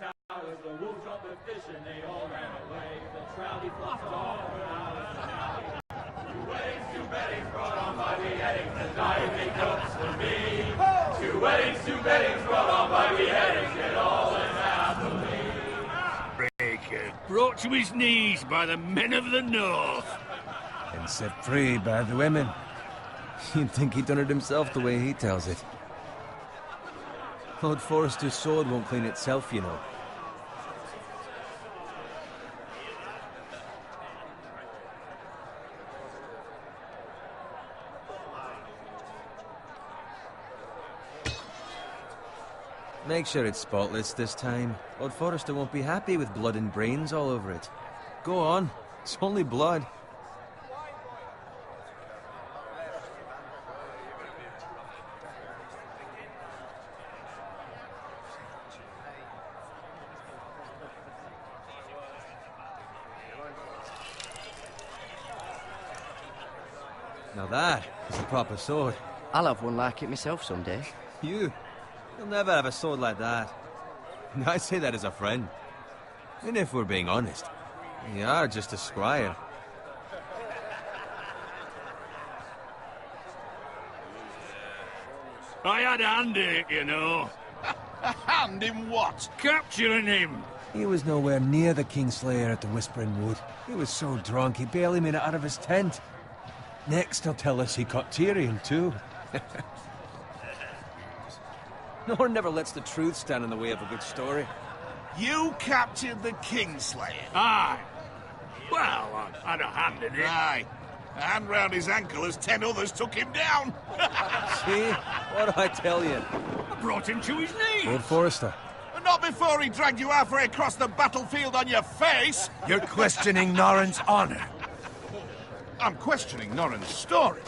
towers, the wolves dropped the fish and they all ran away. The trouty flocked all around us tonight. Two weddings brought on by beheadings, the diving jokes for me. Two weddings brought on by beheadings, it all ends happily. Bacon, brought to his knees by the men of the north. And set free by the women. You'd think he'd done it himself the way he tells it. Lord Forrester's sword won't clean itself, you know. Make sure it's spotless this time. Lord Forrester won't be happy with blood and brains all over it. Go on. It's only blood. Now that is a proper sword. I'll have one like it myself someday. You'll never have a sword like that. I say that as a friend. And if we're being honest, you are just a squire. I had a hand in it, you know. A hand in what? Capturing him. He was nowhere near the Kingslayer at the Whispering Wood. He was so drunk he barely made it out of his tent. Next he'll tell us he caught Tyrion too. No one never lets the truth stand in the way of a good story. You captured the Kingslayer? Aye. Well, I had a hand in it. Aye. A hand round his ankle as 10 others took him down. See? What do I tell you? I brought him to his knees. Lord Forrester. But not before he dragged you halfway across the battlefield on your face. You're questioning Norrin's honor. I'm questioning Norrin's story.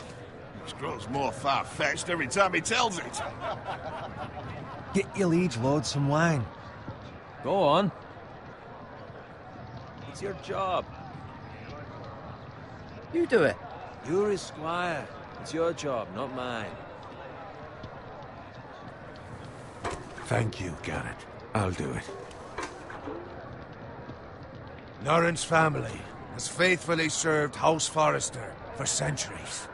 Which grows more far-fetched every time he tells it. Get your liege lord some wine. Go on. It's your job. You do it. You're his squire. It's your job, not mine. Thank you, Garrett. I'll do it. Norrin's family has faithfully served House Forrester for centuries.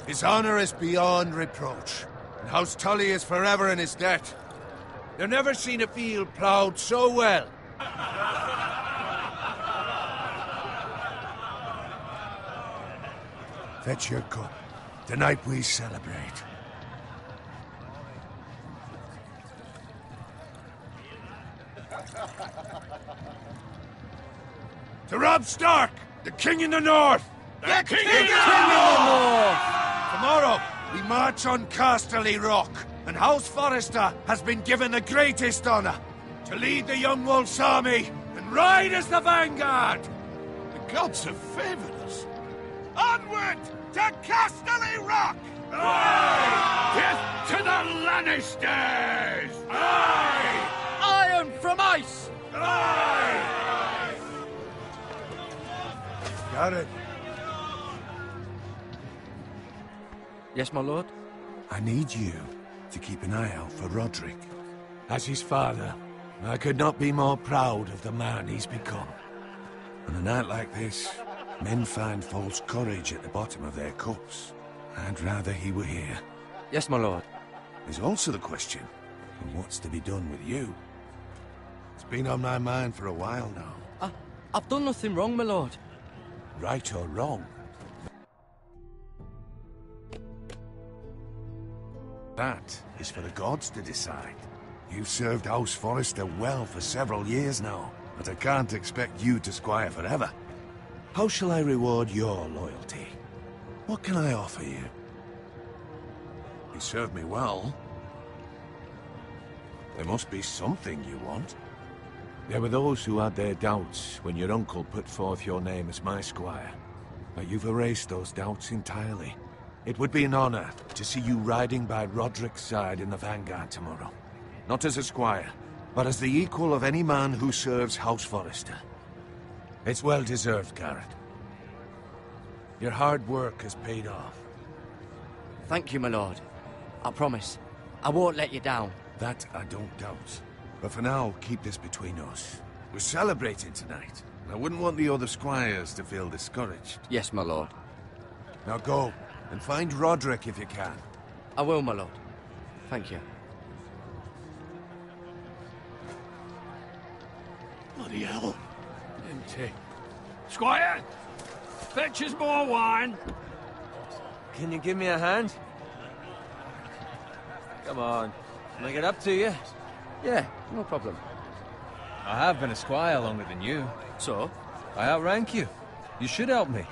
His honor is beyond reproach, and House Tully is forever in his debt. They've never seen a field ploughed so well. Fetch your cup. Tonight we celebrate. To Robb Stark, the King in the North! The King in the North! Tomorrow, we march on Casterly Rock, and House Forrester has been given the greatest honor to lead the Young Wolf's army and ride as the vanguard! The gods have favored us. Onward to Casterly Rock! Aye! Death to the Lannisters! Aye! Iron from ice! Aye! Got it. Yes, my lord? I need you to keep an eye out for Roderick. As his father, I could not be more proud of the man he's become. On a night like this, men find false courage at the bottom of their cups. I'd rather he were here. Yes, my lord. There's also the question of what's to be done with you. It's been on my mind for a while now. I've done nothing wrong, my lord. Right or wrong? That is for the gods to decide. You've served House Forrester well for several years now, but I can't expect you to squire forever. How shall I reward your loyalty? What can I offer you? You served me well. There must be something you want. There were those who had their doubts when your uncle put forth your name as my squire. But you've erased those doubts entirely. It would be an honor to see you riding by Roderick's side in the vanguard tomorrow. Not as a squire, but as the equal of any man who serves House Forrester. It's well deserved, Garrett. Your hard work has paid off. Thank you, my lord. I promise. I won't let you down. That I don't doubt. But for now, keep this between us. We're celebrating tonight. I wouldn't want the other squires to feel discouraged. Yes, my lord. Now go, and find Roderick if you can. I will, my lord. Thank you. Bloody hell. Empty. Squire! Fetch us more wine! Can you give me a hand? Come on. Can I get up to you? Yeah, no problem. I have been a squire longer than you. So? I outrank you. You should help me.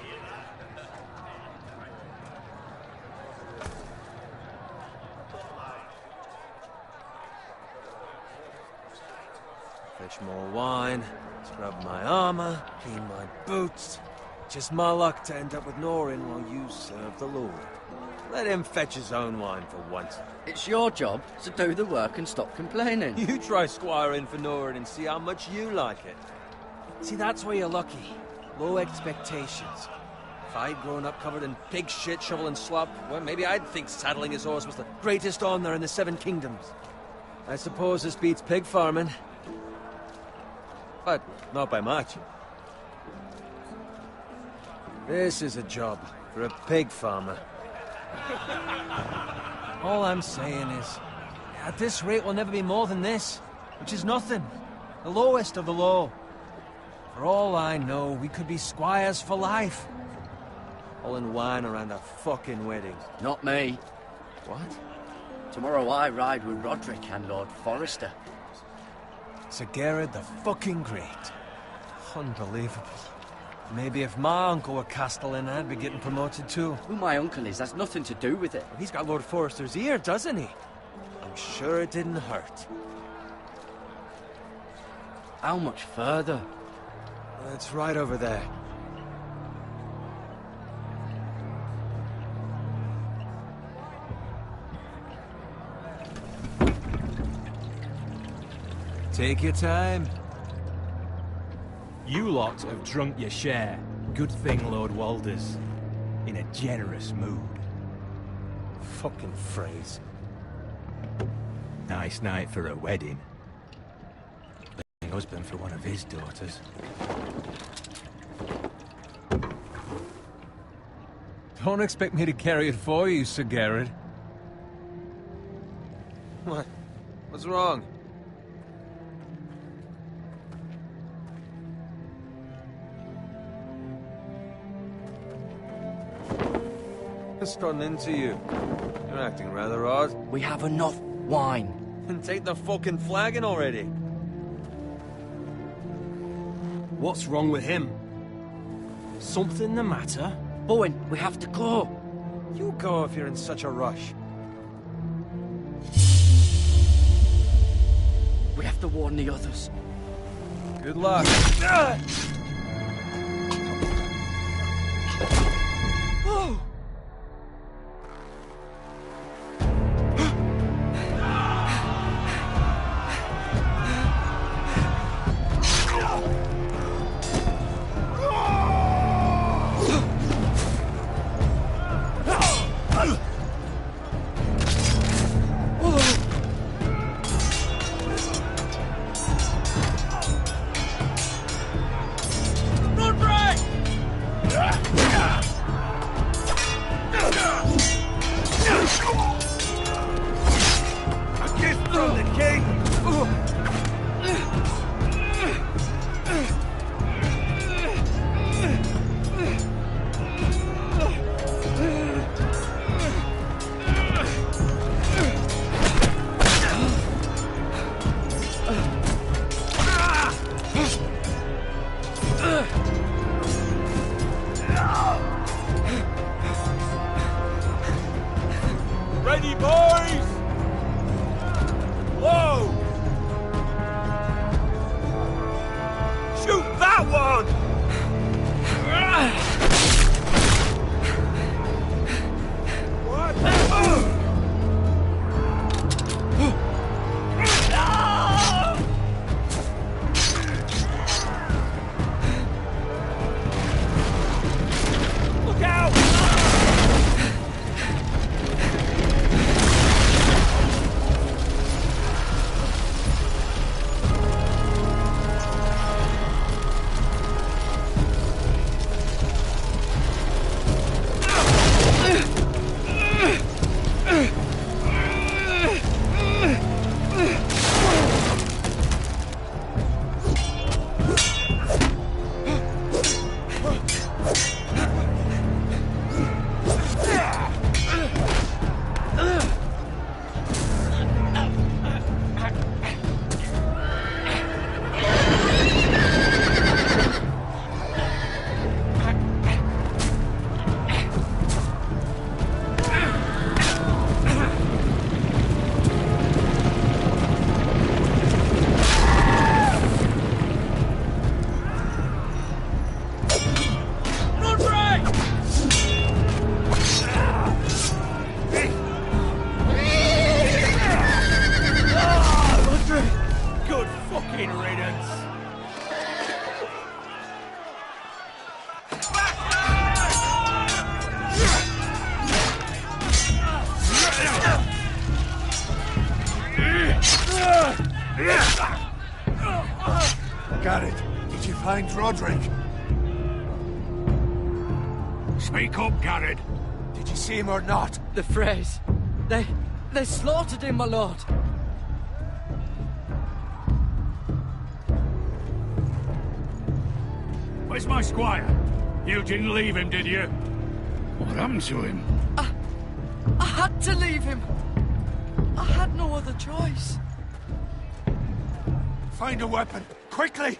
Fetch more wine, scrub my armor, clean my boots. Just my luck to end up with Norin while you serve the Lord. Let him fetch his own wine for once. It's your job to do the work and stop complaining. You try squiring for Norin and see how much you like it. See, that's where you're lucky. Low expectations. If I'd grown up covered in pig shit, shovel and slop, well, maybe I'd think saddling his horse was the greatest honor in the Seven Kingdoms. I suppose this beats pig farming. But not by much. This is a job for a pig farmer. All I'm saying is, at this rate we'll never be more than this, which is nothing. The lowest of the low. For all I know, we could be squires for life. All in wine around a fucking wedding. Not me. What? Tomorrow I ride with Roderick and Lord Forrester. Sir Gerard the fucking Great. Unbelievable. Maybe if my uncle were Castellan, I'd be getting promoted too. Who my uncle is has nothing to do with it. He's got Lord Forrester's ear, doesn't he? I'm sure it didn't hurt. How much further? It's right over there. Take your time. You lot have drunk your share. Good thing Lord Walder's in a generous mood. Fucking phrase. Nice night for a wedding. Husband for one of his daughters. Don't expect me to carry it for you, Sir Gerard. What? What's wrong? What's gotten into you? You're acting rather odd. We have enough wine. Then take the fucking flagon already. What's wrong with him? Something the matter? Bowen, we have to go. You go if you're in such a rush. We have to warn the others. Good luck. find Roderick? Speak up, Garrett. Did you see him or not? The Freys. They slaughtered him, my lord. Where's my squire? You didn't leave him, did you? What happened to him? I had to leave him. I had no other choice. Find a weapon, quickly!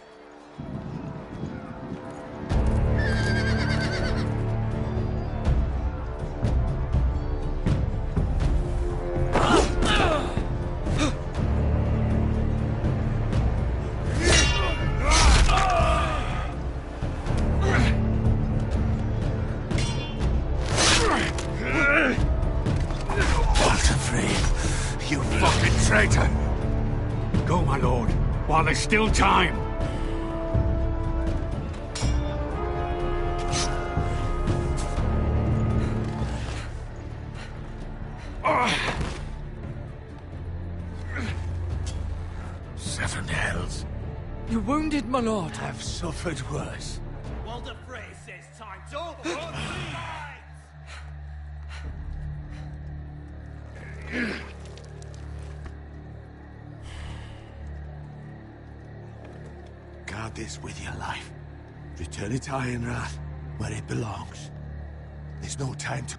You fucking traitor! Go, my lord, while there's still time. Seven hells. You're wounded, my lord. Have suffered worse. Walder Frey says time's over. Guard this with your life. Return it to Ironrath, where it belongs. There's no time to...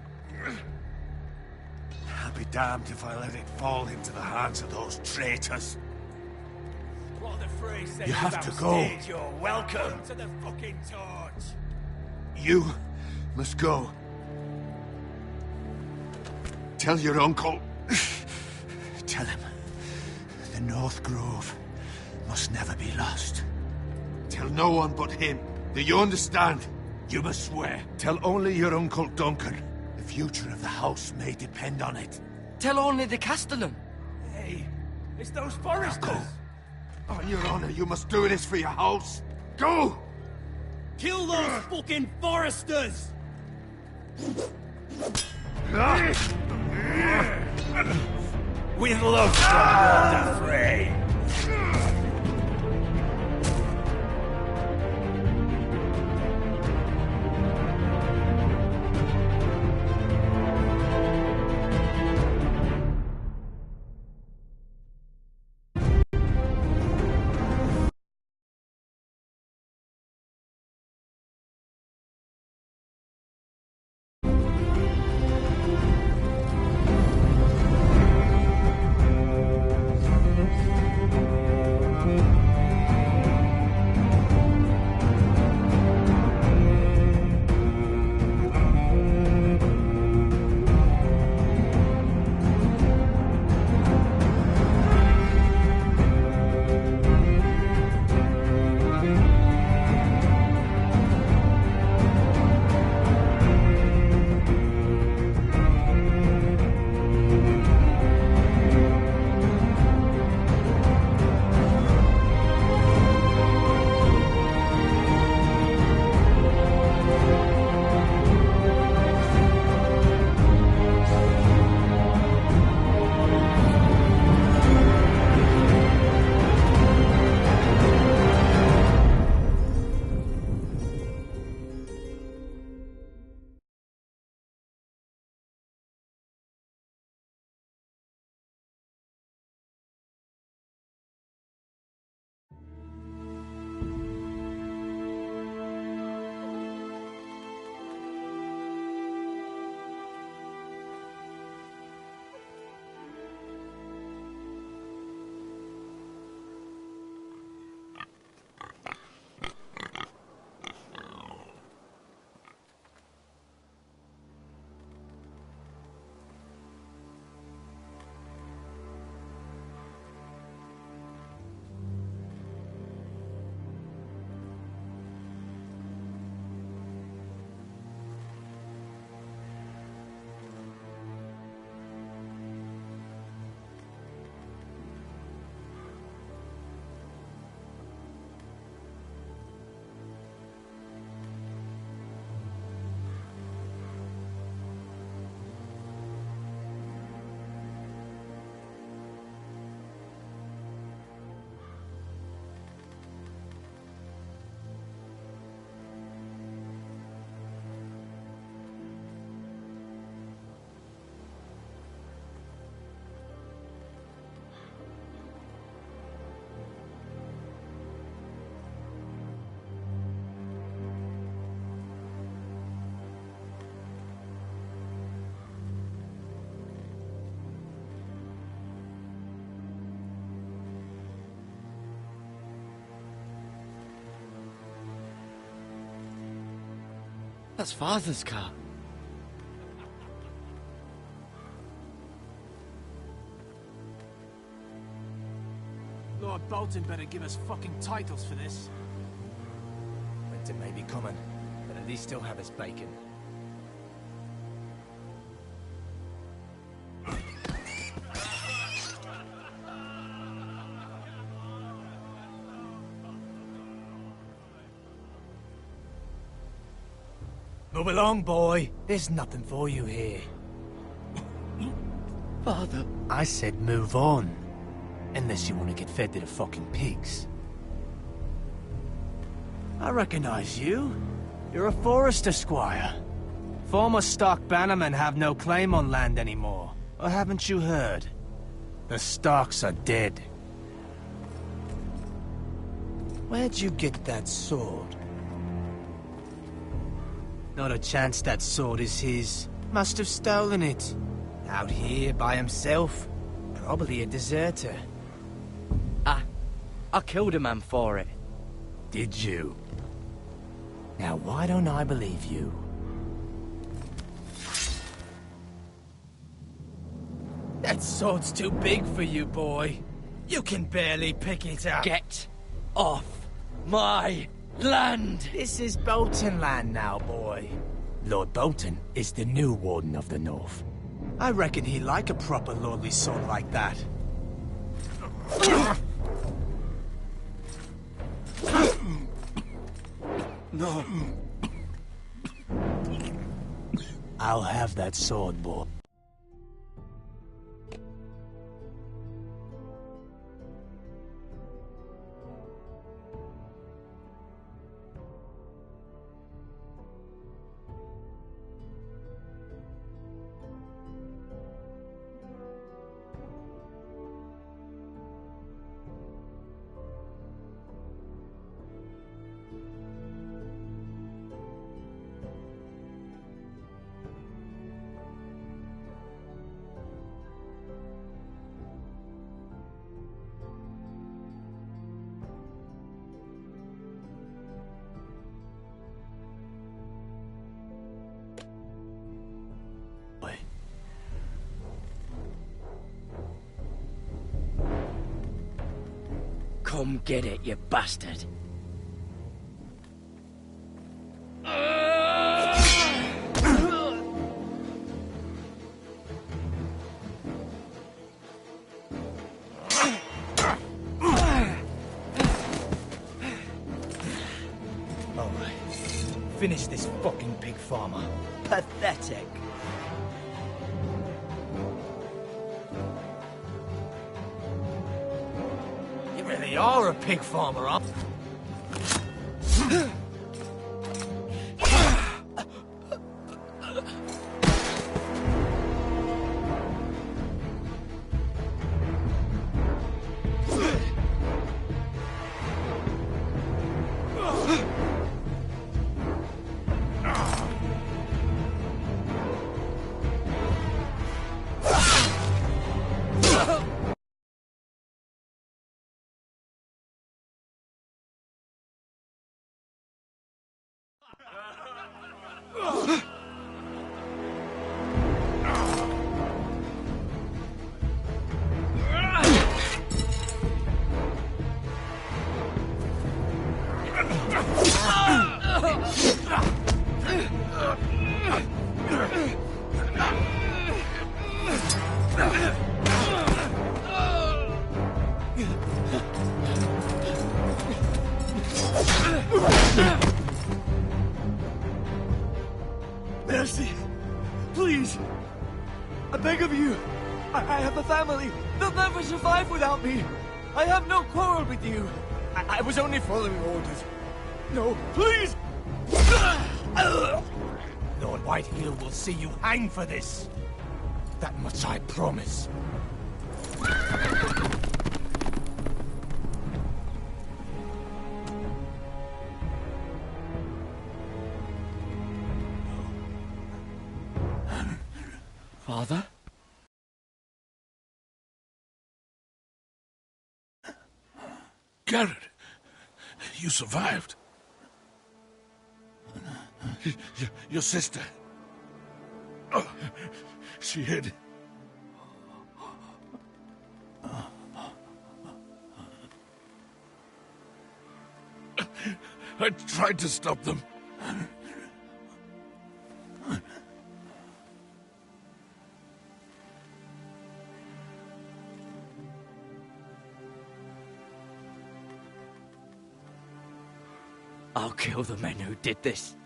I'll be damned if I let it fall into the hands of those traitors. Walder Frey says You have to go. You're welcome to the fucking torch. You must go. Tell your uncle... Tell him the North Grove must never be lost. Tell no one but him. Do you understand? You must swear. Tell only your Uncle Duncan. The future of the house may depend on it. Tell only the Castellan. Hey, it's those foresters. Go. On your honor, you must do this for your house. Go! Kill those fucking foresters! With love from Walder Frey. That's Father's car. Lord Bolton better give us fucking titles for this. Winter may be coming, but at least he'll have his bacon. Move along, boy. There's nothing for you here. Father. I said move on. Unless you want to get fed to the fucking pigs. I recognize you. You're a Forrester squire. Former Stark bannermen have no claim on land anymore. Or haven't you heard? The Starks are dead. Where'd you get that sword? Not a chance that sword is his. Must have stolen it. Out here by himself. Probably a deserter. I killed a man for it. Did you? Now why don't I believe you? That sword's too big for you, boy. You can barely pick it up. Get off my land! This is Bolton land now, boy. Lord Bolton is the new Warden of the North. I reckon he'd like a proper lordly sword like that. No. I'll have that sword, boy. Come get it, you bastard. Alright. Finish this fucking pig farmer. Pathetic. You really are a pig farmer, huh? Mercy! Please! I beg of you! I have a family! They'll never survive without me! I have no quarrel with you! I was only following orders. No, please! Lord Whitehill will see you hang for this. That much I promise. Father? Garrett, you survived. Your sister. Oh, she hid. I tried to stop them. I'll kill the men who did this.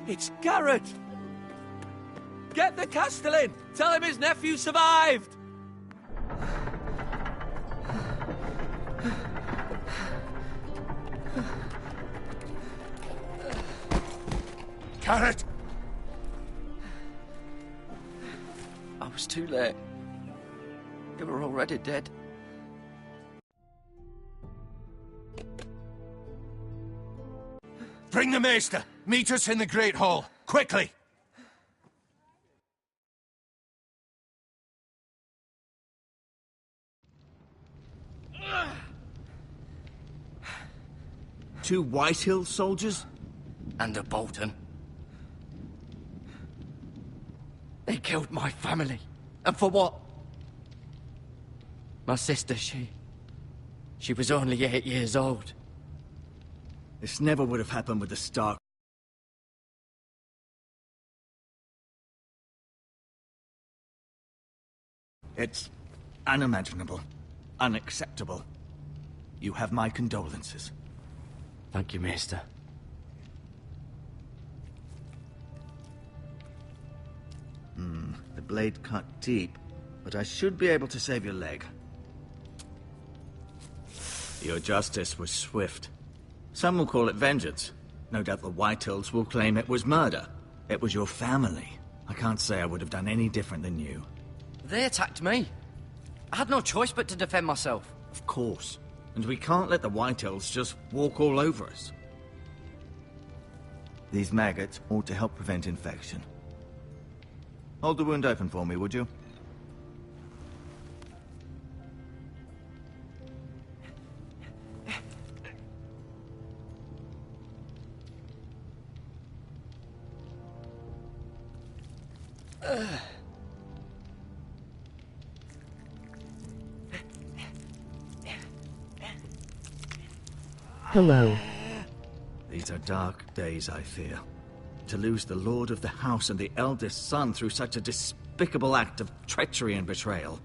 It's Garrett! Get the Castellan! Tell him his nephew survived! Garrett! I was too late. They were already dead. Bring the Maester! Meet us in the Great Hall! Quickly! Two Whitehill soldiers? And a Bolton. They killed my family. And for what? My sister, she was only 8 years old. This never would have happened with the Stark. It's unimaginable. Unacceptable. You have my condolences. Thank you, Maester. The blade cut deep, but I should be able to save your leg. Your justice was swift. Some will call it vengeance. No doubt the Whitehills will claim it was murder. It was your family. I can't say I would have done any different than you. They attacked me. I had no choice but to defend myself. Of course. And we can't let the Whitehills just walk all over us. These maggots ought to help prevent infection. Hold the wound open for me, would you? Hello. These are dark days, I fear. To lose the lord of the house and the eldest son through such a despicable act of treachery and betrayal.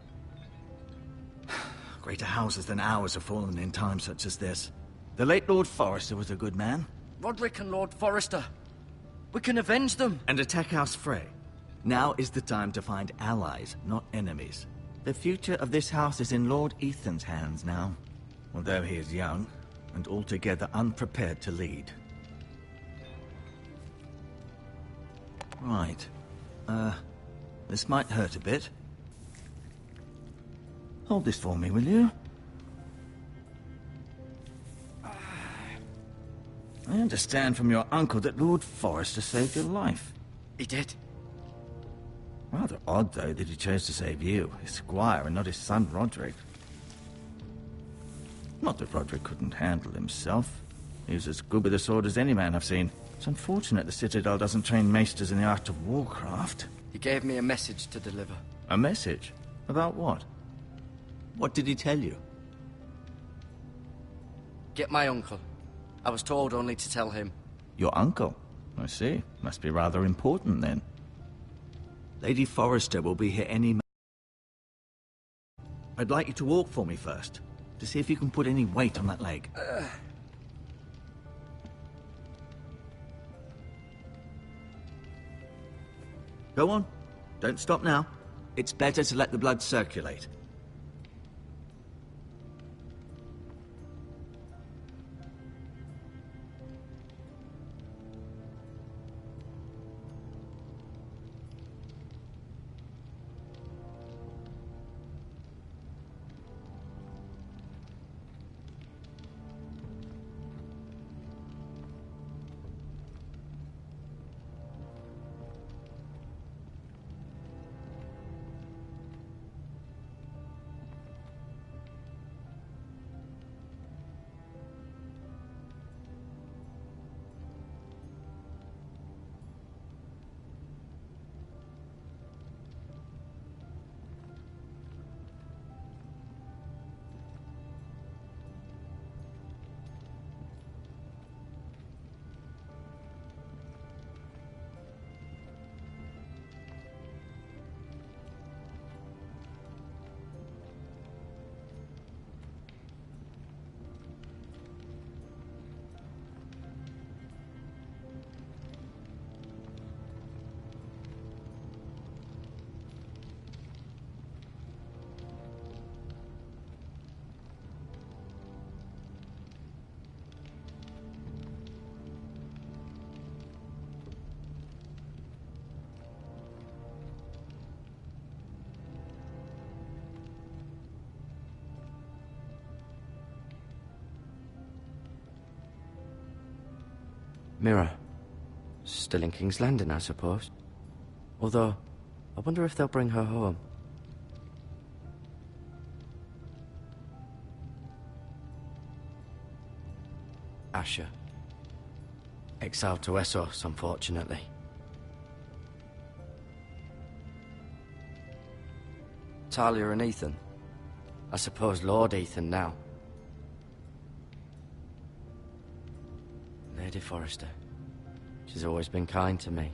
Greater houses than ours have fallen in times such as this. The late Lord Forrester was a good man. Roderick and Lord Forrester. We can avenge them. And attack House Frey. Now is the time to find allies, not enemies. The future of this house is in Lord Ethan's hands now. Although he is young, and altogether unprepared to lead. Right. This might hurt a bit. Hold this for me, will you? I understand from your uncle that Lord Forrester saved your life. He did. Rather odd, though, that he chose to save you, his squire, and not his son Roderick. Not that Roderick couldn't handle himself. He was as good with a sword as any man I've seen. It's unfortunate the Citadel doesn't train maesters in the art of warcraft. He gave me a message to deliver. A message? About what? What did he tell you? Get my uncle. I was told only to tell him. Your uncle? I see. Must be rather important, then. Lady Forrester will be here any minute. I'd like you to walk for me first, to see if you can put any weight on that leg. Go on. Don't stop now. It's better to let the blood circulate. Mira. Still in King's Landing, I suppose. Although, I wonder if they'll bring her home. Asher. Exiled to Essos, unfortunately. Talia and Ethan. I suppose Lord Ethan now. Lady Forrester. She's always been kind to me.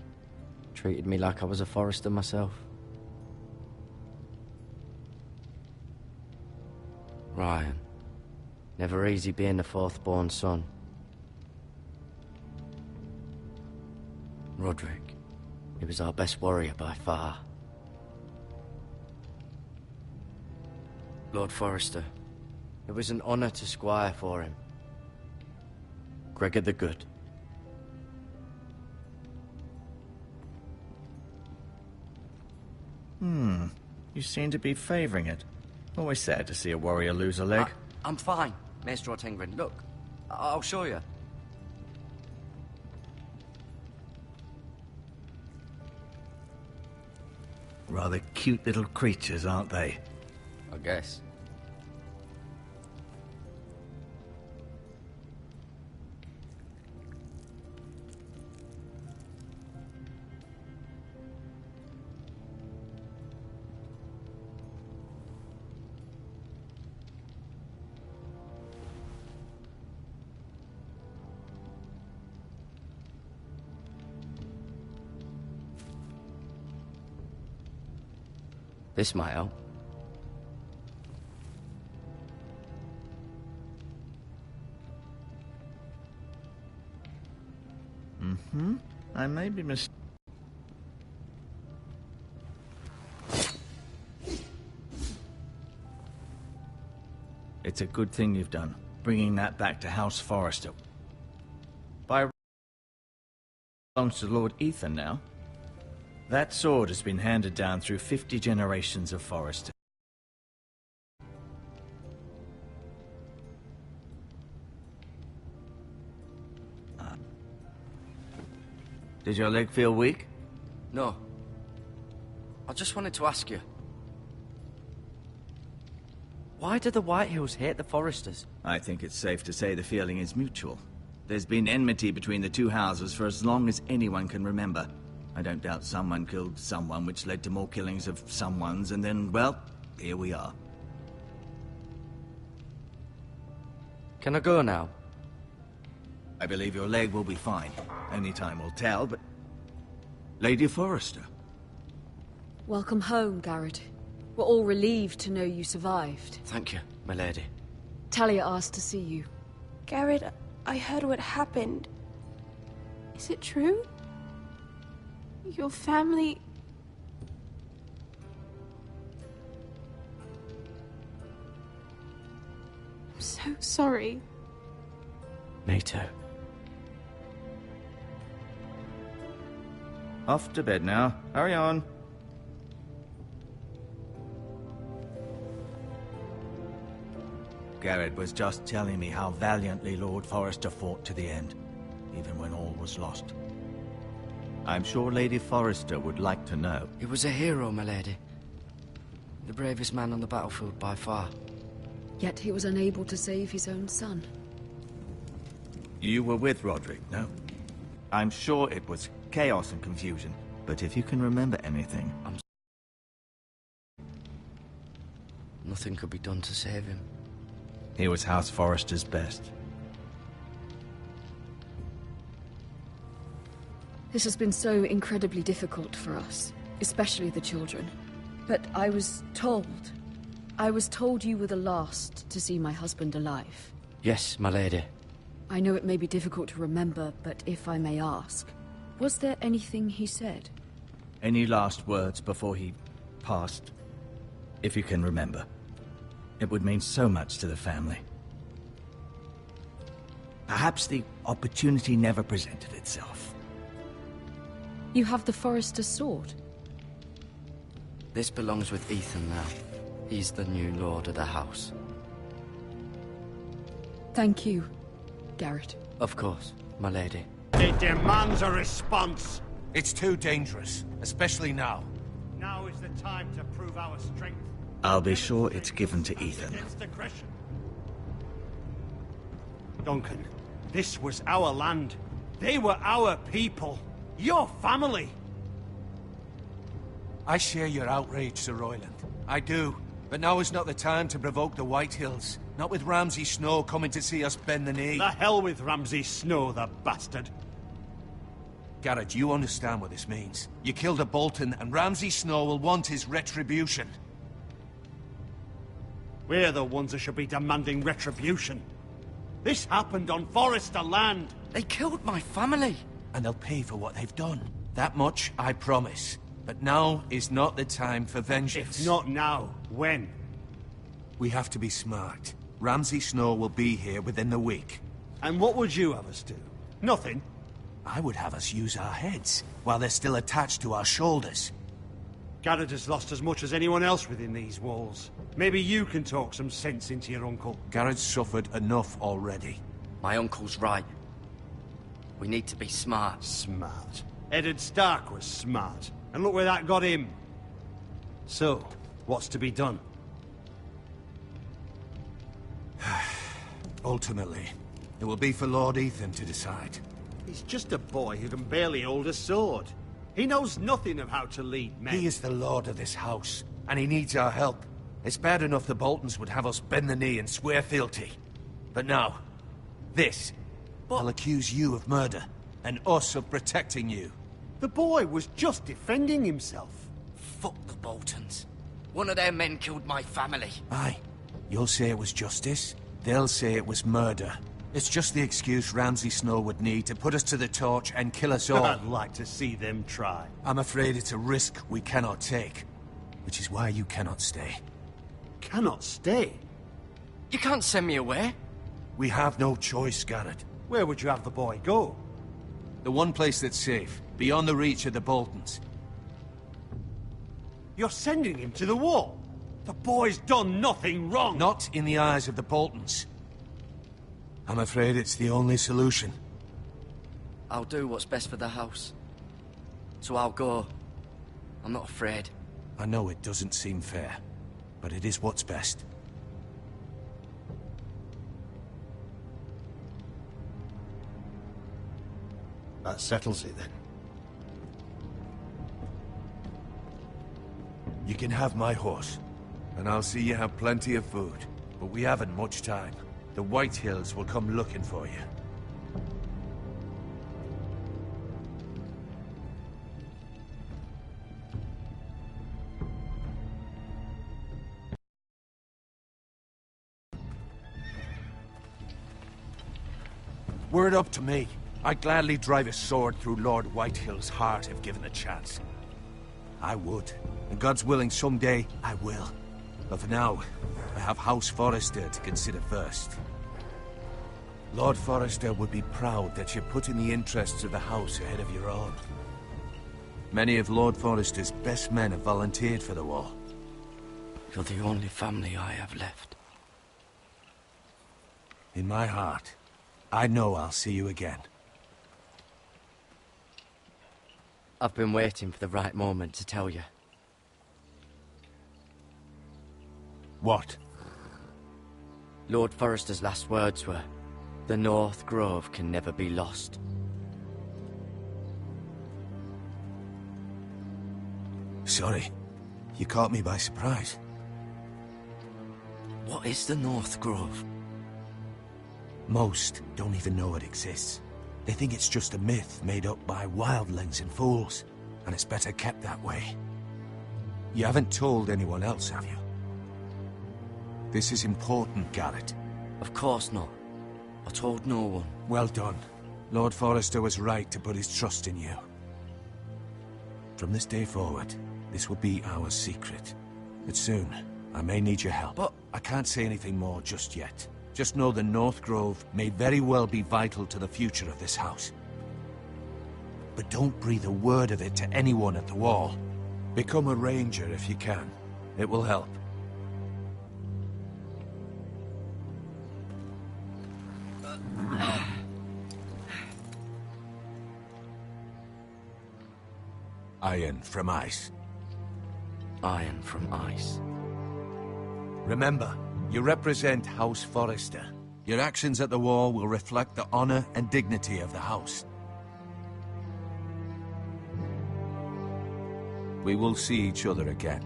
Treated me like I was a Forrester myself. Ryan. Never easy being the fourth-born son. Roderick. He was our best warrior by far. Lord Forrester. It was an honor to squire for him. Gregor the Good. You seem to be favoring it. Always sad to see a warrior lose a leg. I'm fine, Maester Ortengren. Look, I'll show you. Rather cute little creatures, aren't they? I guess. This might help. I may be It's a good thing you've done, bringing that back to House Forrester. Belongs to Lord Ethan now. That sword has been handed down through 50 generations of Forrester. Did your leg feel weak? No. I just wanted to ask you. Why do the Whitehills hate the Forresters? I think it's safe to say the feeling is mutual. There's been enmity between the two houses for as long as anyone can remember. I don't doubt someone killed someone, which led to more killings of someones, and then, well, here we are. Can I go now? I believe your leg will be fine. Only time will tell, but... Lady Forrester. Welcome home, Garrett. We're all relieved to know you survived. Thank you, my lady. Talia asked to see you. Garrett, I heard what happened. Is it true? Your family... I'm so sorry. Me too. Off to bed now. Hurry on. Garrett was just telling me how valiantly Lord Forrester fought to the end, even when all was lost. I'm sure Lady Forrester would like to know. He was a hero, my lady. The bravest man on the battlefield by far. Yet he was unable to save his own son. You were with Roderick, no? I'm sure it was chaos and confusion, but if you can remember anything... Nothing could be done to save him. He was House Forrester's best. This has been so incredibly difficult for us, especially the children. But I was told you were the last to see my husband alive. Yes, my lady. I know it may be difficult to remember, but if I may ask, was there anything he said? Any last words before he passed? If you can remember. It would mean so much to the family. Perhaps the opportunity never presented itself. You have the Forrester sword? This belongs with Ethan now. He's the new lord of the house. Thank you, Garrett. Of course, my lady. It demands a response. It's too dangerous, especially now. Now is the time to prove our strength. I'll be sure it's given to Ethan. Against aggression. Duncan, this was our land. They were our people. Your family. I share your outrage, Sir Royland. I do. But now is not the time to provoke the Whitehills. Not with Ramsay Snow coming to see us bend the knee. The hell with Ramsay Snow, the bastard. Garrett, you understand what this means. You killed a Bolton, and Ramsay Snow will want his retribution. We're the ones that should be demanding retribution. This happened on Forrester land. They killed my family. And they'll pay for what they've done. That much, I promise. But now is not the time for vengeance. If not now, when? We have to be smart. Ramsay Snow will be here within the week. And what would you have us do? Nothing? I would have us use our heads, while they're still attached to our shoulders. Garrett has lost as much as anyone else within these walls. Maybe you can talk some sense into your uncle. Garrett's suffered enough already. My uncle's right. We need to be smart. Smart? Eddard Stark was smart. And look where that got him. So, what's to be done? Ultimately, it will be for Lord Ethan to decide. He's just a boy who can barely hold a sword. He knows nothing of how to lead men. He is the lord of this house, and he needs our help. It's bad enough the Boltons would have us bend the knee and swear fealty. But now, this. I'll accuse you of murder, and us of protecting you. The boy was just defending himself. Fuck the Boltons. One of their men killed my family. Aye. You'll say it was justice. They'll say it was murder. It's just the excuse Ramsay Snow would need to put us to the torch and kill us all. I'd like to see them try. I'm afraid it's a risk we cannot take. Which is why you cannot stay. Cannot stay? You can't send me away. We have no choice, Garrett. Where would you have the boy go? The one place that's safe, beyond the reach of the Boltons. You're sending him to the wall? The boy's done nothing wrong! Not in the eyes of the Boltons. I'm afraid it's the only solution. I'll do what's best for the house. So I'll go. I'm not afraid. I know it doesn't seem fair, but it is what's best. That settles it, then. You can have my horse, and I'll see you have plenty of food. But we haven't much time. The Whitehills will come looking for you. Were it up to me, I'd gladly drive a sword through Lord Whitehill's heart if given the chance. I would, and God's willing someday I will. But for now, I have House Forrester to consider first. Lord Forrester would be proud that you're putting the interests of the house ahead of your own. Many of Lord Forrester's best men have volunteered for the war. You're the only family I have left. In my heart, I know I'll see you again. I've been waiting for the right moment to tell you. What? Lord Forrester's last words were, "The North Grove can never be lost." Sorry. You caught me by surprise. What is the North Grove? Most don't even know it exists. They think it's just a myth made up by wildlings and fools, and it's better kept that way. You haven't told anyone else, have you? This is important, Garrett. Of course not. I told no one. Well done. Lord Forrester was right to put his trust in you. From this day forward, this will be our secret. But soon, I may need your help. But I can't say anything more just yet. Just know the North Grove may very well be vital to the future of this house. But don't breathe a word of it to anyone at the wall. Become a ranger if you can. It will help. Iron from ice. Iron from ice. Remember, you represent House Forrester. Your actions at the war will reflect the honor and dignity of the house. We will see each other again.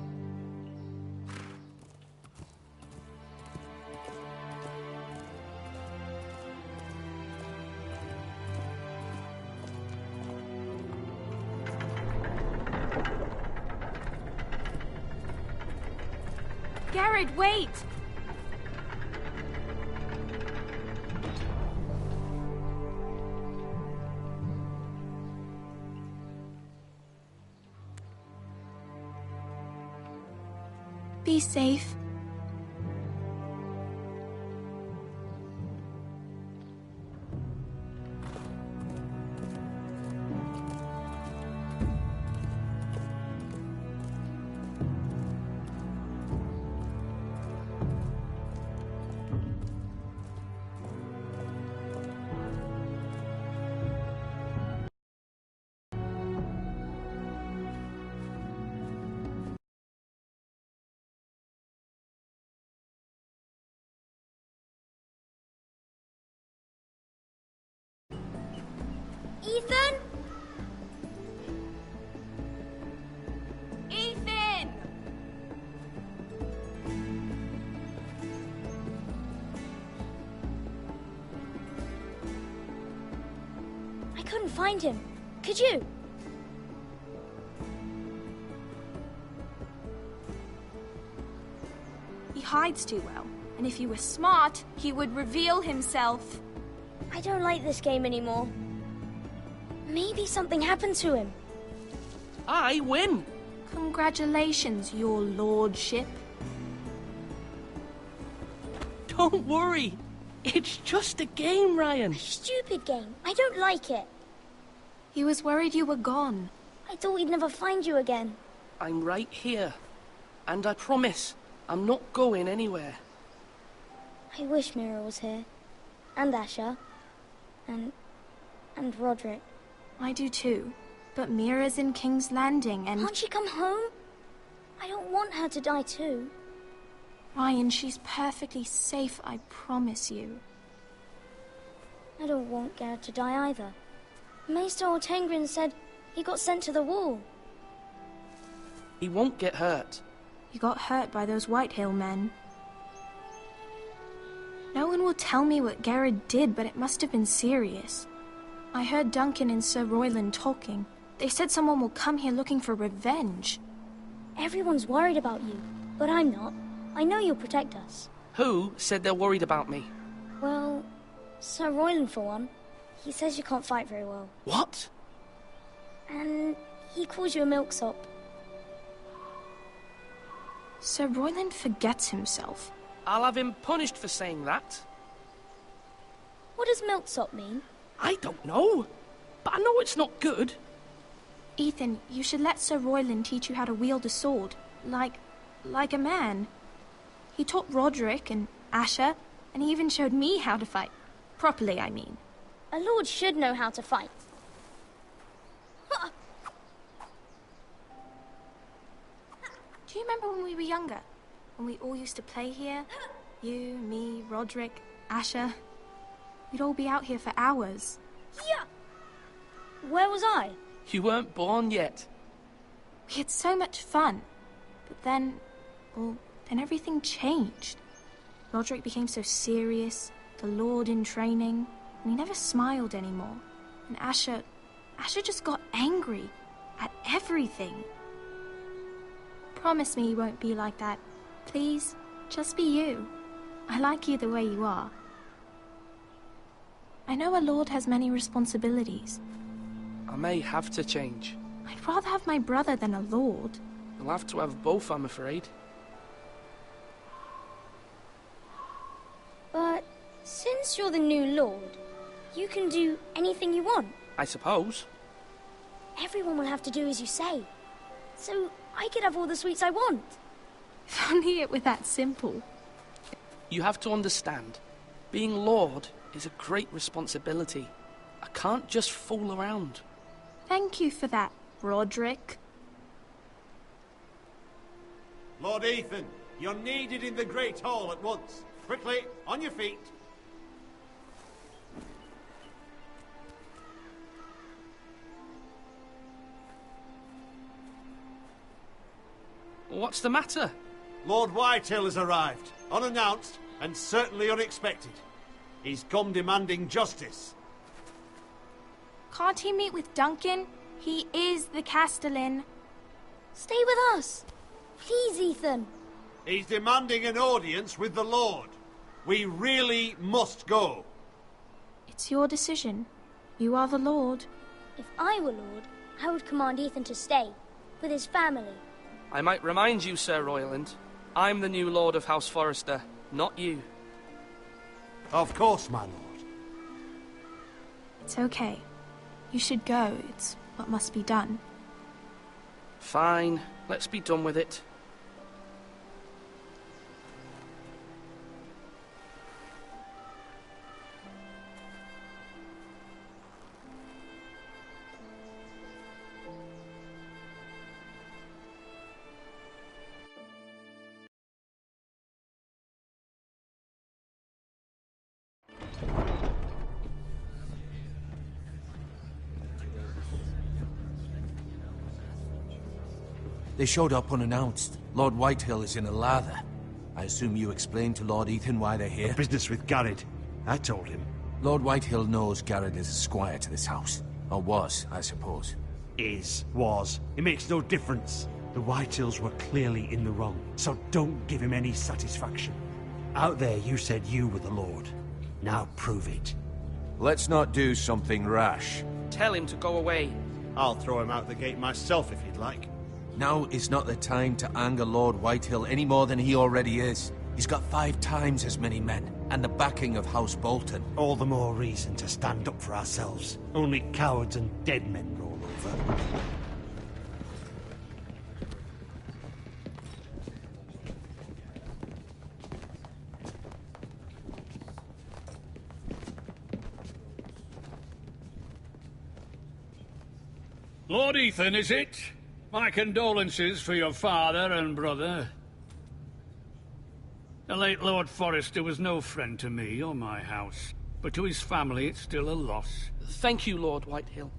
Garrett, wait! Be safe. Ethan? Ethan! I couldn't find him. Could you? He hides too well, and if he were smart, he would reveal himself. I don't like this game anymore. Maybe something happened to him. I win! Congratulations, your lordship. Don't worry. It's just a game, Ryan. Stupid game. I don't like it. He was worried you were gone. I thought we'd never find you again. I'm right here. And I promise, I'm not going anywhere. I wish Mira was here. And Asher. And Roderick. I do too. But Mira's in King's Landing and... Can't she come home? I don't want her to die too. Ryan, she's perfectly safe, I promise you. I don't want Garrett to die either. Maester Ortengrin said he got sent to the wall. He won't get hurt. He got hurt by those Whitehill men. No one will tell me what Garrett did, but it must have been serious. I heard Duncan and Sir Royland talking. They said someone will come here looking for revenge. Everyone's worried about you, but I'm not. I know you'll protect us. Who said they're worried about me? Well, Sir Royland for one. He says you can't fight very well. What? And he calls you a milksop. Sir Royland forgets himself. I'll have him punished for saying that. What does milksop mean? I don't know, but I know it's not good. Ethan, you should let Sir Royland teach you how to wield a sword, like a man. He taught Roderick and Asher, and he even showed me how to fight. Properly, I mean. A lord should know how to fight. Do you remember when we were younger? When we all used to play here? You, me, Roderick, Asher. We'd all be out here for hours. Yeah. Where was I? You weren't born yet. We had so much fun. But then, well, then everything changed. Roderick became so serious, the Lord in training, and he never smiled anymore. And Asher just got angry at everything. Promise me you won't be like that. Please, just be you. I like you the way you are. I know a lord has many responsibilities. I may have to change. I'd rather have my brother than a lord. You'll have to have both, I'm afraid. But since you're the new lord, you can do anything you want. I suppose. Everyone will have to do as you say. So I could have all the sweets I want. If only it were that simple. You have to understand, being lord is a great responsibility. I can't just fool around. Thank you for that, Roderick. Lord Ethan, you're needed in the Great Hall at once. Quickly, on your feet. What's the matter? Lord Whitehill has arrived, unannounced and certainly unexpected. He's come demanding justice. Can't he meet with Duncan? He is the Castellan. Stay with us. Please, Ethan. He's demanding an audience with the Lord. We really must go. It's your decision. You are the Lord. If I were Lord, I would command Ethan to stay, with his family. I might remind you, Sir Royland, I'm the new Lord of House Forrester, not you. Of course, my lord. It's okay. You should go. It's what must be done. Fine, let's be done with it. They showed up unannounced. Lord Whitehill is in a lather. I assume you explained to Lord Ethan why they're here? A business with Garrett. I told him. Lord Whitehill knows Garrett is a squire to this house. Or was, I suppose. Was. It makes no difference. The Whitehills were clearly in the wrong, so don't give him any satisfaction. Out there you said you were the Lord. Now prove it. Let's not do something rash. Tell him to go away. I'll throw him out the gate myself if you'd like. Now is not the time to anger Lord Whitehill any more than he already is. He's got 5 times as many men, and the backing of House Bolton. All the more reason to stand up for ourselves. Only cowards and dead men roll over. Lord Ethan, is it? My condolences for your father and brother. The late Lord Forrester was no friend to me or my house, but to his family it's still a loss. Thank you, Lord Whitehill.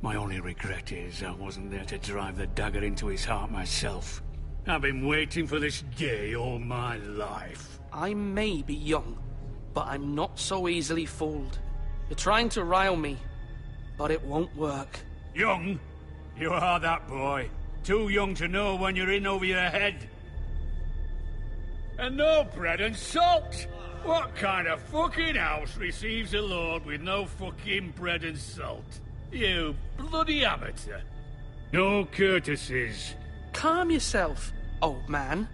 My only regret is I wasn't there to drive the dagger into his heart myself. I've been waiting for this day all my life. I may be young, but I'm not so easily fooled. You're trying to rile me, but it won't work. Young? You are that boy. Too young to know when you're in over your head. And no bread and salt! What kind of fucking house receives a lord with no fucking bread and salt? You bloody amateur. No courtesies. Calm yourself, old man.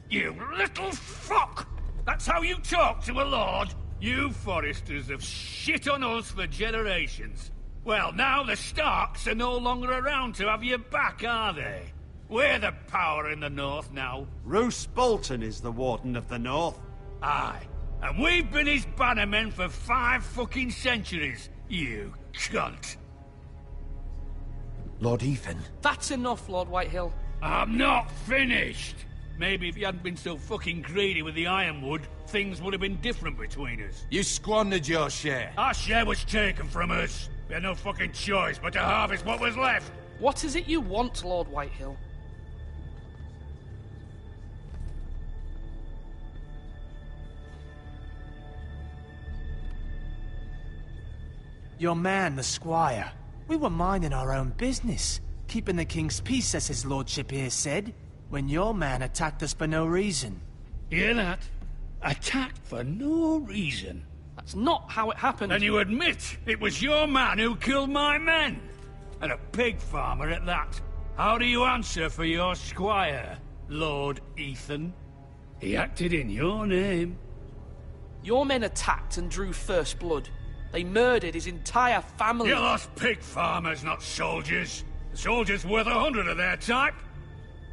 You little fuck! That's how you talk to a lord? You Forresters have shit on us for generations. Well, now the Starks are no longer around to have your back, are they? We're the power in the north now. Roose Bolton is the Warden of the North. Aye. And we've been his bannermen for 5 fucking centuries, you cunt. Lord Ethan. That's enough, Lord Whitehill. I'm not finished. Maybe if you hadn't been so fucking greedy with the ironwood, things would have been different between us. You squandered your share. Our share was taken from us. We had no fucking choice but to harvest what was left. What is it you want, Lord Whitehill? Your man, the squire. We were minding our own business, keeping the king's peace, as his lordship here said, when your man attacked us for no reason. Hear that? Attacked for no reason. That's not how it happened. And you admit it was your man who killed my men? And a pig farmer at that. How do you answer for your squire, Lord Ethan? He acted in your name. Your men attacked and drew first blood. They murdered his entire family. You lost pig farmers, not soldiers. The soldiers worth 100 of their type.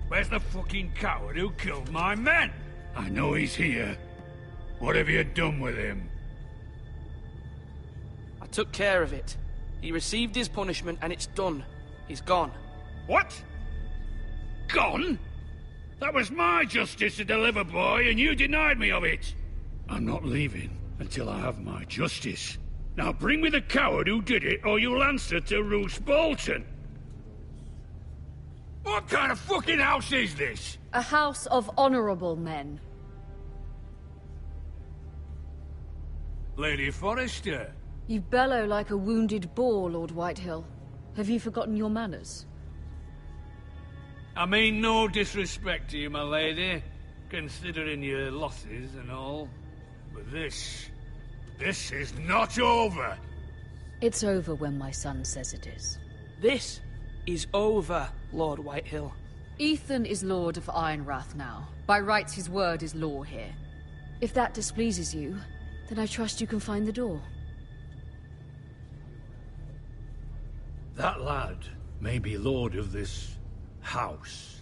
Where's the fucking coward who killed my men? I know he's here. What have you done with him? I took care of it. He received his punishment and it's done. He's gone. What? Gone? That was my justice to deliver, boy, and you denied me of it. I'm not leaving until I have my justice. Now bring me the coward who did it, or you'll answer to Roose Bolton. What kind of fucking house is this? A house of honorable men. Lady Forrester. You bellow like a wounded boar, Lord Whitehill. Have you forgotten your manners? I mean no disrespect to you, my lady, considering your losses and all. But this is not over. It's over when my son says it is. This is over, Lord Whitehill. Ethan is Lord of Ironrath now. By rights, his word is law here. If that displeases you, then I trust you can find the door. That lad may be lord of this house,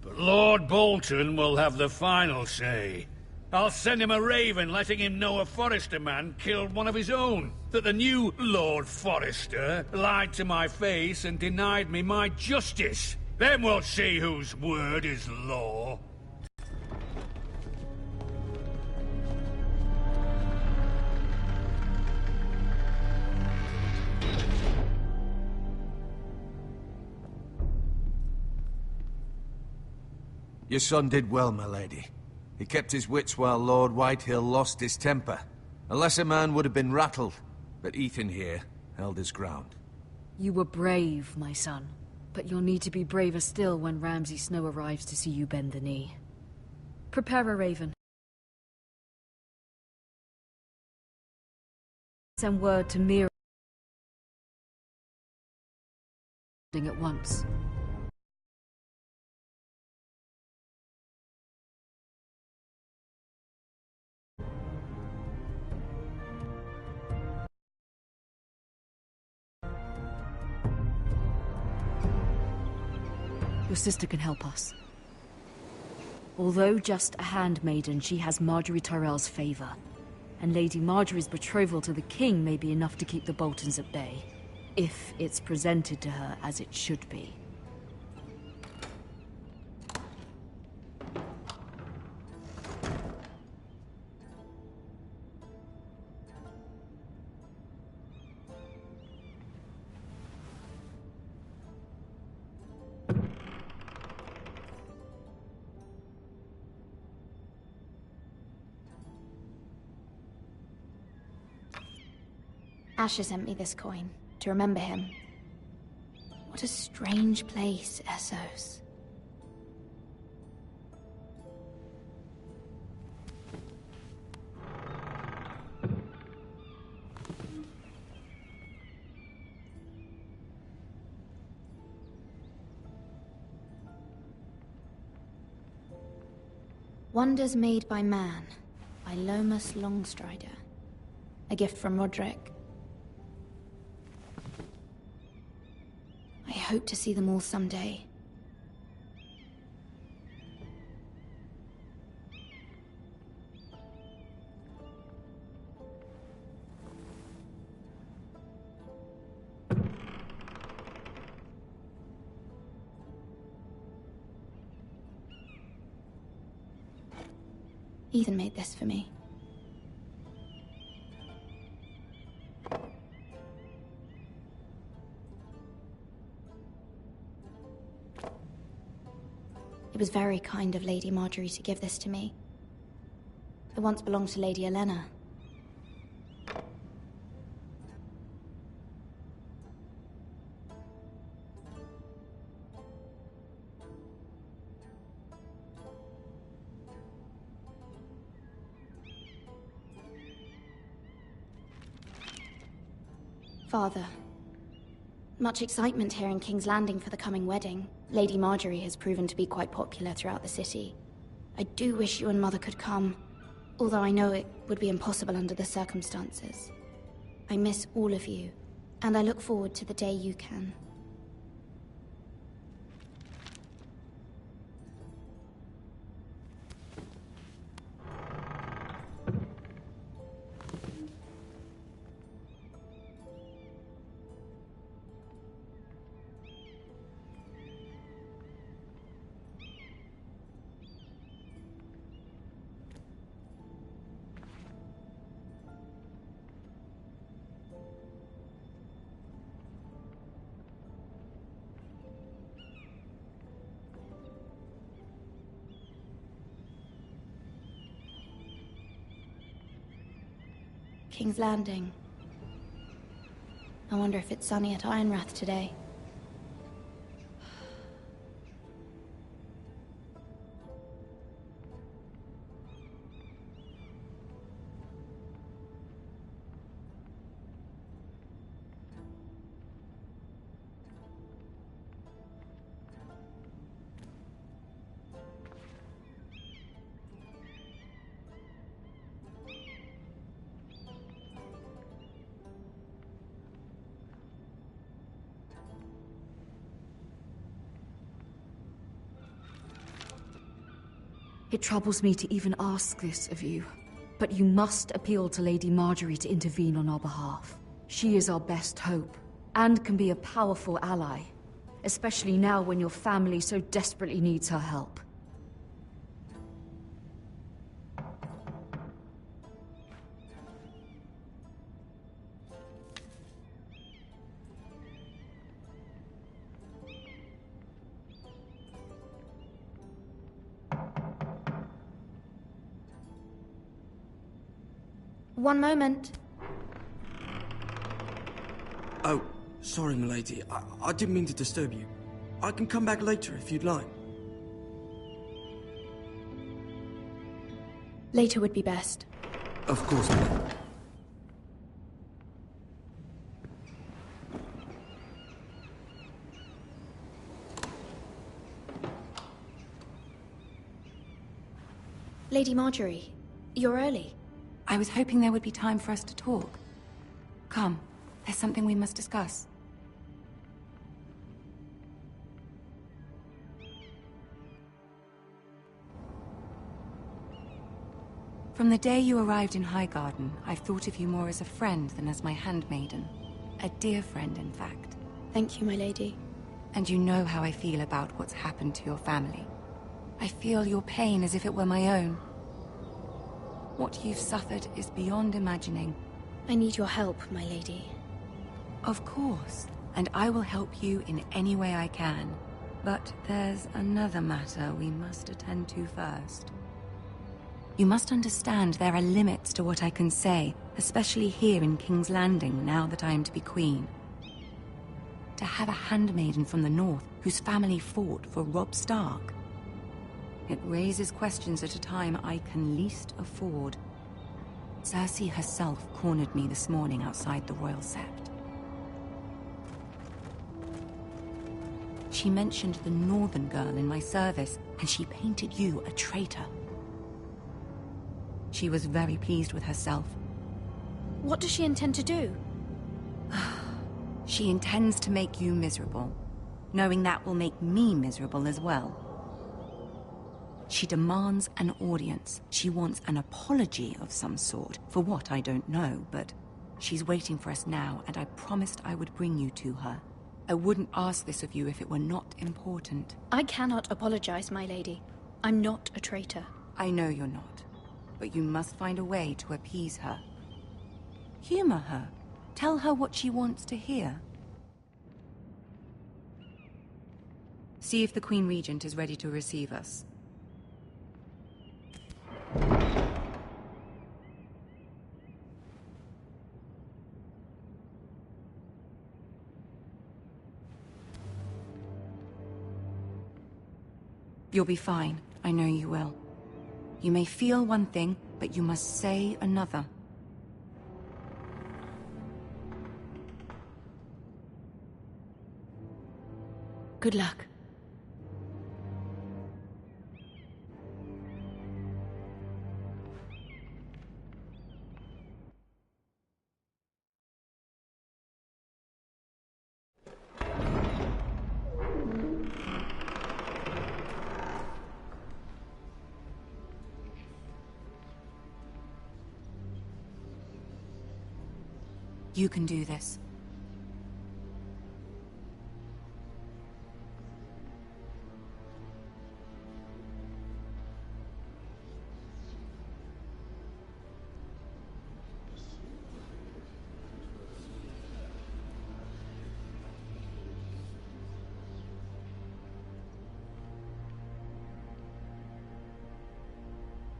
but Lord Bolton will have the final say. I'll send him a raven letting him know a Forrester man killed one of his own. That the new Lord Forrester lied to my face and denied me my justice. Then we'll see whose word is law. Your son did well, my lady. He kept his wits while Lord Whitehill lost his temper. A lesser man would have been rattled, but Ethan here held his ground. You were brave, my son. But you'll need to be braver still when Ramsay Snow arrives to see you bend the knee. Prepare a raven. Send word to Mira at once. Your sister can help us. Although just a handmaiden, she has Marjorie Tyrell's favor. And Lady Marjorie's betrothal to the king may be enough to keep the Boltons at bay. If it's presented to her as it should be. Asher sent me this coin, to remember him. What a strange place, Essos. Wonders Made by Man, by Lomas Longstrider. A gift from Roderick. I hope to see them all someday. Ethan made this for me. It was very kind of Lady Marjorie to give this to me. It once belonged to Lady Elena. Father, much excitement here in King's Landing for the coming wedding. Lady Marjorie has proven to be quite popular throughout the city. I do wish you and Mother could come, although I know it would be impossible under the circumstances. I miss all of you, and I look forward to the day you can. King's Landing. I wonder if it's sunny at Ironrath today. It troubles me to even ask this of you, but you must appeal to Lady Marjorie to intervene on our behalf. She is our best hope, and can be a powerful ally, especially now when your family so desperately needs her help. One moment. Oh, sorry, milady. I didn't mean to disturb you. I can come back later if you'd like. Later would be best. Of course, milady. Lady Marjorie, you're early. I was hoping there would be time for us to talk. Come, there's something we must discuss. From the day you arrived in Highgarden, I've thought of you more as a friend than as my handmaiden. A dear friend, in fact. Thank you, my lady. And you know how I feel about what's happened to your family. I feel your pain as if it were my own. What you've suffered is beyond imagining. I need your help, my lady. Of course, and I will help you in any way I can. But there's another matter we must attend to first. You must understand there are limits to what I can say, especially here in King's Landing, now that I am to be queen. To have a handmaiden from the north whose family fought for Robb Stark. It raises questions at a time I can least afford. Cersei herself cornered me this morning outside the Royal Sept. She mentioned the Northern girl in my service, and she painted you a traitor. She was very pleased with herself. What does she intend to do? She intends to make you miserable, knowing that will make me miserable as well. She demands an audience. She wants an apology of some sort, for what I don't know, but she's waiting for us now, and I promised I would bring you to her. I wouldn't ask this of you if it were not important. I cannot apologize, my lady. I'm not a traitor. I know you're not, but you must find a way to appease her. Humor her. Tell her what she wants to hear. See if the Queen Regent is ready to receive us. You'll be fine. I know you will. You may feel one thing, but you must say another. Good luck. You can do this.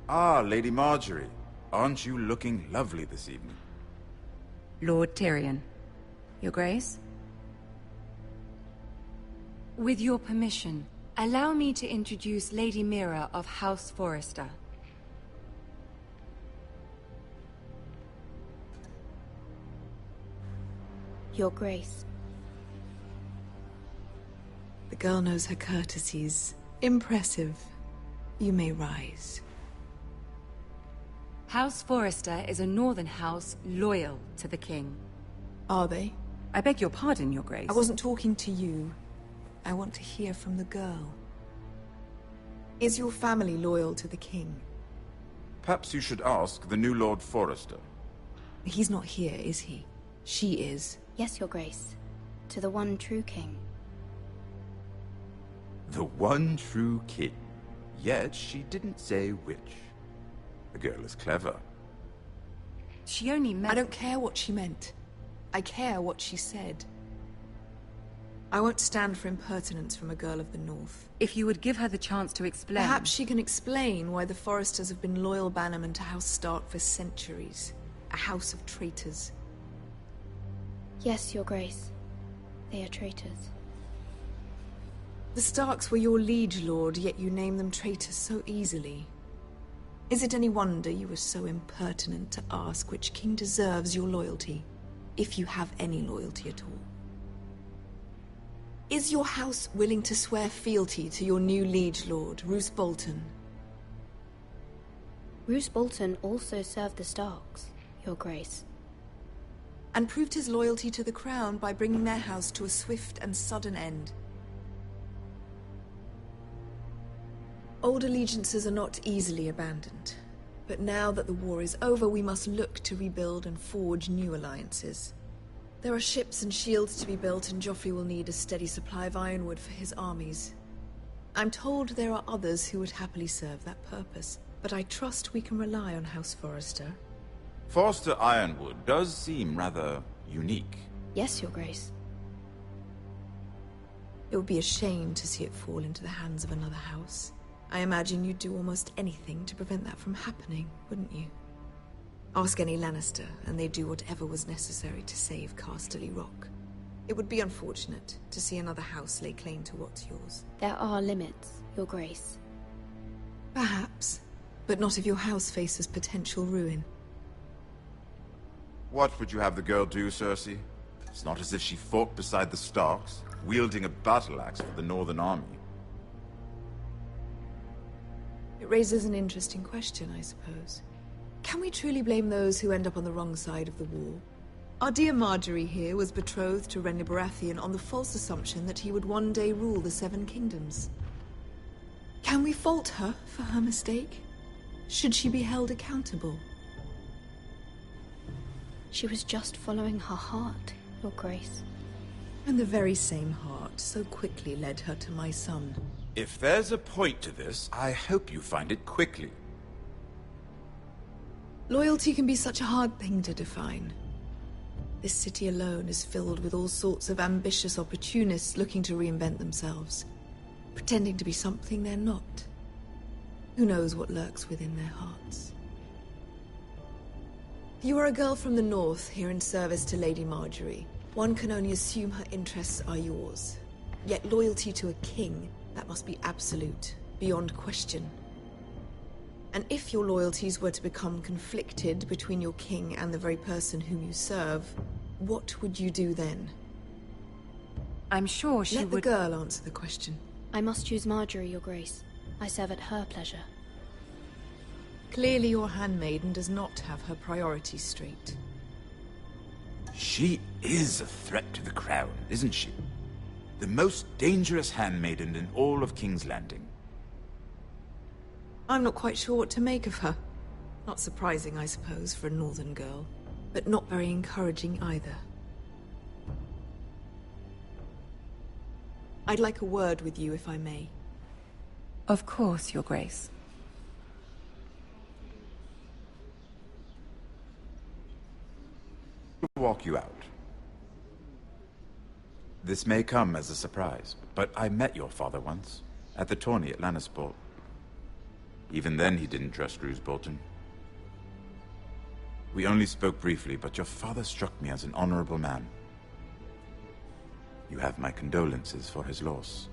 Ah, Lady Marjorie. Aren't you looking lovely this evening? Lord Tyrion. Your Grace? With your permission, allow me to introduce Lady Mira of House Forrester. Your Grace. The girl knows her courtesies. Impressive. You may rise. House Forrester is a northern house loyal to the king. Are they? I beg your pardon, Your Grace. I wasn't talking to you. I want to hear from the girl. Is your family loyal to the king? Perhaps you should ask the new Lord Forrester. He's not here, is he? She is. Yes, Your Grace. To the one true king. The one true king. Yet she didn't say which. The girl is clever. She only meant... I don't care what she meant. I care what she said. I won't stand for impertinence from a girl of the North. If you would give her the chance to explain... Perhaps she can explain why the Forresters have been loyal bannermen to House Stark for centuries. A house of traitors. Yes, Your Grace. They are traitors. The Starks were your liege lord, yet you name them traitors so easily. Is it any wonder you were so impertinent to ask which king deserves your loyalty, if you have any loyalty at all? Is your house willing to swear fealty to your new liege lord, Roose Bolton? Roose Bolton also served the Starks, Your Grace. And proved his loyalty to the crown by bringing their house to a swift and sudden end. Old allegiances are not easily abandoned. But now that the war is over, we must look to rebuild and forge new alliances. There are ships and shields to be built, and Joffrey will need a steady supply of ironwood for his armies. I'm told there are others who would happily serve that purpose, but I trust we can rely on House Forrester. Forrester Ironwood does seem rather unique. Yes, Your Grace. It would be a shame to see it fall into the hands of another house. I imagine you'd do almost anything to prevent that from happening, wouldn't you? Ask any Lannister, and they'd do whatever was necessary to save Casterly Rock. It would be unfortunate to see another house lay claim to what's yours. There are limits, Your Grace. Perhaps, but not if your house faces potential ruin. What would you have the girl do, Cersei? It's not as if she fought beside the Starks, wielding a battle axe for the Northern Army. It raises an interesting question, I suppose. Can we truly blame those who end up on the wrong side of the war? Our dear Marjorie here was betrothed to Renly Baratheon on the false assumption that he would one day rule the Seven Kingdoms. Can we fault her for her mistake? Should she be held accountable? She was just following her heart, Your Grace. And the very same heart so quickly led her to my son. If there's a point to this, I hope you find it quickly. Loyalty can be such a hard thing to define. This city alone is filled with all sorts of ambitious opportunists looking to reinvent themselves, pretending to be something they're not. Who knows what lurks within their hearts? You are a girl from the north, here in service to Lady Marjorie. One can only assume her interests are yours. Yet loyalty to a king, that must be absolute, beyond question. And if your loyalties were to become conflicted between your king and the very person whom you serve, what would you do then? I'm sure she would... Let the girl answer the question. I must choose Marjorie, Your Grace. I serve at her pleasure. Clearly your handmaiden does not have her priorities straight. She is a threat to the crown, isn't she? The most dangerous handmaiden in all of King's Landing. I'm not quite sure what to make of her. Not surprising, I suppose, for a northern girl, but not very encouraging either. I'd like a word with you, if I may. Of course, Your Grace. Walk you out. This may come as a surprise, but I met your father once, at the tourney at Lannisport. Even then he didn't trust Roose Bolton. We only spoke briefly, but your father struck me as an honorable man. You have my condolences for his loss.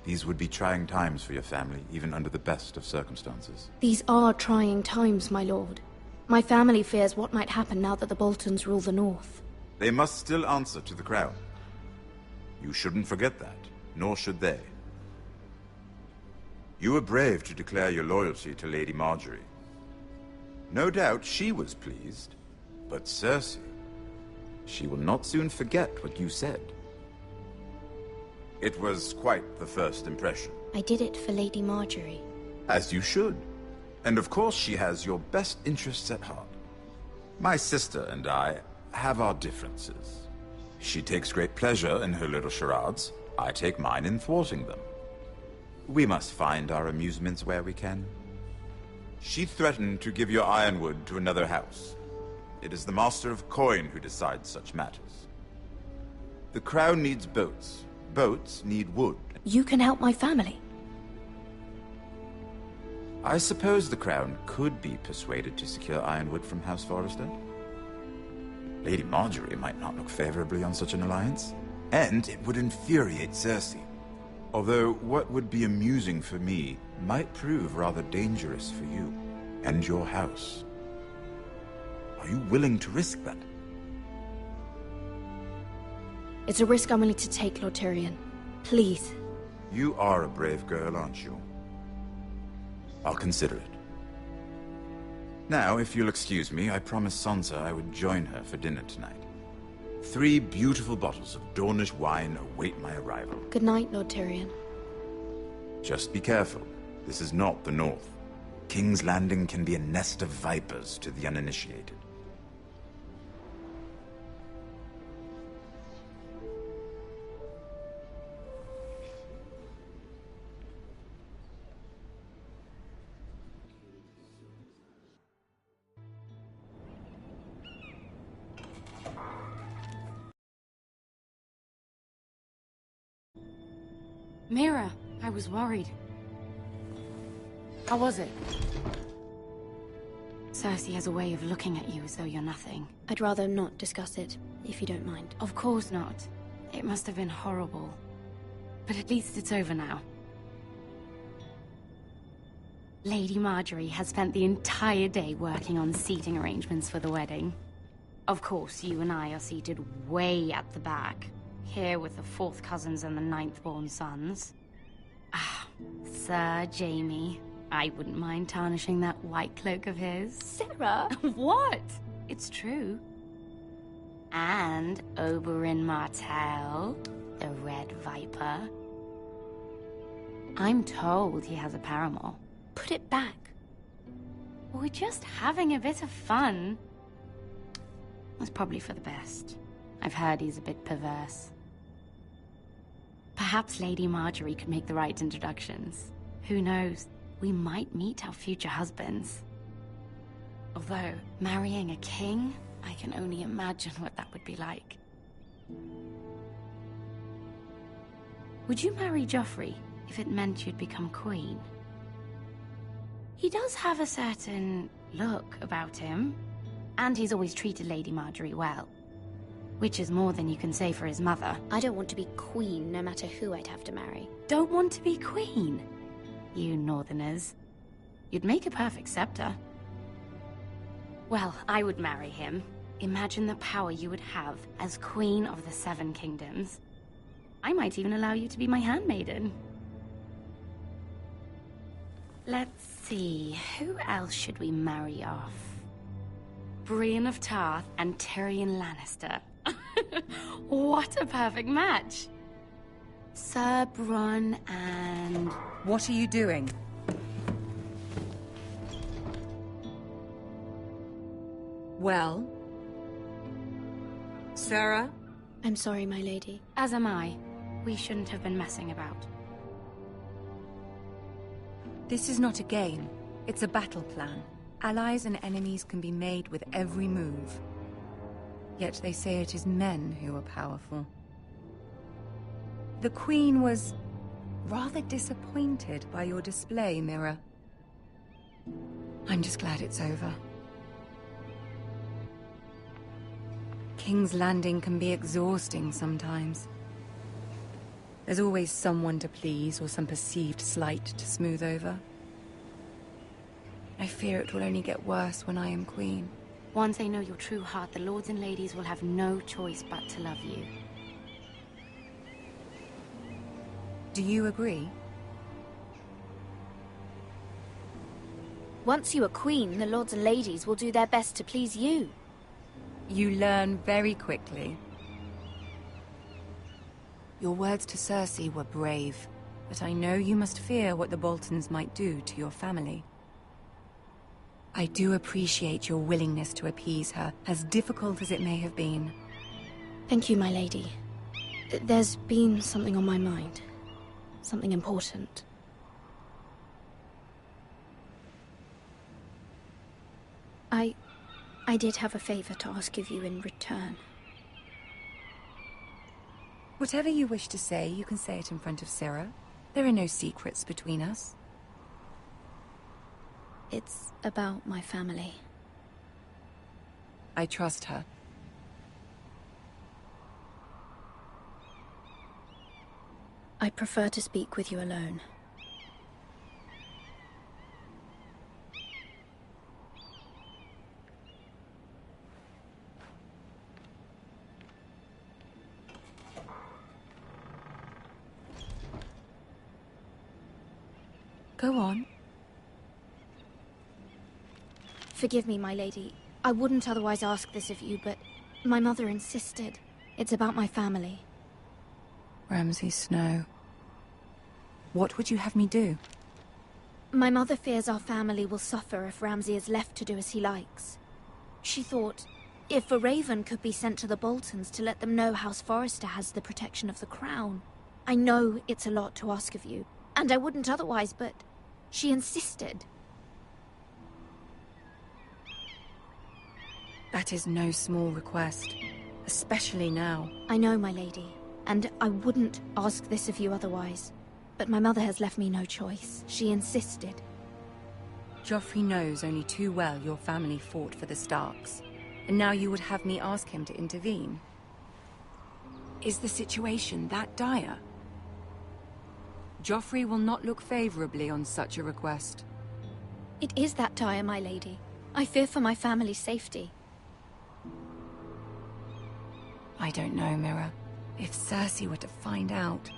These would be trying times for your family, even under the best of circumstances. These are trying times, my lord. My family fears what might happen now that the Boltons rule the North. They must still answer to the crown. You shouldn't forget that, nor should they. You were brave to declare your loyalty to Lady Margaery. No doubt she was pleased, but Cersei, she will not soon forget what you said. It was quite the first impression. I did it for Lady Margaery. As you should. And of course she has your best interests at heart. My sister and I have our differences. She takes great pleasure in her little charades. I take mine in thwarting them. We must find our amusements where we can. She threatened to give your ironwood to another house. It is the Master of Coin who decides such matters. The crown needs boats. Boats need wood. You can help my family. I suppose the crown could be persuaded to secure ironwood from House Forrester. Lady Margaery might not look favorably on such an alliance, and it would infuriate Cersei. Although what would be amusing for me might prove rather dangerous for you and your house. Are you willing to risk that? It's a risk I'm willing to take, Lord Tyrion. Please. You are a brave girl, aren't you? I'll consider it. Now, if you'll excuse me, I promised Sansa I would join her for dinner tonight. 3 beautiful bottles of Dornish wine await my arrival. Good night, Lord Tyrion. Just be careful. This is not the North. King's Landing can be a nest of vipers to the uninitiated. Mira, I was worried. How was it? Cersei has a way of looking at you as though you're nothing. I'd rather not discuss it, if you don't mind. Of course not. It must have been horrible. But at least it's over now. Lady Margaery has spent the entire day working on seating arrangements for the wedding. Of course, you and I are seated way at the back. Here with the 4th cousins and the 9th-born sons. Ah, Sir Jaime. I wouldn't mind tarnishing that white cloak of his. Sarah! What? It's true. And Oberyn Martell, the Red Viper. I'm told he has a paramour. Put it back. We're just having a bit of fun. It's probably for the best. I've heard he's a bit perverse. Perhaps Lady Margaery could make the right introductions. Who knows? We might meet our future husbands. Although, marrying a king, I can only imagine what that would be like. Would you marry Joffrey if it meant you'd become queen? He does have a certain look about him, and he's always treated Lady Margaery well. Which is more than you can say for his mother. I don't want to be queen, no matter who I'd have to marry. Don't want to be queen? You northerners. You'd make a perfect scepter. Well, I would marry him. Imagine the power you would have as Queen of the 7 Kingdoms. I might even allow you to be my handmaiden. Let's see, who else should we marry off? Brienne of Tarth and Tyrion Lannister. What a perfect match! Sir Bronn and... What are you doing? Well? Sarah? I'm sorry, my lady. As am I. We shouldn't have been messing about. This is not a game. It's a battle plan. Allies and enemies can be made with every move. Yet they say it is men who are powerful. The Queen was rather disappointed by your display, Mira. I'm just glad it's over. King's Landing can be exhausting sometimes. There's always someone to please or some perceived slight to smooth over. I fear it will only get worse when I am queen. Once they know your true heart, the lords and ladies will have no choice but to love you. Do you agree? Once you are queen, the lords and ladies will do their best to please you. You learn very quickly. Your words to Cersei were brave, but I know you must fear what the Boltons might do to your family. I do appreciate your willingness to appease her, as difficult as it may have been. Thank you, my lady. There's been something on my mind. Something important. I did have a favor to ask of you in return. Whatever you wish to say, you can say it in front of Sarah. There are no secrets between us. It's about my family. I trust her. I prefer to speak with you alone. Go on. Forgive me, my lady. I wouldn't otherwise ask this of you, but my mother insisted. It's about my family. Ramsay Snow. What would you have me do? My mother fears our family will suffer if Ramsay is left to do as he likes. She thought, if a raven could be sent to the Boltons to let them know House Forrester has the protection of the crown. I know it's a lot to ask of you, and I wouldn't otherwise, but she insisted. That is no small request, especially now. I know, my lady, and I wouldn't ask this of you otherwise. But my mother has left me no choice. She insisted. Joffrey knows only too well your family fought for the Starks, and now you would have me ask him to intervene. Is the situation that dire? Joffrey will not look favorably on such a request. It is that dire, my lady. I fear for my family's safety. I don't know, Mira. If Cersei were to find out...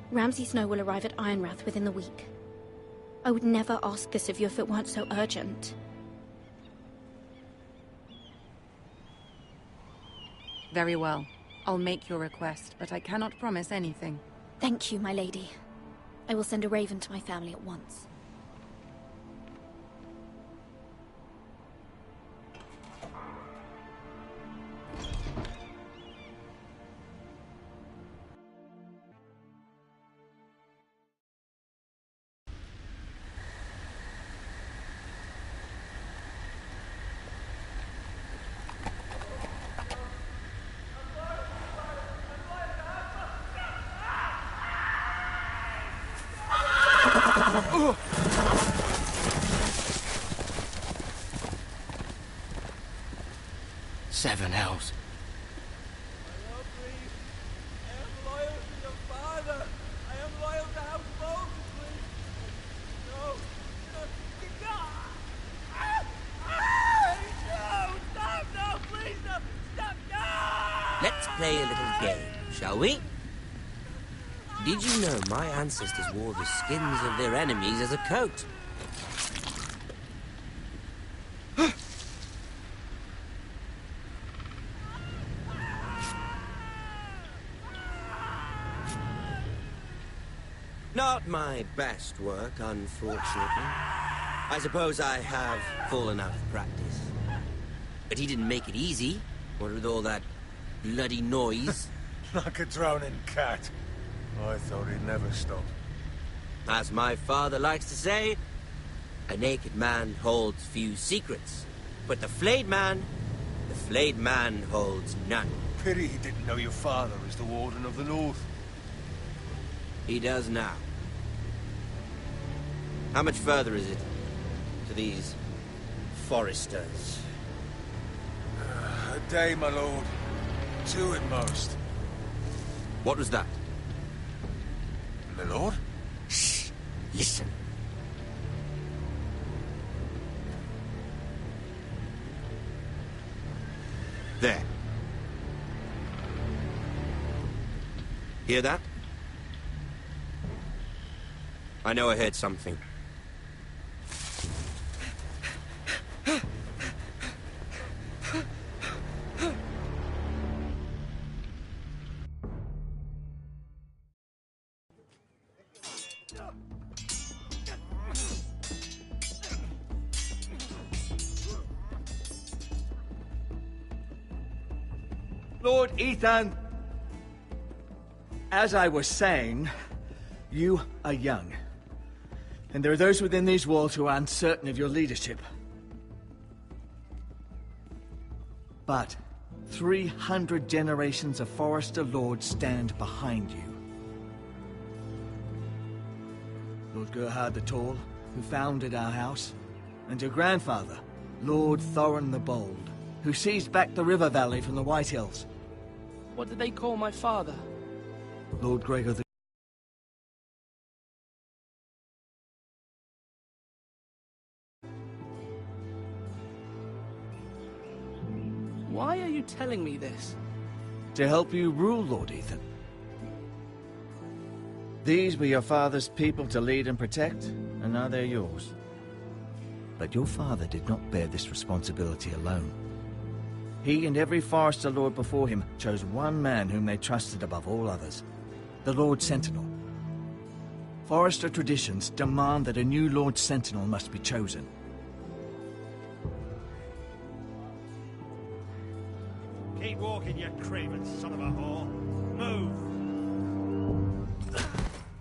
Ramsay Snow will arrive at Ironrath within the week. I would never ask this of you if it weren't so urgent. Very well. I'll make your request, but I cannot promise anything. Thank you, my lady. I will send a raven to my family at once. Seven hells. Let's play a little game, shall we? Did you know my ancestors wore the skins of their enemies as a coat? Not my best work, unfortunately. I suppose I have fallen out of practice. But he didn't make it easy, what with all that bloody noise. Like a drowning cat. I thought he'd never stop. As my father likes to say, a naked man holds few secrets. But the flayed man holds none. Pity he didn't know your father is the Warden of the North. He does now. How much further is it to these Forresters? A day, my lord. 2 at most. What was that? My lord? Shh! Listen. There. Hear that? I know I heard something. Lord Ethan, as I was saying, you are young. And there are those within these walls who are uncertain of your leadership. But 300 generations of Forrester lords stand behind you. Lord Gerhard the Tall, who founded our house, and your grandfather, Lord Thorin the Bold, who seized back the river valley from the White Hills. What did they call my father? Lord Gregor the... Why are you telling me this? To help you rule, Lord Ethan. These were your father's people to lead and protect, and now they're yours. But your father did not bear this responsibility alone. He and every Forrester lord before him chose one man whom they trusted above all others, the Lord Sentinel. Forrester traditions demand that a new Lord Sentinel must be chosen. Keep walking, you craven son of a whore. Move!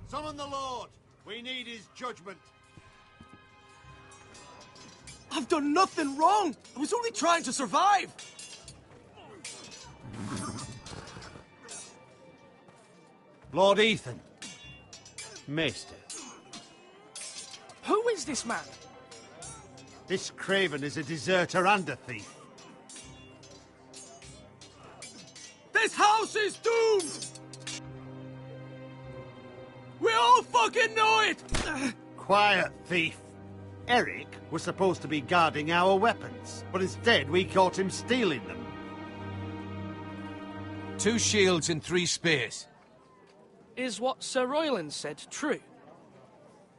Summon the Lord! We need his judgment. I've done nothing wrong! I was only trying to survive! Lord Ethan. Maester. Who is this man? This craven is a deserter and a thief. This house is doomed! We all fucking know it! Quiet, thief. Eric was supposed to be guarding our weapons, but instead we caught him stealing them. 2 shields and 3 spears. Is what Sir Royland said true?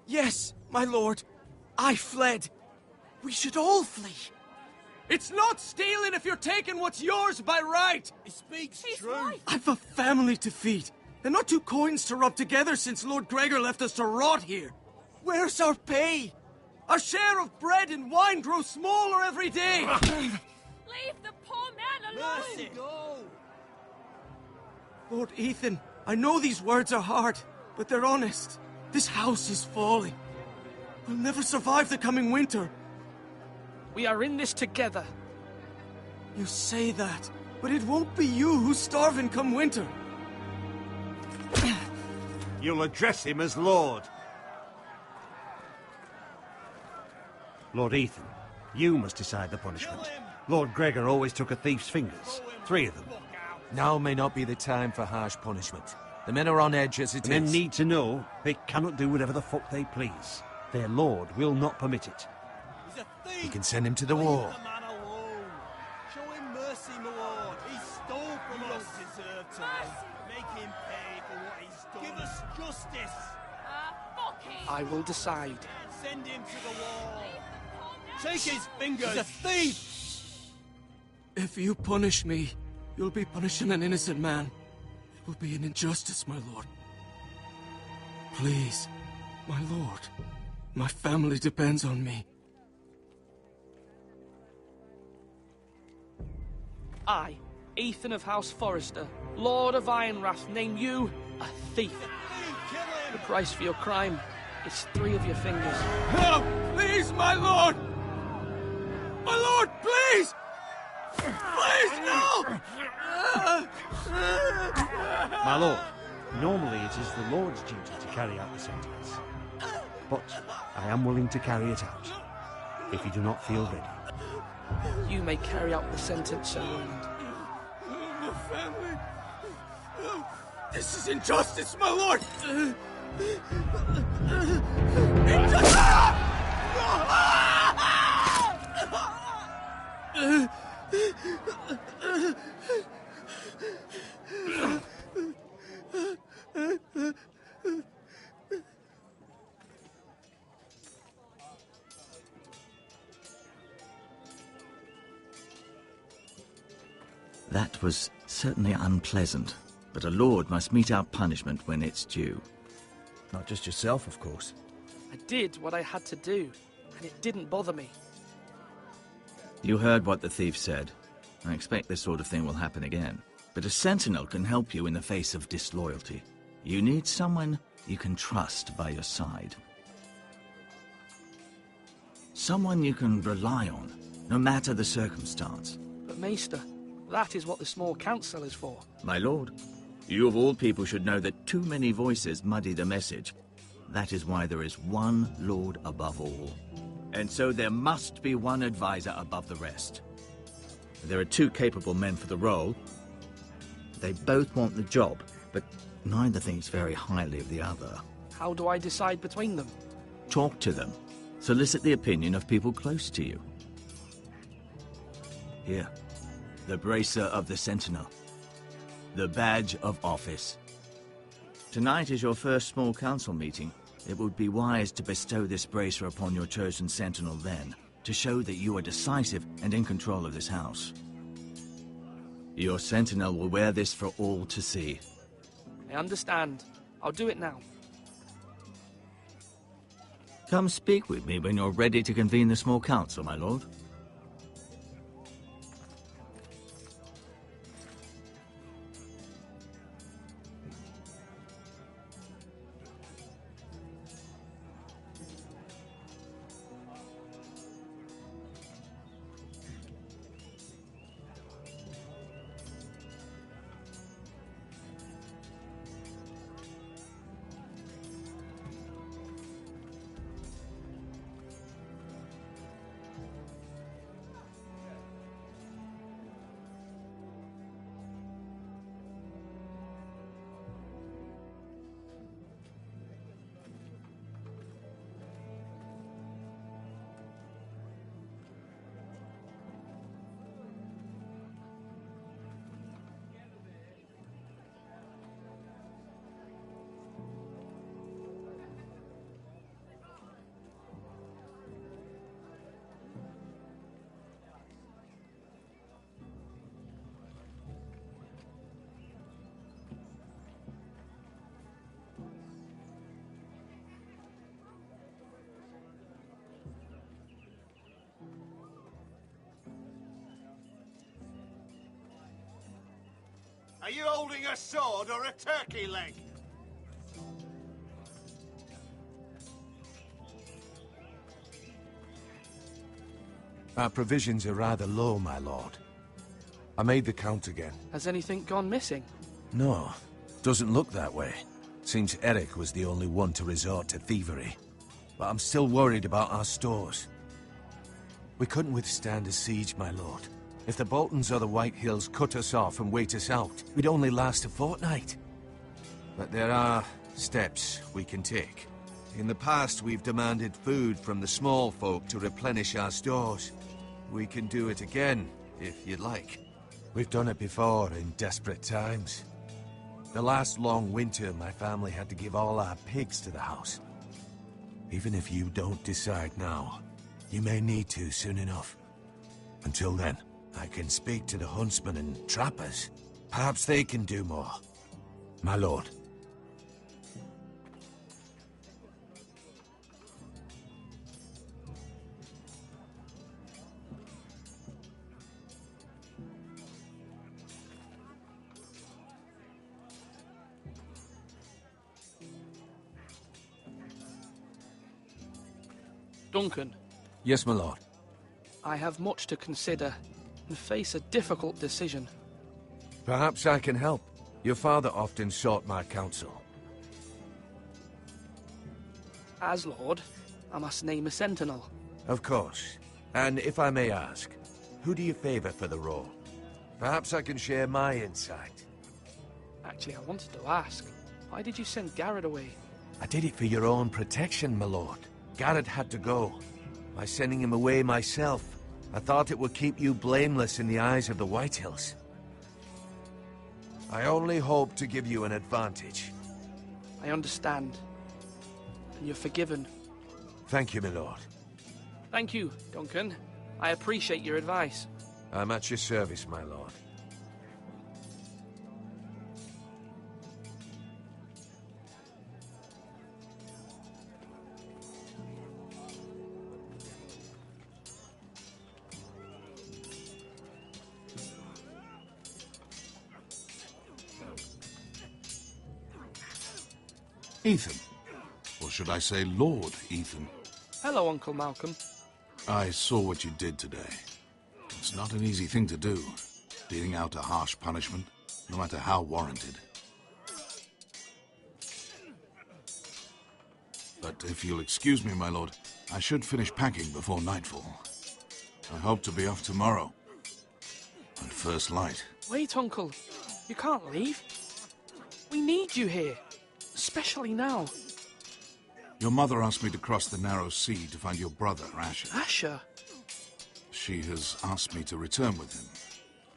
Yes, my lord. I fled. We should all flee. It's not stealing if you're taking what's yours by right. He speaks true. I've a family to feed, and not 2 coins to rub together since Lord Gregor left us to rot here. Where's our pay? Our share of bread and wine grows smaller every day. Leave the poor man alone! Mercy. Go. Lord Ethan, I know these words are hard, but they're honest. This house is falling. We'll never survive the coming winter. We are in this together. You say that, but it won't be you who's starving come winter. You'll address him as Lord. Lord Ethan, you must decide the punishment. Lord Gregor always took a thief's fingers. 3 of them. Now may not be the time for harsh punishment. The men are on edge as it is. Men need to know they cannot do whatever the fuck they please. Their lord will not permit it. He's a thief. We can send him to the wall. Leave the man alone. Show him mercy, my lord. He stole from us. Deserve to make him pay for what he's done. Give us justice. Fuck him! I will decide. Send him to the wall. Take his fingers. He's a thief. If you punish me, you'll be punishing an innocent man. It will be an injustice, my lord. Please, my lord. My family depends on me. I, Ethan of House Forrester, Lord of Ironrath, name you a thief. The price for your crime is 3 of your fingers. Help! Please, my lord! My lord, please! Please, no! My lord, Normally it is the Lord's duty to carry out the sentence. But I am willing to carry it out, if you do not feel ready. You may carry out the sentence, Sir Roland. My family. This is injustice, my lord! That was certainly unpleasant, but a lord must mete out punishment when it's due. Not just yourself, of course. I did what I had to do, and it didn't bother me. You heard what the thief said. I expect this sort of thing will happen again. But a sentinel can help you in the face of disloyalty. You need someone you can trust by your side. Someone you can rely on, no matter the circumstance. But Maester, that is what the small council is for. My lord, you of all people should know that too many voices muddy the message. That is why there is one lord above all. And so there must be one advisor above the rest. There are two capable men for the role. They both want the job, but neither thinks very highly of the other. How do I decide between them? Talk to them. Solicit the opinion of people close to you. Here, the bracer of the Sentinel. The badge of office. Tonight is your first small council meeting. It would be wise to bestow this bracer upon your chosen sentinel then, to show that you are decisive and in control of this house. Your sentinel will wear this for all to see. I understand. I'll do it now. Come speak with me when you're ready to convene the small council, my lord. Are you holding a sword or a turkey leg? Our provisions are rather low, my lord. I made the count again. Has anything gone missing? No, doesn't look that way. Seems Eric was the only one to resort to thievery. But I'm still worried about our stores. We couldn't withstand a siege, my lord. If the Boltons or the White Hills cut us off and wait us out, we'd only last a fortnight. But there are steps we can take. In the past, we've demanded food from the small folk to replenish our stores. We can do it again, if you'd like. We've done it before in desperate times. The last long winter, my family had to give all our pigs to the house. Even if you don't decide now, you may need to soon enough. Until then, I can speak to the huntsmen and trappers. Perhaps they can do more. My lord. Duncan. Yes, my lord. I have much to consider and face a difficult decision. Perhaps I can help. Your father often sought my counsel. As Lord, I must name a sentinel. Of course. And if I may ask, who do you favor for the role? Perhaps I can share my insight. Actually, I wanted to ask, why did you send Garrett away? I did it for your own protection, my lord. Garrett had to go. By sending him away myself, I thought it would keep you blameless in the eyes of the Whitehills. I only hope to give you an advantage. I understand. And you're forgiven. Thank you, my lord. Thank you, Duncan. I appreciate your advice. I'm at your service, my lord. Ethan. Or should I say Lord Ethan? Hello, Uncle Malcolm. I saw what you did today. It's not an easy thing to do, dealing out a harsh punishment, no matter how warranted. But if you'll excuse me, my lord, I should finish packing before nightfall. I hope to be off tomorrow. At first light. Wait, Uncle. You can't leave. We need you here. Especially now. Your mother asked me to cross the narrow sea to find your brother, Asher. Asher? She has asked me to return with him,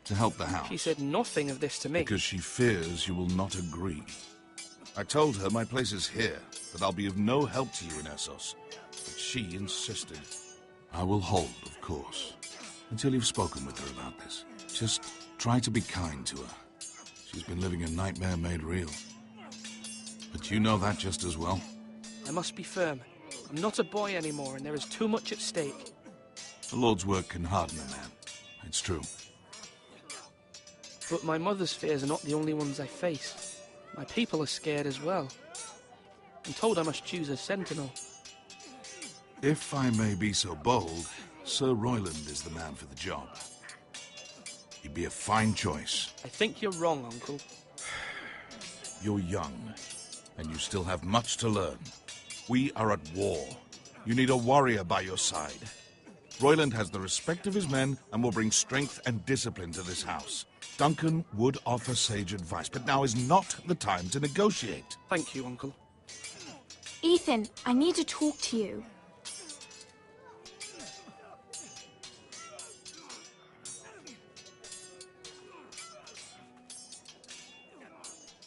to help the house. She said nothing of this to me. Because she fears you will not agree. I told her my place is here, that I'll be of no help to you in Essos. But she insisted. I will hold, of course, until you've spoken with her about this. Just try to be kind to her. She's been living a nightmare made real. But you know that just as well. I must be firm. I'm not a boy anymore, and there is too much at stake. The Lord's work can harden a man. It's true. But my mother's fears are not the only ones I face. My people are scared as well. I'm told I must choose a sentinel. If I may be so bold, Sir Royland is the man for the job. He'd be a fine choice. I think you're wrong, Uncle. You're young, and you still have much to learn. We are at war. You need a warrior by your side. Royland has the respect of his men and will bring strength and discipline to this house. Duncan would offer sage advice, but now is not the time to negotiate. Thank you, Uncle. Ethan, I need to talk to you.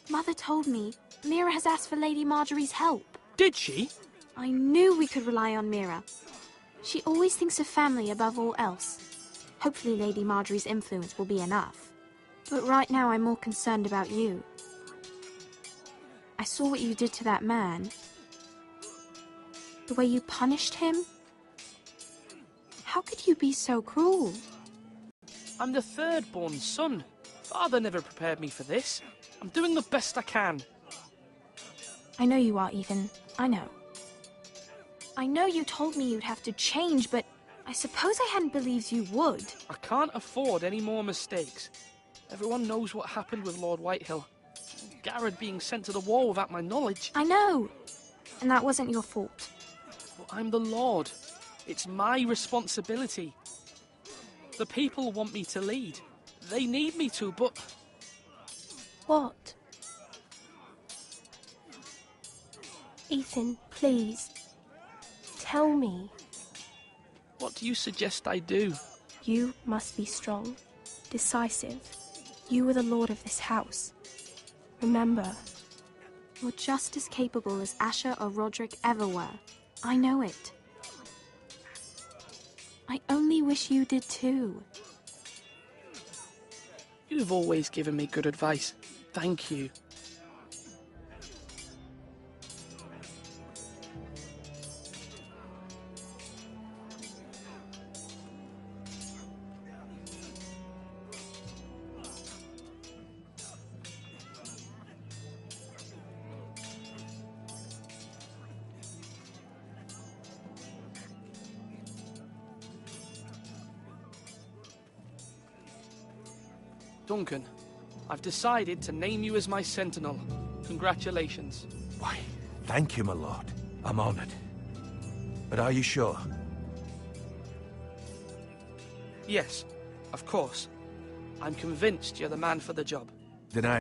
Mother told me Mira has asked for Lady Marjorie's help. Did she? I knew we could rely on Mira. She always thinks of family above all else. Hopefully Lady Marjorie's influence will be enough. But right now I'm more concerned about you. I saw what you did to that man. The way you punished him. How could you be so cruel? I'm the third-born son. Father never prepared me for this. I'm doing the best I can. I know you are, Ethan. I know. I know you told me you'd have to change, but I suppose I hadn't believed you would. I can't afford any more mistakes. Everyone knows what happened with Lord Whitehill. Garrett being sent to the war without my knowledge. I know. And that wasn't your fault. But I'm the Lord. It's my responsibility. The people want me to lead. They need me to, but... What? Ethan, please. Tell me. What do you suggest I do? You must be strong, decisive. You are the lord of this house. Remember. You're just as capable as Asher or Roderick ever were. I know it. I only wish you did too. You've always given me good advice. Thank you. Duncan, I've decided to name you as my sentinel. Congratulations. Why, thank you, my lord. I'm honored. But are you sure? Yes, of course. I'm convinced you're the man for the job. Then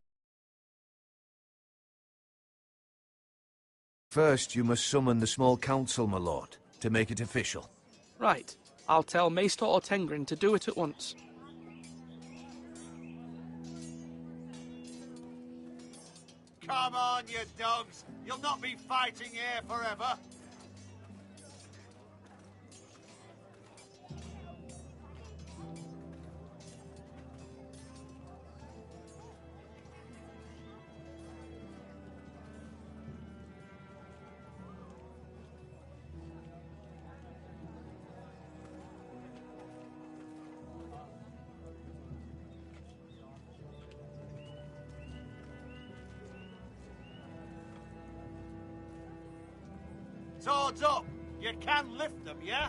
First, you must summon the small council, my lord, to make it official. Right. I'll tell Maester Ortengrin to do it at once. Come on, you dogs! You'll not be fighting here forever! Swords up! You can lift them, yeah?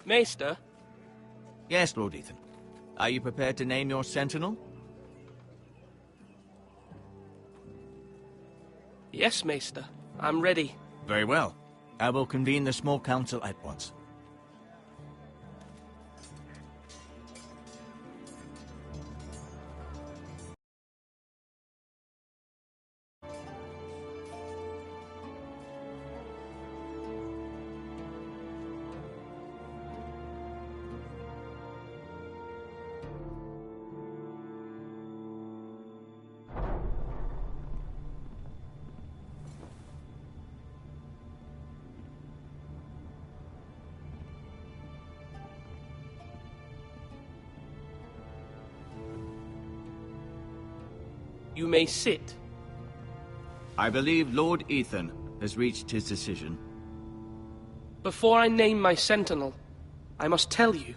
Maester? Yes, Lord Ethan. Are you prepared to name your sentinel? Yes, Maester. I'm ready. Very well. I will convene the small council at once. You may sit. I believe Lord Ethan has reached his decision. Before I name my sentinel, I must tell you.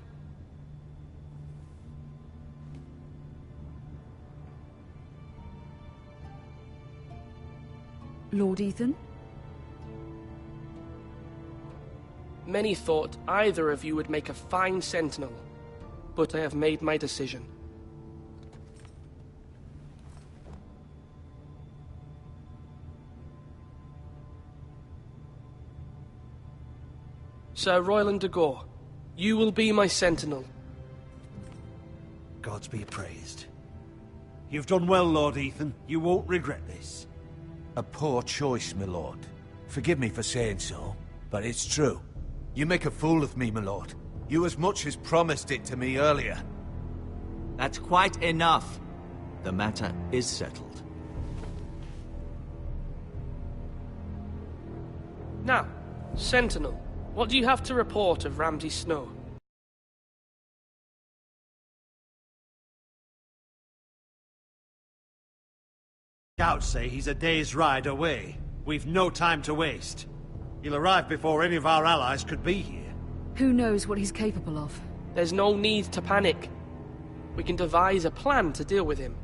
Lord Ethan? Many thought either of you would make a fine sentinel, but I have made my decision. Sir Royland de Gore, you will be my sentinel. Gods be praised. You've done well, Lord Ethan. You won't regret this. A poor choice, my lord. Forgive me for saying so, but it's true. You make a fool of me, my lord. You as much as promised it to me earlier. That's quite enough. The matter is settled. Now, sentinel. What do you have to report of Ramsay Snow? Scouts say he's a day's ride away. We've no time to waste. He'll arrive before any of our allies could be here. Who knows what he's capable of? There's no need to panic. We can devise a plan to deal with him.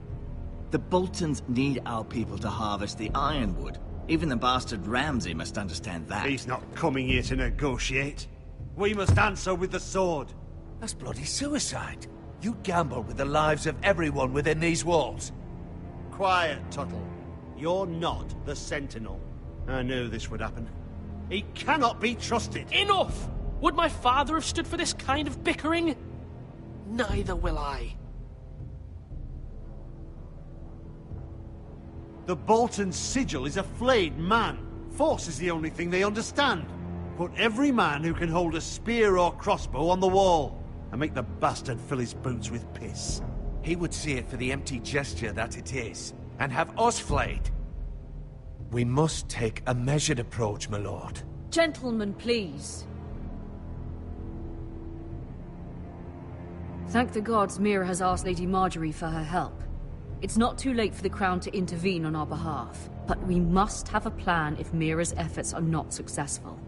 The Boltons need our people to harvest the ironwood. Even the bastard Ramsay must understand that. He's not coming here to negotiate. We must answer with the sword. That's bloody suicide. You gamble with the lives of everyone within these walls. Quiet, Tuttle. You're not the Sentinel. I knew this would happen. He cannot be trusted. Enough! Would my father have stood for this kind of bickering? Neither will I. The Bolton sigil is a flayed man. Force is the only thing they understand. Put every man who can hold a spear or crossbow on the wall, and make the bastard fill his boots with piss. He would see it for the empty gesture that it is, and have us flayed. We must take a measured approach, my lord. Gentlemen, please. Thank the gods Mira has asked Lady Marjorie for her help. It's not too late for the Crown to intervene on our behalf, but we must have a plan if Mira's efforts are not successful.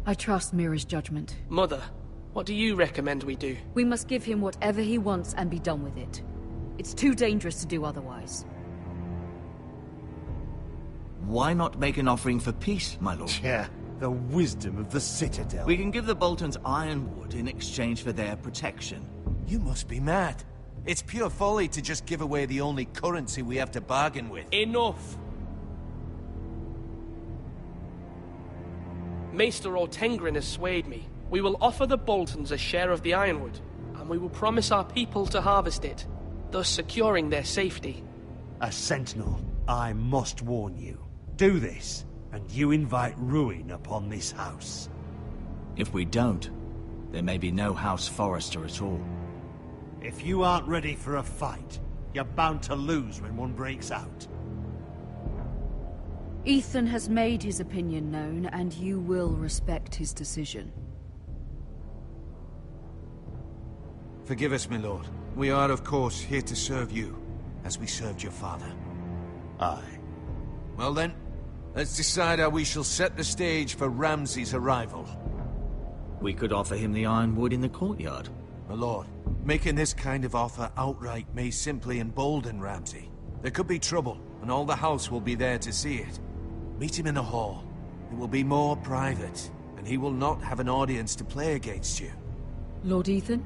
I trust Mira's judgment. Mother, what do you recommend we do? We must give him whatever he wants and be done with it. It's too dangerous to do otherwise. Why not make an offering for peace, my lord? Yeah, the wisdom of the Citadel. We can give the Boltons ironwood in exchange for their protection. You must be mad. It's pure folly to just give away the only currency we have to bargain with. Enough! Maester Ortengrin has swayed me. We will offer the Boltons a share of the ironwood, and we will promise our people to harvest it, thus securing their safety. A sentinel, I must warn you. Do this, and you invite ruin upon this house. If we don't, there may be no House Forrester at all. If you aren't ready for a fight, you're bound to lose when one breaks out. Ethan has made his opinion known, and you will respect his decision. Forgive us, my lord. We are, of course, here to serve you, as we served your father. Aye. Well then, let's decide how we shall set the stage for Ramsay's arrival. We could offer him the ironwood in the courtyard. My lord, making this kind of offer outright may simply embolden Ramsay. There could be trouble, and all the house will be there to see it. Meet him in the hall. It will be more private, and he will not have an audience to play against you. Lord Ethan?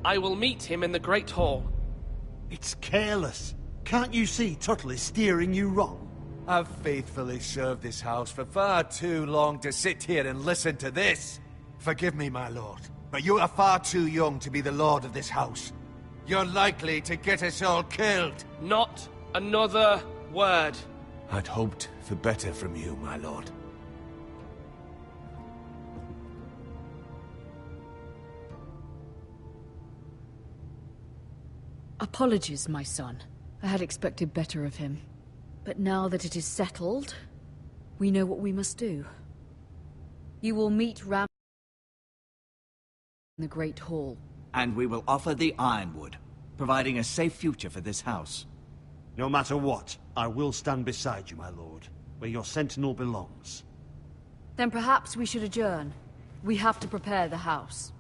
I will meet him in the Great Hall. It's careless. Can't you see Tuttle is steering you wrong? I've faithfully served this house for far too long to sit here and listen to this. Forgive me, my lord, but you are far too young to be the lord of this house. You're likely to get us all killed. Not another word. I'd hoped for better from you, my lord. Apologies, my son. I had expected better of him. But now that it is settled, we know what we must do. You will meet Ram in the Great Hall. And we will offer the ironwood, providing a safe future for this house. No matter what, I will stand beside you, my lord, where your sentinel belongs. Then perhaps we should adjourn. We have to prepare the house.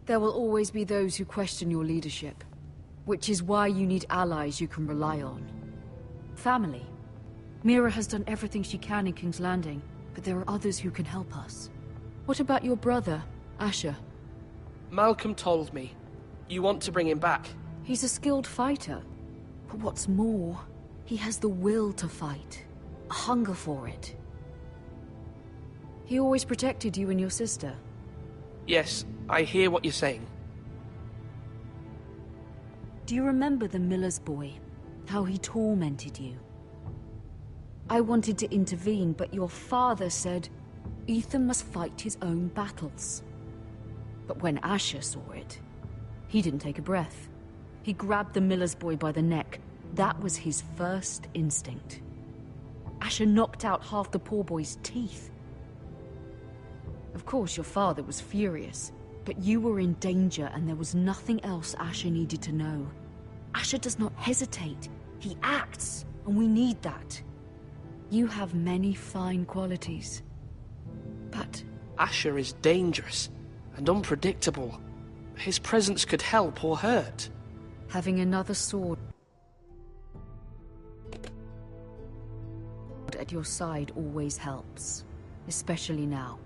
There will always be those who question your leadership, which is why you need allies you can rely on. Family. Mira has done everything she can in King's Landing, but there are others who can help us. What about your brother, Asher? Malcolm told me. You want to bring him back? He's a skilled fighter. But what's more, he has the will to fight. A hunger for it. He always protected you and your sister. Yes, I hear what you're saying. Do you remember the miller's boy? How he tormented you? I wanted to intervene, but your father said Ethan must fight his own battles. But when Asher saw it, he didn't take a breath. He grabbed the miller's boy by the neck. That was his first instinct. Asher knocked out half the poor boy's teeth. Of course, your father was furious, but you were in danger and there was nothing else Asher needed to know. Asher does not hesitate. He acts, and we need that. You have many fine qualities, but... Asher is dangerous and unpredictable. His presence could help or hurt. Having another sword at your side always helps, especially now.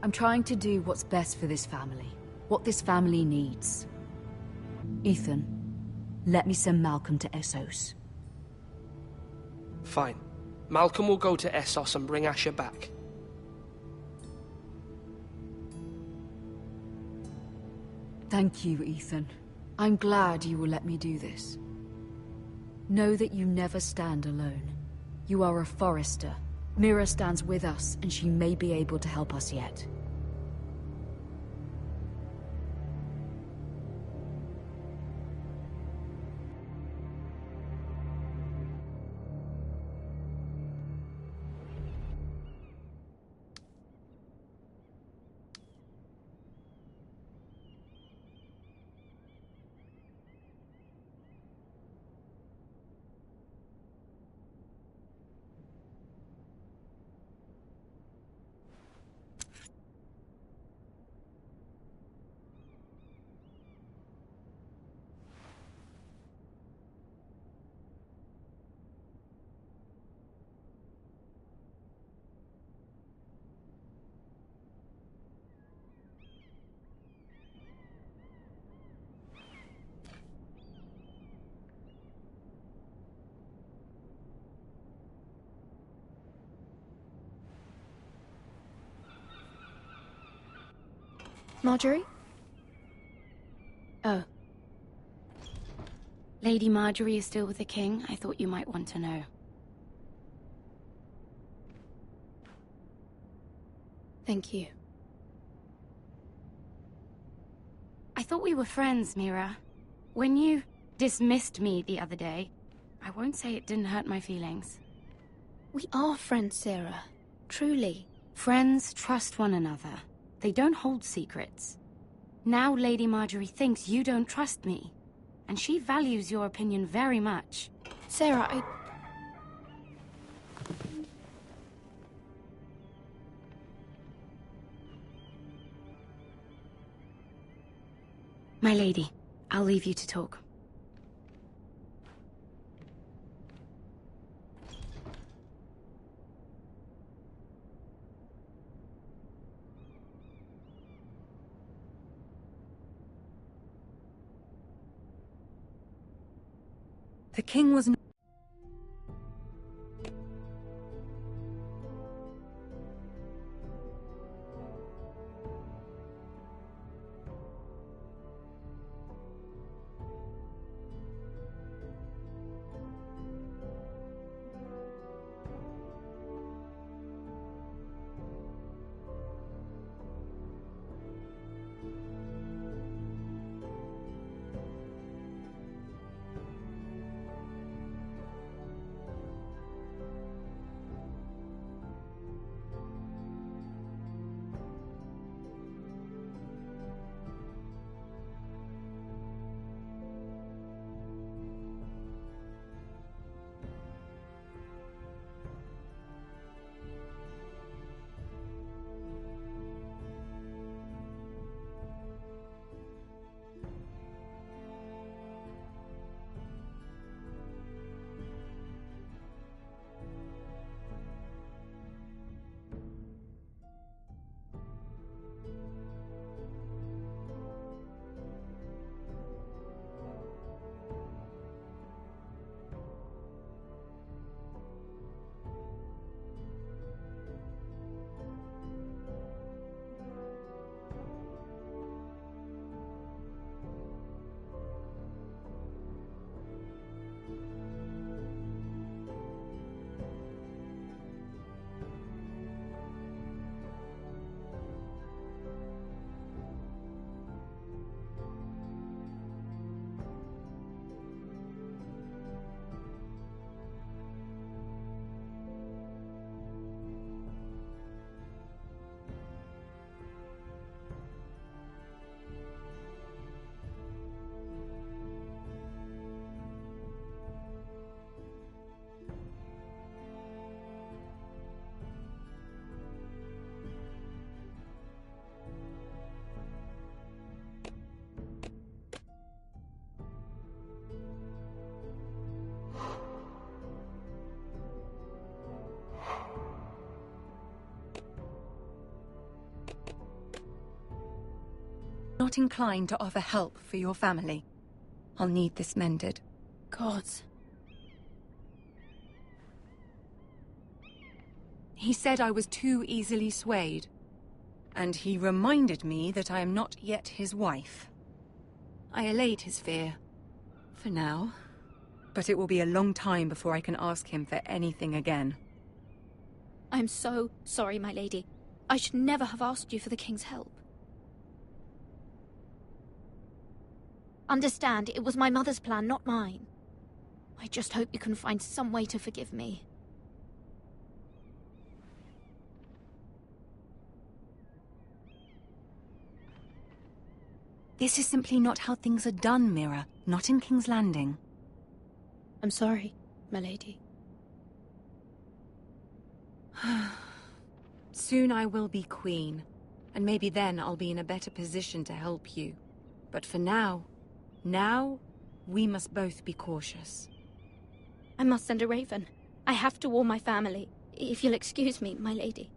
I'm trying to do what's best for this family, what this family needs. Ethan, let me send Malcolm to Essos. Fine. Malcolm will go to Essos and bring Asher back. Thank you, Ethan. I'm glad you will let me do this. Know that you never stand alone. You are a Forrester. Mira stands with us, and she may be able to help us yet. Marjorie? Oh. Lady Marjorie is still with the king. I thought you might want to know. Thank you. I thought we were friends, Mira. When you dismissed me the other day, I won't say it didn't hurt my feelings. We are friends, Sarah. Truly. Friends trust one another. They don't hold secrets. Now Lady Marjorie thinks you don't trust me, and she values your opinion very much. Sarah, My lady, I'll leave you to talk. The king was not... not inclined to offer help for your family. I'll need this mended. Gods. He said I was too easily swayed. And he reminded me that I am not yet his wife. I allayed his fear. For now. But it will be a long time before I can ask him for anything again. I'm so sorry, my lady. I should never have asked you for the king's help. Understand, it was my mother's plan, not mine. I just hope you can find some way to forgive me. This is simply not how things are done, Mira. Not in King's Landing. I'm sorry, my lady. Soon I will be queen, and maybe then I'll be in a better position to help you. But for now, we must both be cautious. I must send a raven. I have to warn my family. If you'll excuse me, my lady.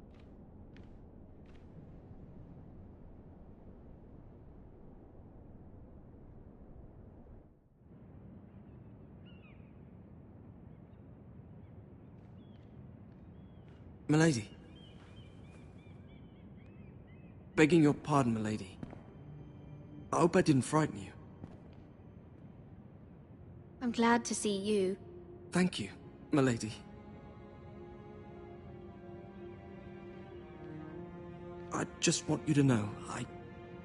Milady. Begging your pardon, milady. I hope I didn't frighten you. I'm glad to see you. Thank you, milady. I just want you to know,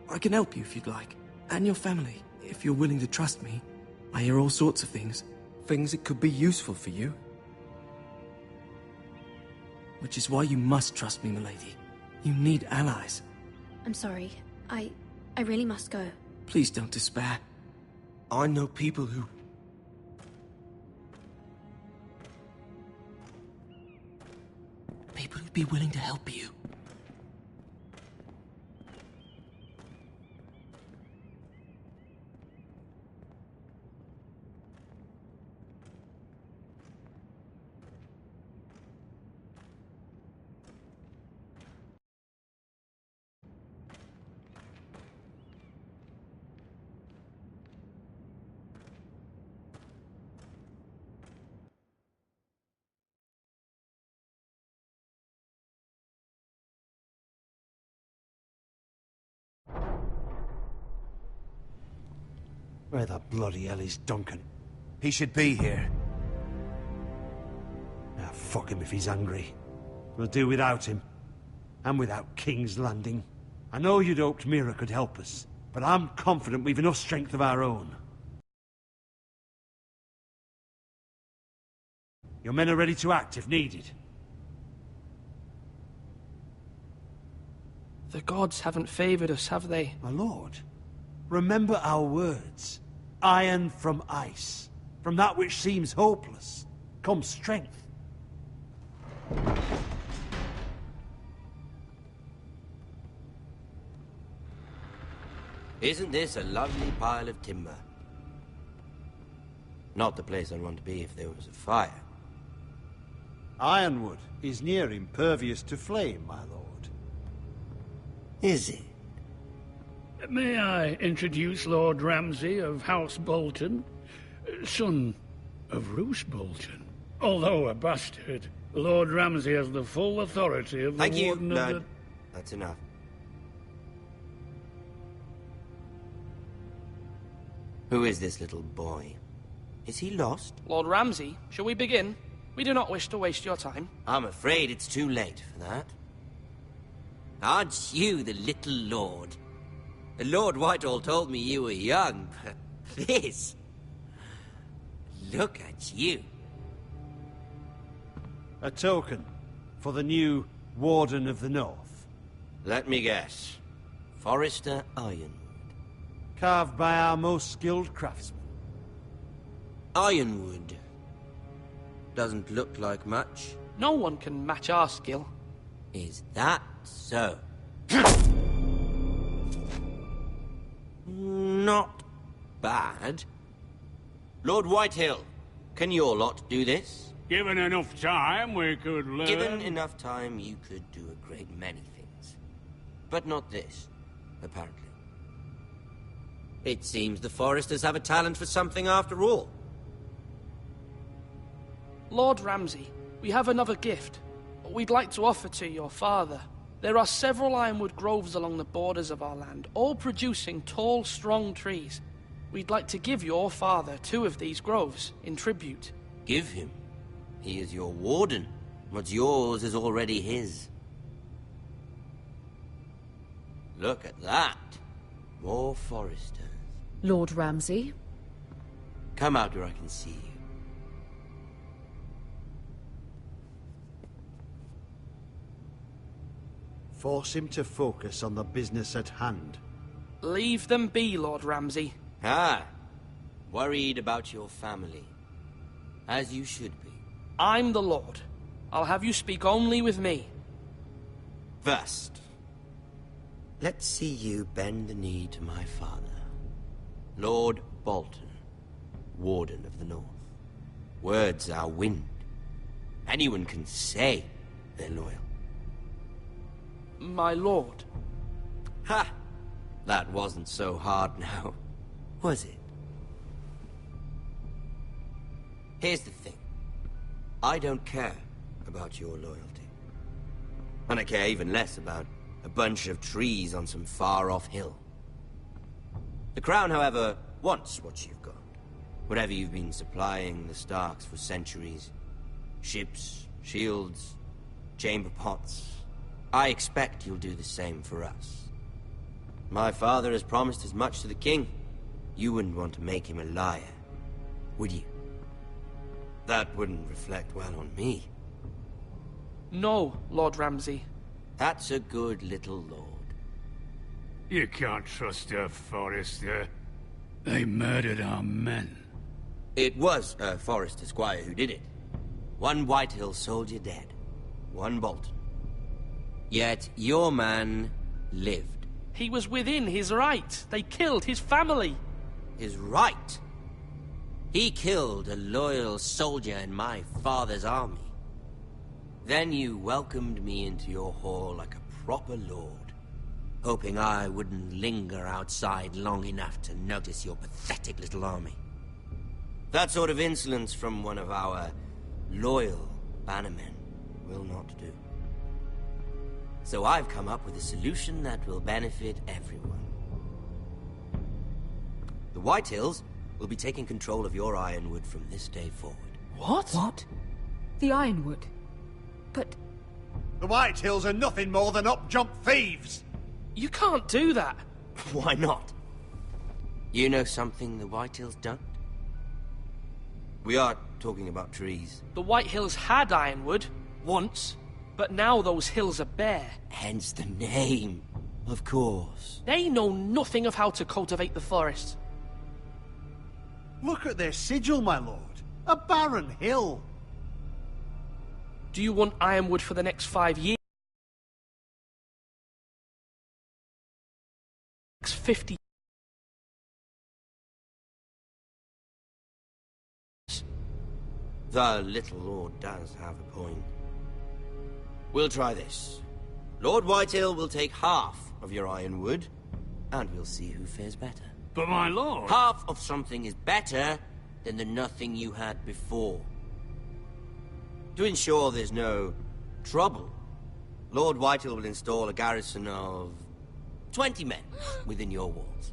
I can help you if you'd like. And your family, if you're willing to trust me. I hear all sorts of things. Things that could be useful for you. Which is why you must trust me, milady. You need allies. I'm sorry. I really must go. Please don't despair. I know people who'd be willing to help you. Where the bloody hell is Duncan? He should be here. Ah, fuck him if he's hungry. We'll do without him. And without King's Landing. I know you'd hoped Mira could help us, but I'm confident we've enough strength of our own. Your men are ready to act if needed. The gods haven't favored us, have they? My lord, remember our words. Iron from ice. From that which seems hopeless comes strength. Isn't this a lovely pile of timber? Not the place I'd want to be if there was a fire. Ironwood is near impervious to flame, my lord. Is it? May I introduce Lord Ramsay of House Bolton, son of Roose Bolton. Although a bastard, Lord Ramsay has the full authority of the Thank you, Warden of Lord. the... That's enough. Who is this little boy? Is he lost? Lord Ramsay, shall we begin? We do not wish to waste your time. I'm afraid it's too late for that. Aren't you the little lord? Lord Whitehall told me you were young, but this... Look at you. A token for the new Warden of the North. Let me guess. Forrester Ironwood. Carved by our most skilled craftsmen. Ironwood. Doesn't look like much. No one can match our skill. Is that so? Not bad. Lord Whitehill, can your lot do this? Given enough time, we could learn... Given enough time, you could do a great many things. But not this, apparently. It seems the Foresters have a talent for something after all. Lord Ramsay, we have another gift. We'd like to offer to your father. There are several ironwood groves along the borders of our land, all producing tall, strong trees. We'd like to give your father 2 of these groves in tribute. Give him? He is your warden. What's yours is already his. Look at that. More Foresters. Lord Ramsay? Come out where I can see you. Force him to focus on the business at hand. Leave them be, Lord Ramsay. Ah, worried about your family. As you should be. I'm the Lord. I'll have you speak only with me. First, let's see you bend the knee to my father. Lord Bolton, Warden of the North. Words are wind. Anyone can say they're loyal. My lord. Ha! That wasn't so hard now, was it? Here's the thing. I don't care about your loyalty. And I care even less about a bunch of trees on some far-off hill. The Crown, however, wants what you've got. Whatever you've been supplying the Starks for centuries. Ships, shields, chamber pots. I expect you'll do the same for us. My father has promised as much to the king. You wouldn't want to make him a liar, would you? That wouldn't reflect well on me. No, Lord Ramsay. That's a good little lord. You can't trust her, Forrester. They murdered our men. It was a Forrester squire who did it. One Whitehill soldier dead. One Bolton. Yet your man lived. He was within his right. They killed his family. His right? He killed a loyal soldier in my father's army. Then you welcomed me into your hall like a proper lord, hoping I wouldn't linger outside long enough to notice your pathetic little army. That sort of insolence from one of our loyal bannermen will not do. So I've come up with a solution that will benefit everyone. The Whitehills will be taking control of your Ironwood from this day forward. What? What? The Ironwood? But... The Whitehills are nothing more than up-jump thieves! You can't do that. Why not? You know something the Whitehills don't? We are talking about trees. The Whitehills had Ironwood, once, but now those hills are bare. Hence the name, of course. They know nothing of how to cultivate the forest. Look at their sigil, my lord. A barren hill. Do you want Ironwood for the next 5 years? 50. The little lord does have a point. We'll try this. Lord Whitehill will take half of your Ironwood, and we'll see who fares better. But my lord... Half of something is better than the nothing you had before. To ensure there's no trouble, Lord Whitehill will install a garrison of 20 men within your walls.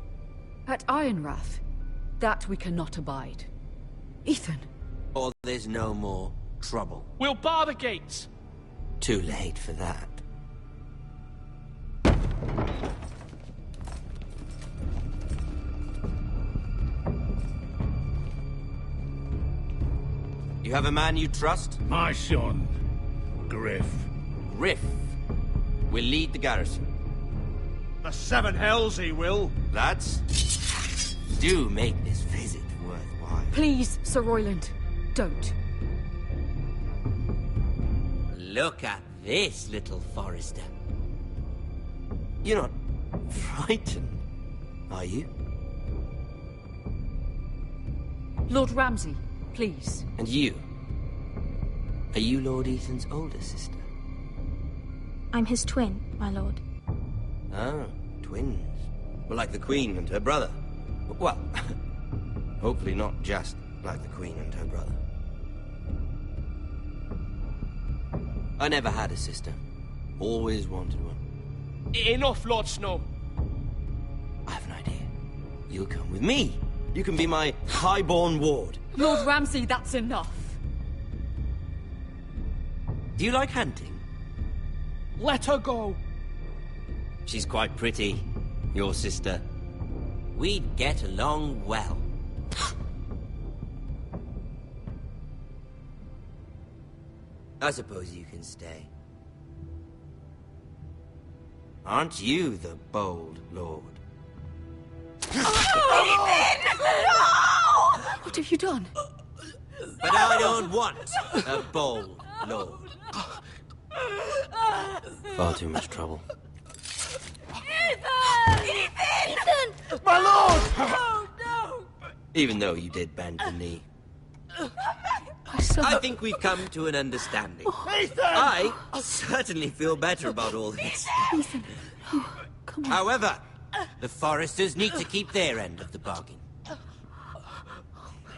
At Ironrath? That we cannot abide. Ethan! Or there's no more trouble. We'll bar the gates! Too late for that. You have a man you trust? My son, Griff. Griff will lead the garrison. The Seven Hells he will. Lads, do make this visit worthwhile. Please, Sir Royland, don't. Look at this, little Forrester. You're not frightened, are you? Lord Ramsay, please. And you? Are you Lord Ethan's older sister? I'm his twin, my lord. Ah, twins. Well, like the Queen and her brother. Well, hopefully not just like the Queen and her brother. I never had a sister. Always wanted one. Enough, Lord Snow. I have an idea. You'll come with me. You can be my highborn ward. Lord Ramsay, that's enough. Do you like hunting? Let her go. She's quite pretty, your sister. We'd get along well. I suppose you can stay. Aren't you the bold lord? What have you done? But I don't want a bold lord. Far too much trouble. Ethan! My lord! Oh, no! Even though you did bend the knee. I think we've come to an understanding. Ethan! I certainly feel better about all this. Ethan, come on. However, the Forresters need to keep their end of the bargain.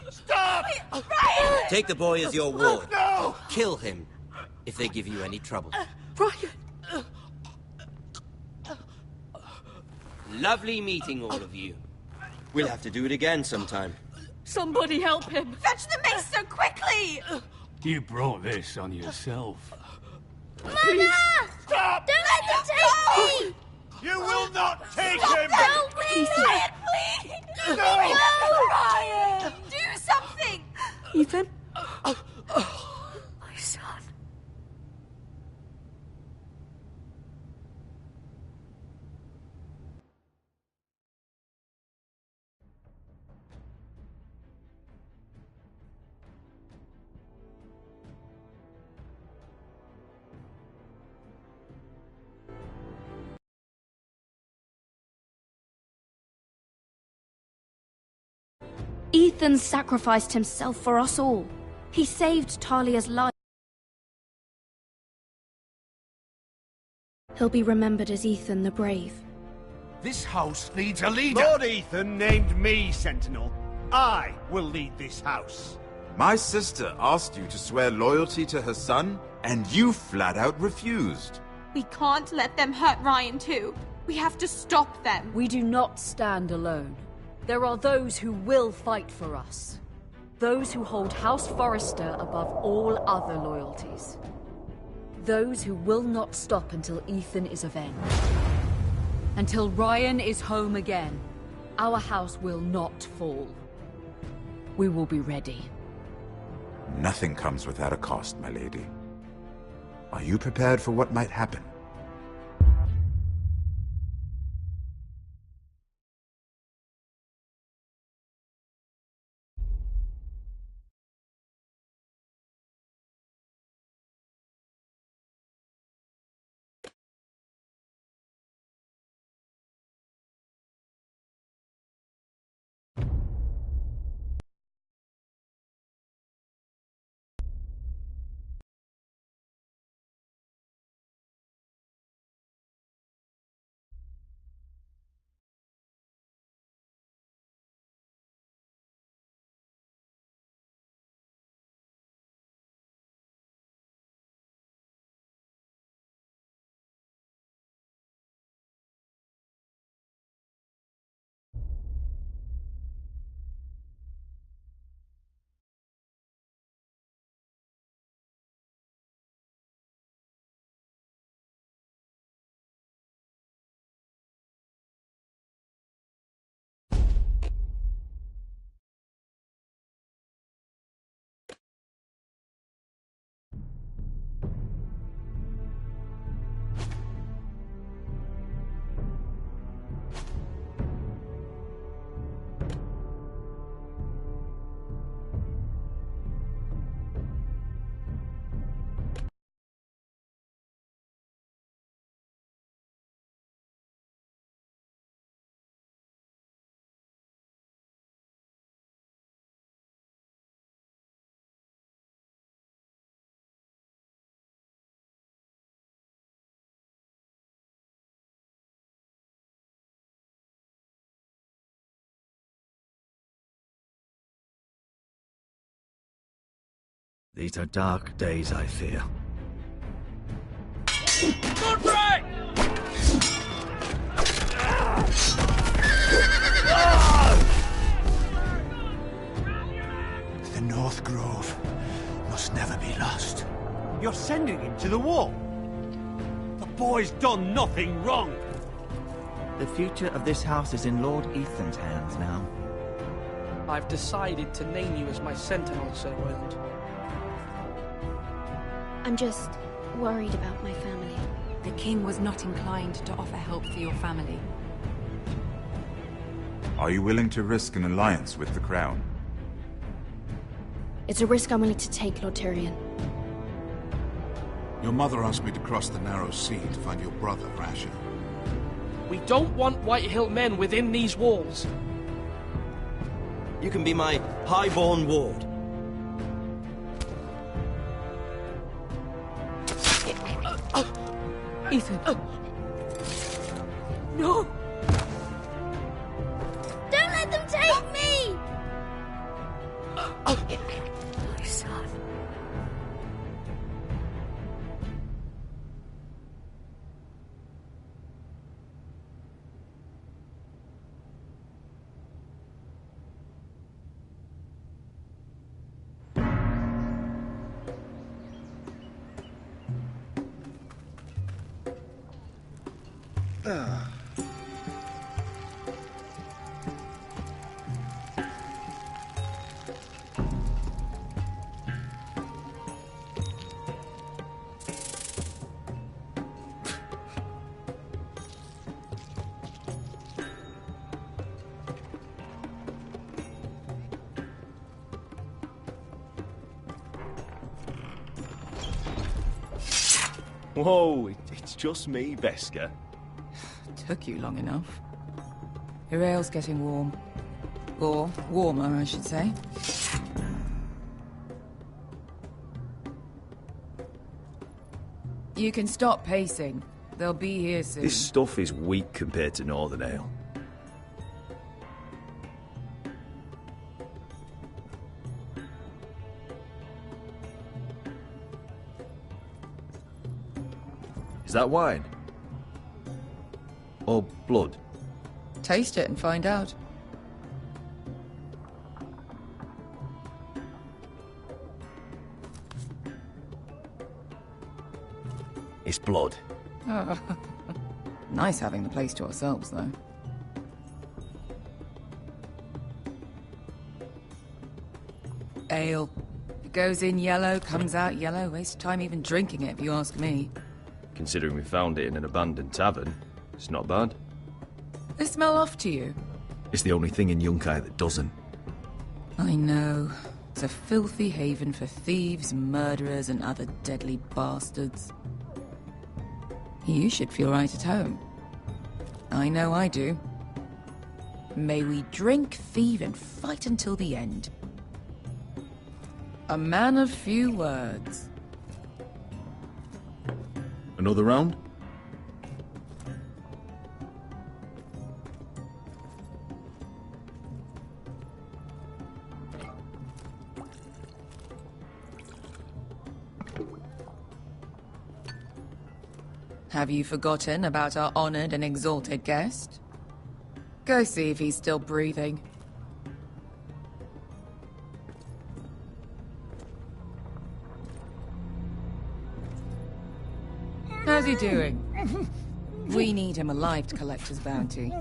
Stop! Ryan! Take the boy as your ward. No! Kill him if they give you any trouble. Ryan! Lovely meeting all of you. We'll have to do it again sometime. Somebody help him! Fetch the mace so quickly! You brought this on yourself. Please. Stop! Don't let him take me! You will not take Stop him! Help me! Ryan, please! No! Ryan! Do something! Ethan? My son. Ethan sacrificed himself for us all. He saved Talia's life. He'll be remembered as Ethan the Brave. This house needs a leader. Lord Ethan named me Sentinel. I will lead this house. My sister asked you to swear loyalty to her son, and you flat out refused. We can't let them hurt Ryan too. We have to stop them. We do not stand alone. There are those who will fight for us. Those who hold House Forrester above all other loyalties. Those who will not stop until Ethan is avenged. Until Ryan is home again, our house will not fall. We will be ready. Nothing comes without a cost, my lady. Are you prepared for what might happen? These are dark days, I fear. Godfrey! The North Grove must never be lost. You're sending him to the wall. The boy's done nothing wrong. The future of this house is in Lord Ethan's hands now. I've decided to name you as my sentinel, Sir Royland. I'm just worried about my family. The king was not inclined to offer help for your family. Are you willing to risk an alliance with the Crown? It's a risk I'm willing to take, Lord Tyrion. Your mother asked me to cross the narrow sea to find your brother, Rasher. We don't want Whitehill men within these walls. You can be my highborn ward. Ethan. No! Don't let them take me! My son. Whoa, it's just me, Beskha. Took you long enough. Your ale's getting warm. Or warmer, I should say. You can stop pacing. They'll be here soon. This stuff is weak compared to Northern Ale. Is that wine? Or blood? Taste it and find out. It's blood. Oh. Nice having the place to ourselves, though. Ale. It goes in yellow, comes out yellow. Waste time even drinking it, if you ask me. Considering we found it in an abandoned tavern, it's not bad. They smell off to you? It's the only thing in Yunkai that doesn't. I know. It's a filthy haven for thieves, murderers, and other deadly bastards. You should feel right at home. I know I do. May we drink, thieve, and fight until the end. A man of few words. Another round? Have you forgotten about our honored and exalted guest? Go see if he's still breathing. How's he doing? We need him alive to collect his bounty.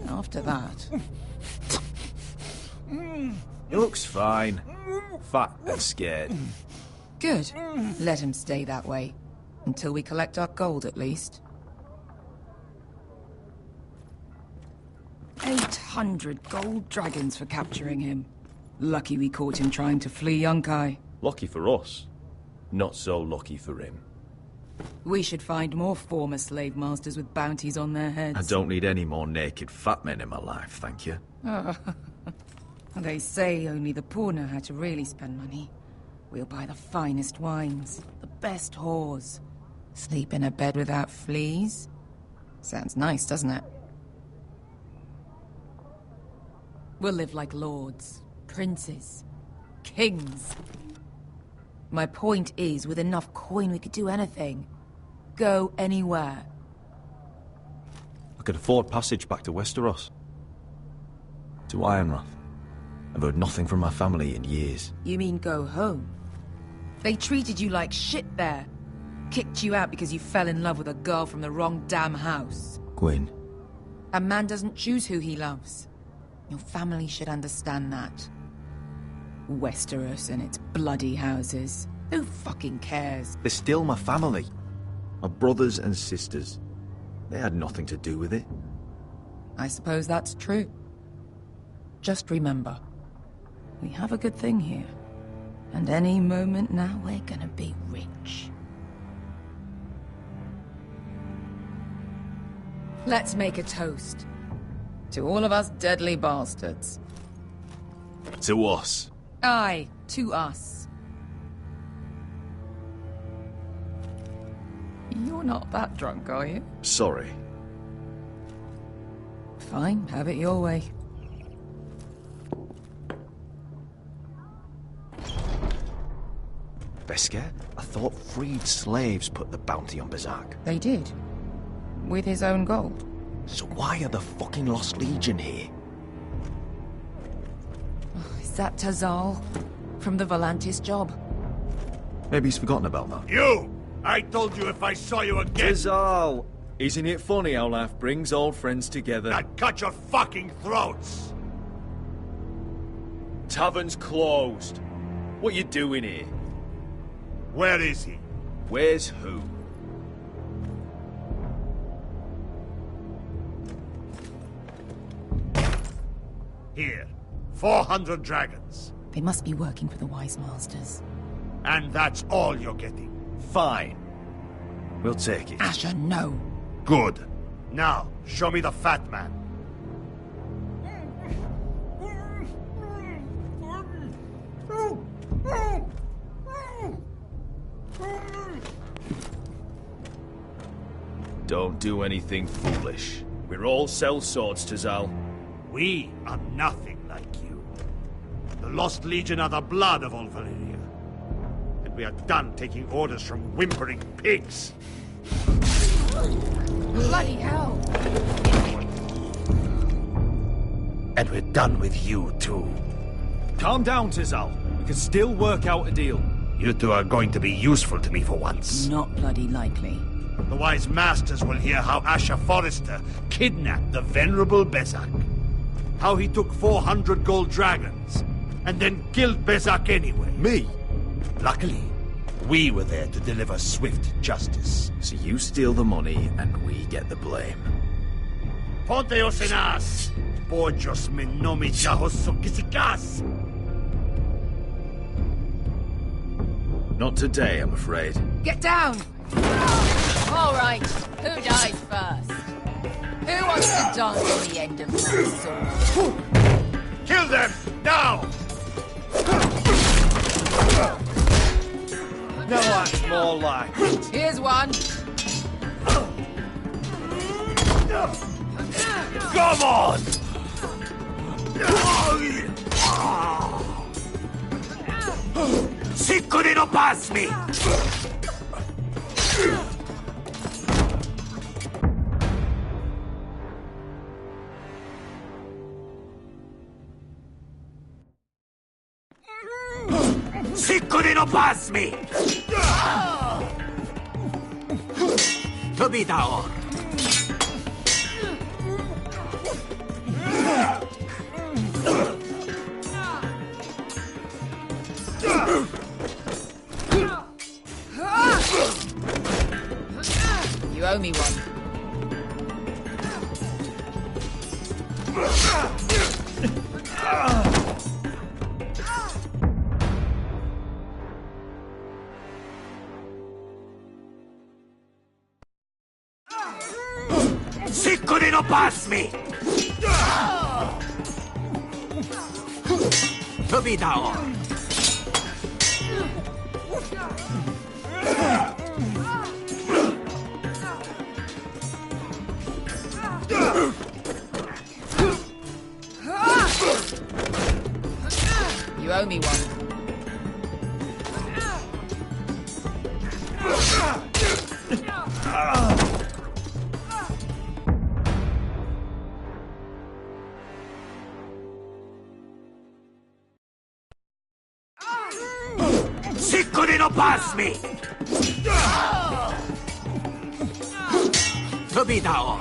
After that... He looks fine. Fat and scared. Good. Let him stay that way. Until we collect our gold, at least. 800 gold dragons for capturing him. Lucky we caught him trying to flee Yunkai. Lucky for us. Not so lucky for him. We should find more former slave masters with bounties on their heads. I don't need any more naked fat men in my life, thank you. Oh. They say only the poor know how to really spend money. We'll buy the finest wines, the best whores. Sleep in a bed without fleas? Sounds nice, doesn't it? We'll live like lords, princes, kings. My point is, with enough coin we could do anything. Go anywhere. I could afford passage back to Westeros. To Ironrath. I've heard nothing from my family in years. You mean go home? They treated you like shit there. Kicked you out because you fell in love with a girl from the wrong damn house. Gwyn. A man doesn't choose who he loves. Your family should understand that. Westeros and its bloody houses. Who fucking cares? They're still my family. My brothers and sisters. They had nothing to do with it. I suppose that's true. Just remember, we have a good thing here. And any moment now, we're gonna be rich. Let's make a toast. To all of us deadly bastards. To us. Aye, to us. You're not that drunk, are you? Sorry. Fine, have it your way. Beskha, I thought freed slaves put the bounty on Berserk. They did. With his own gold. So why are the fucking Lost Legion here? Is that Tazal? From the Volantis job? Maybe he's forgotten about that. You! I told you if I saw you again... Tazal! Isn't it funny how life brings old friends together? Now cut your fucking throats! Tavern's closed. What you doing here? Where is he? Where's who? Here. 400 dragons. They must be working for the Wise Masters. And that's all you're getting. Fine. We'll take it. Asher, no. Good. Now, show me the fat man. Don't do anything foolish. We're all sellswords, Tazal. We are nothing like you. The Lost Legion are the blood of all Valyria. And we are done taking orders from whimpering pigs. Bloody hell! And we're done with you, too. Calm down, Tazal. We can still work out a deal. You two are going to be useful to me for once. Not bloody likely. The Wise Masters will hear how Asher Forrester kidnapped the venerable Bezzak. How he took 400 gold dragons, and then killed Bezzak anyway. Me? Luckily, we were there to deliver swift justice. So you steal the money, and we get the blame. Ponteos en as! Pojos me nomi chahosokisikas! Not today, I'm afraid. Get down! All right, who dies first? Who wants to dance on the end of my sword? Kill them, now! No, that's more like it. Here's one. Come on! Siccone no pasmi! Siccone no pasmi! Tobidaor! You owe me one. Siccone no pasmi! Tobidaor! You owe me one. Siccone no pasmi! Tobidaor!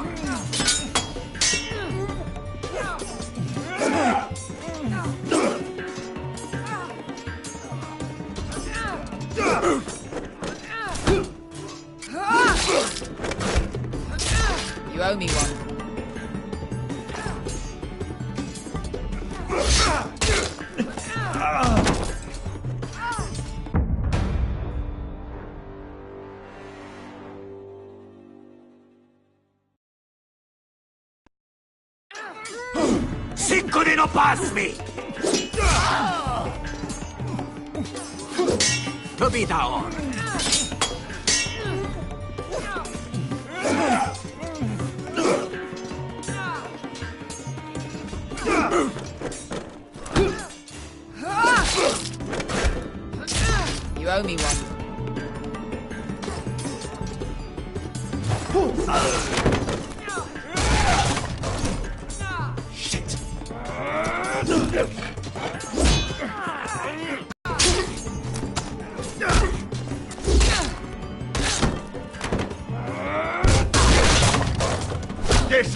You owe me one. Siccone no pasmi! Tobidaor! You owe me one. Shit!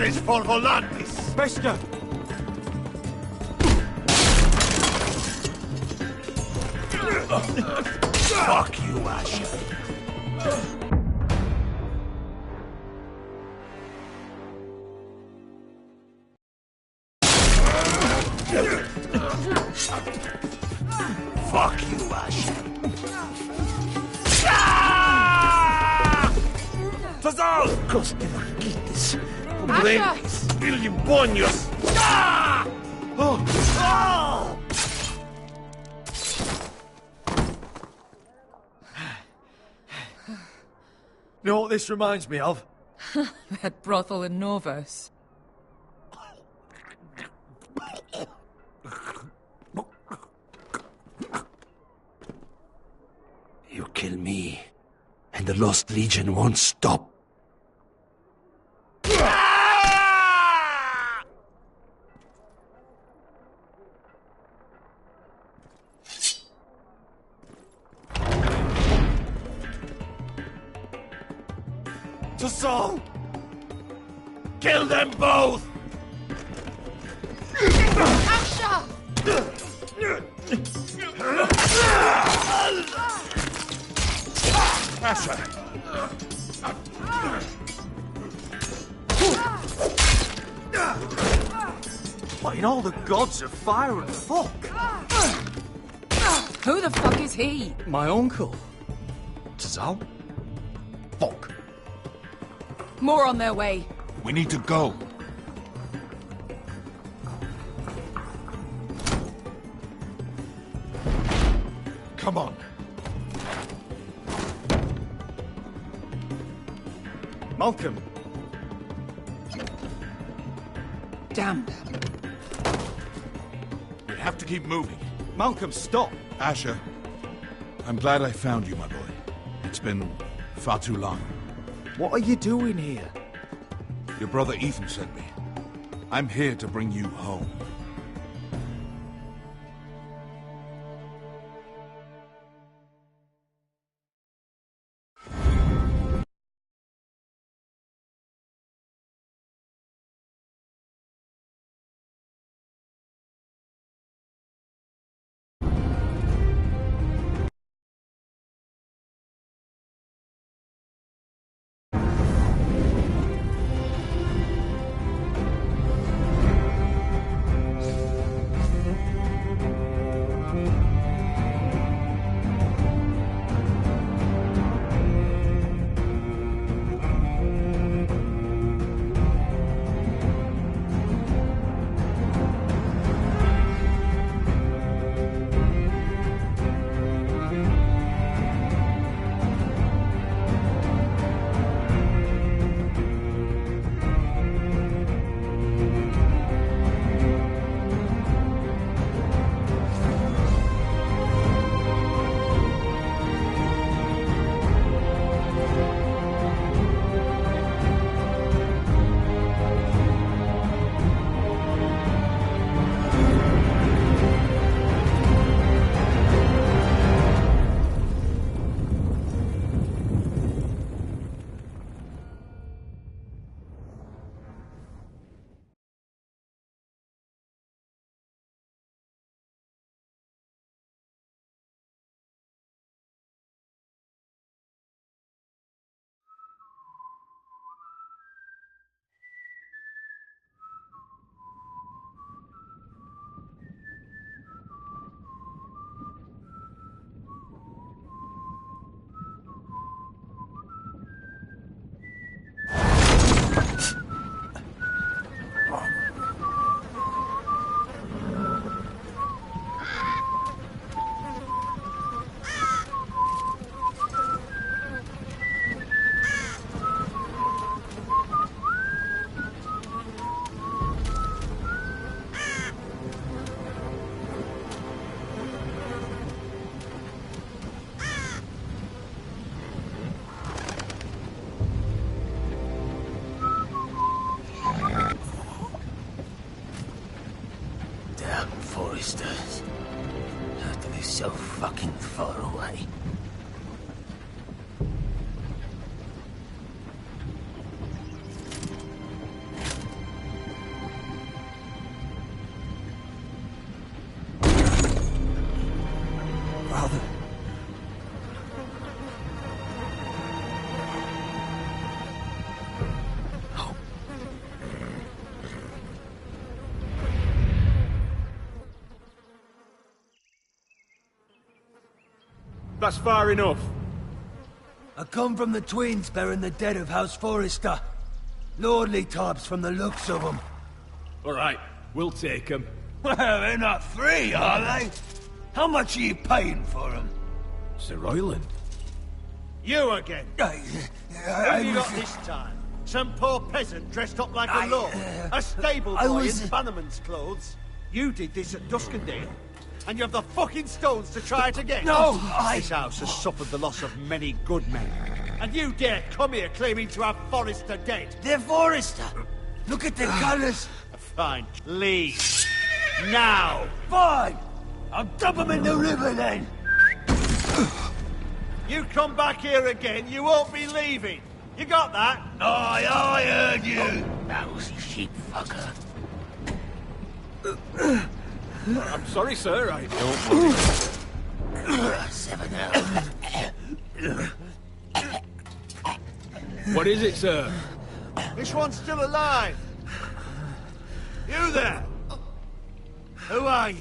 is for Volantis! Bester! Fuck you, Asher. Fuck you, Asher. Fazal! Coste Marquites. Comprendis, Vilibonios. You know what this reminds me of? That brothel in Norvos. You kill me, and the Lost Legion won't stop. To Saul! Kill them both! Asher! Asher! What in all the gods of fire and fuck? Who the fuck is he? My uncle. Tazal? Fuck. More on their way. We need to go. Come on. Malcolm. Damn. We have to keep moving. Malcolm, stop. Asher, I'm glad I found you, my boy. It's been far too long. What are you doing here? Your brother Ethan sent me. I'm here to bring you home. Foresters. How to be so fucking far away? That's far enough. I come from the twins bearing the dead of House Forrester. Lordly types from the looks of them. All right, we'll take them. Well, they're not free, are they? How much are you paying for them? Sir Royland. You again. Who have you got this time? Some poor peasant dressed up like a lord? A stable boy in Bannerman's clothes? You did this at Duskendale? And you have the fucking stones to try it again? No, This house has suffered the loss of many good men. And you dare come here claiming to have Forrester dead? They're Forrester. Look at the colours. Fine. Leave. Now. Fine. I'll dump them in the river then. You come back here again, you won't be leaving. You got that? Aye, I heard you. Lousy sheep fucker. I'm sorry, sir. I don't worry. 7 What is it, sir? This one's still alive. You there? Who are you?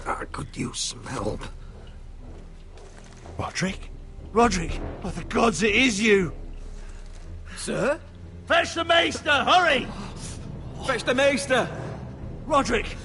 I could use some help. Roderick? Roderick! By the gods, it is you! Sir? Fetch the maester, hurry! Fetch the maester! Roderick!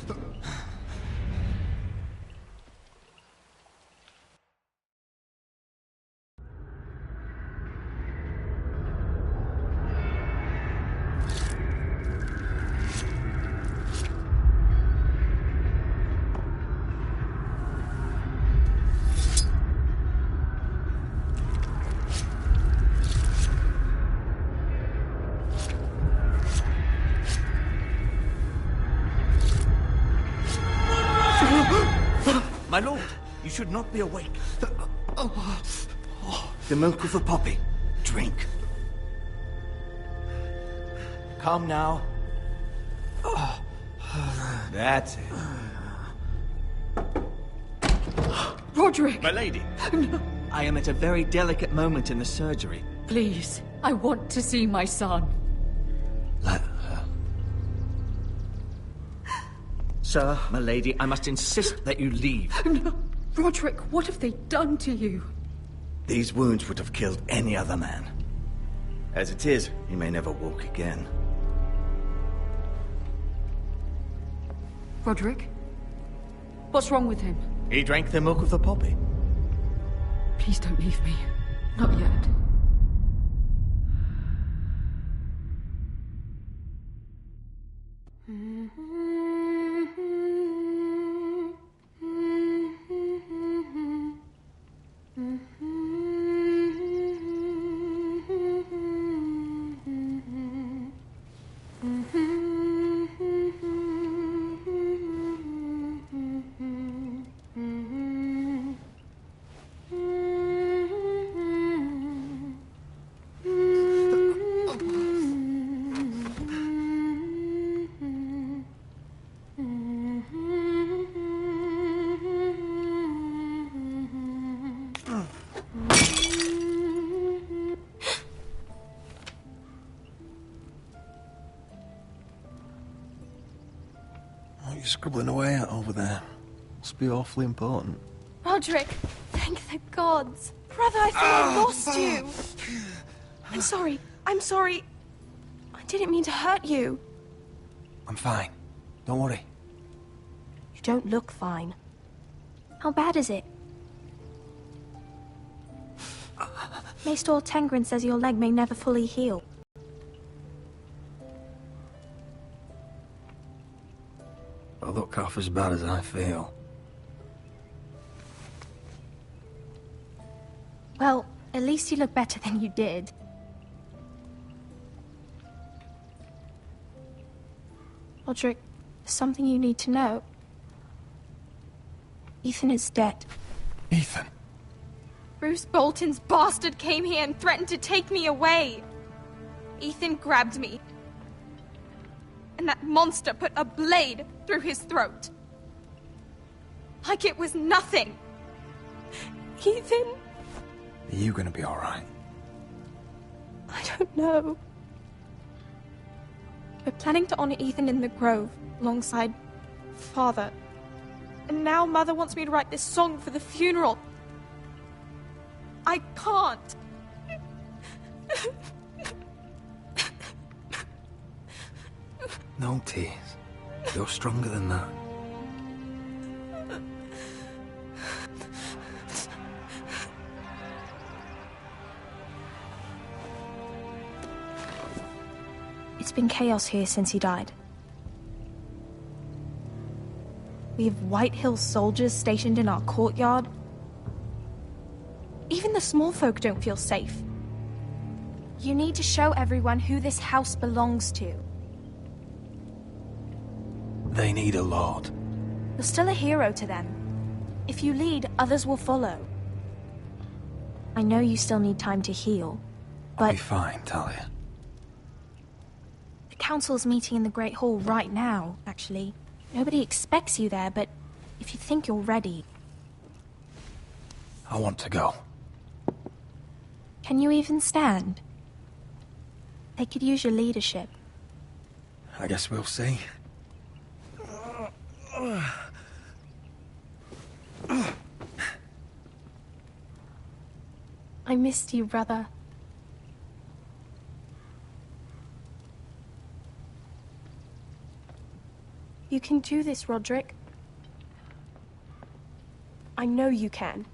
My lord, you should not be awake. The milk of the poppy. Drink. Calm now. That's it. Roderick! My lady, I am at a very delicate moment in the surgery. Please, I want to see my son. Sir, my lady, I must insist that you leave. No. Roderick, what have they done to you? These wounds would have killed any other man. As it is, he may never walk again. Roderick? What's wrong with him? He drank the milk of the poppy. Please don't leave me. Not yet. What are you scribbling away at over there? Must be awfully important. Roderick, thank the gods. Brother, I thought I lost you. I'm sorry. I'm sorry. I didn't mean to hurt you. I'm fine. Don't worry. You don't look fine. How bad is it? Maester Tengrin says your leg may never fully heal. I look half as bad as I feel. Well, at least you look better than you did. Roderick, there's something you need to know. Ethan is dead. Ethan? Bruce Bolton's bastard came here and threatened to take me away. Ethan grabbed me. And that monster put a blade through his throat. Like it was nothing. Ethan? Are you gonna be alright? I don't know. We're planning to honor Ethan in the Grove, alongside Father. And now Mother wants me to write this song for the funeral. I can't. No tears. You're stronger than that. It's been chaos here since he died. We have White Hill soldiers stationed in our courtyard. Even the small folk don't feel safe. You need to show everyone who this house belongs to. They need a lord. You're still a hero to them. If you lead, others will follow. I know you still need time to heal, but... I'll be fine, Talia. The council's meeting in the Great Hall right now, actually. Nobody expects you there, but if you think you're ready... I want to go. Can you even stand? They could use your leadership. I guess we'll see. I missed you, brother. You can do this, Roderick. I know you can.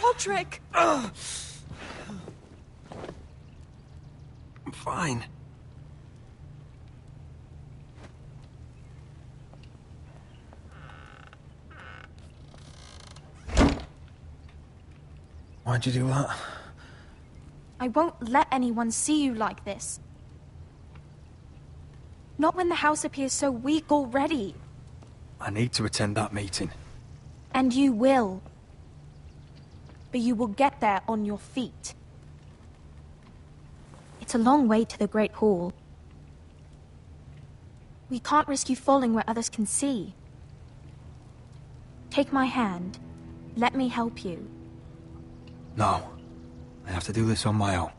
Roderick! I'm fine. Why'd you do that? I won't let anyone see you like this. Not when the house appears so weak already. I need to attend that meeting. And you will. But you will get there on your feet. It's a long way to the Great Hall. We can't risk you falling where others can see. Take my hand. Let me help you. No. I have to do this on my own.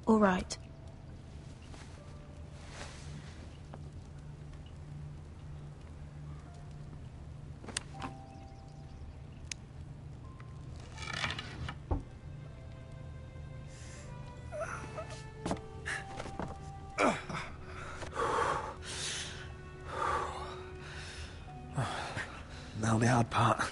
All right. Now the hard part.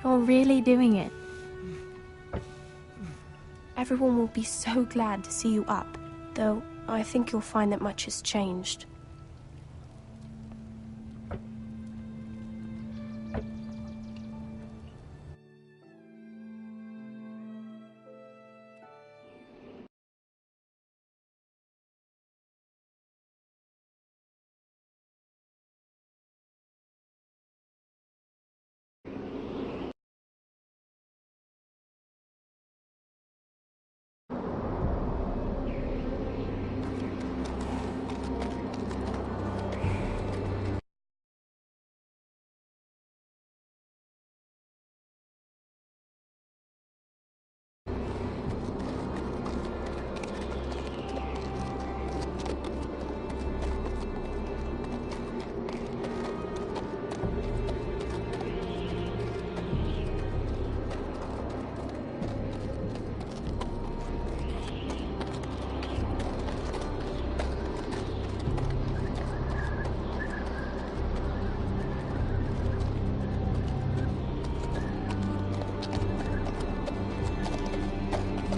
You're really doing it. Everyone will be so glad to see you up, though I think you'll find that much has changed.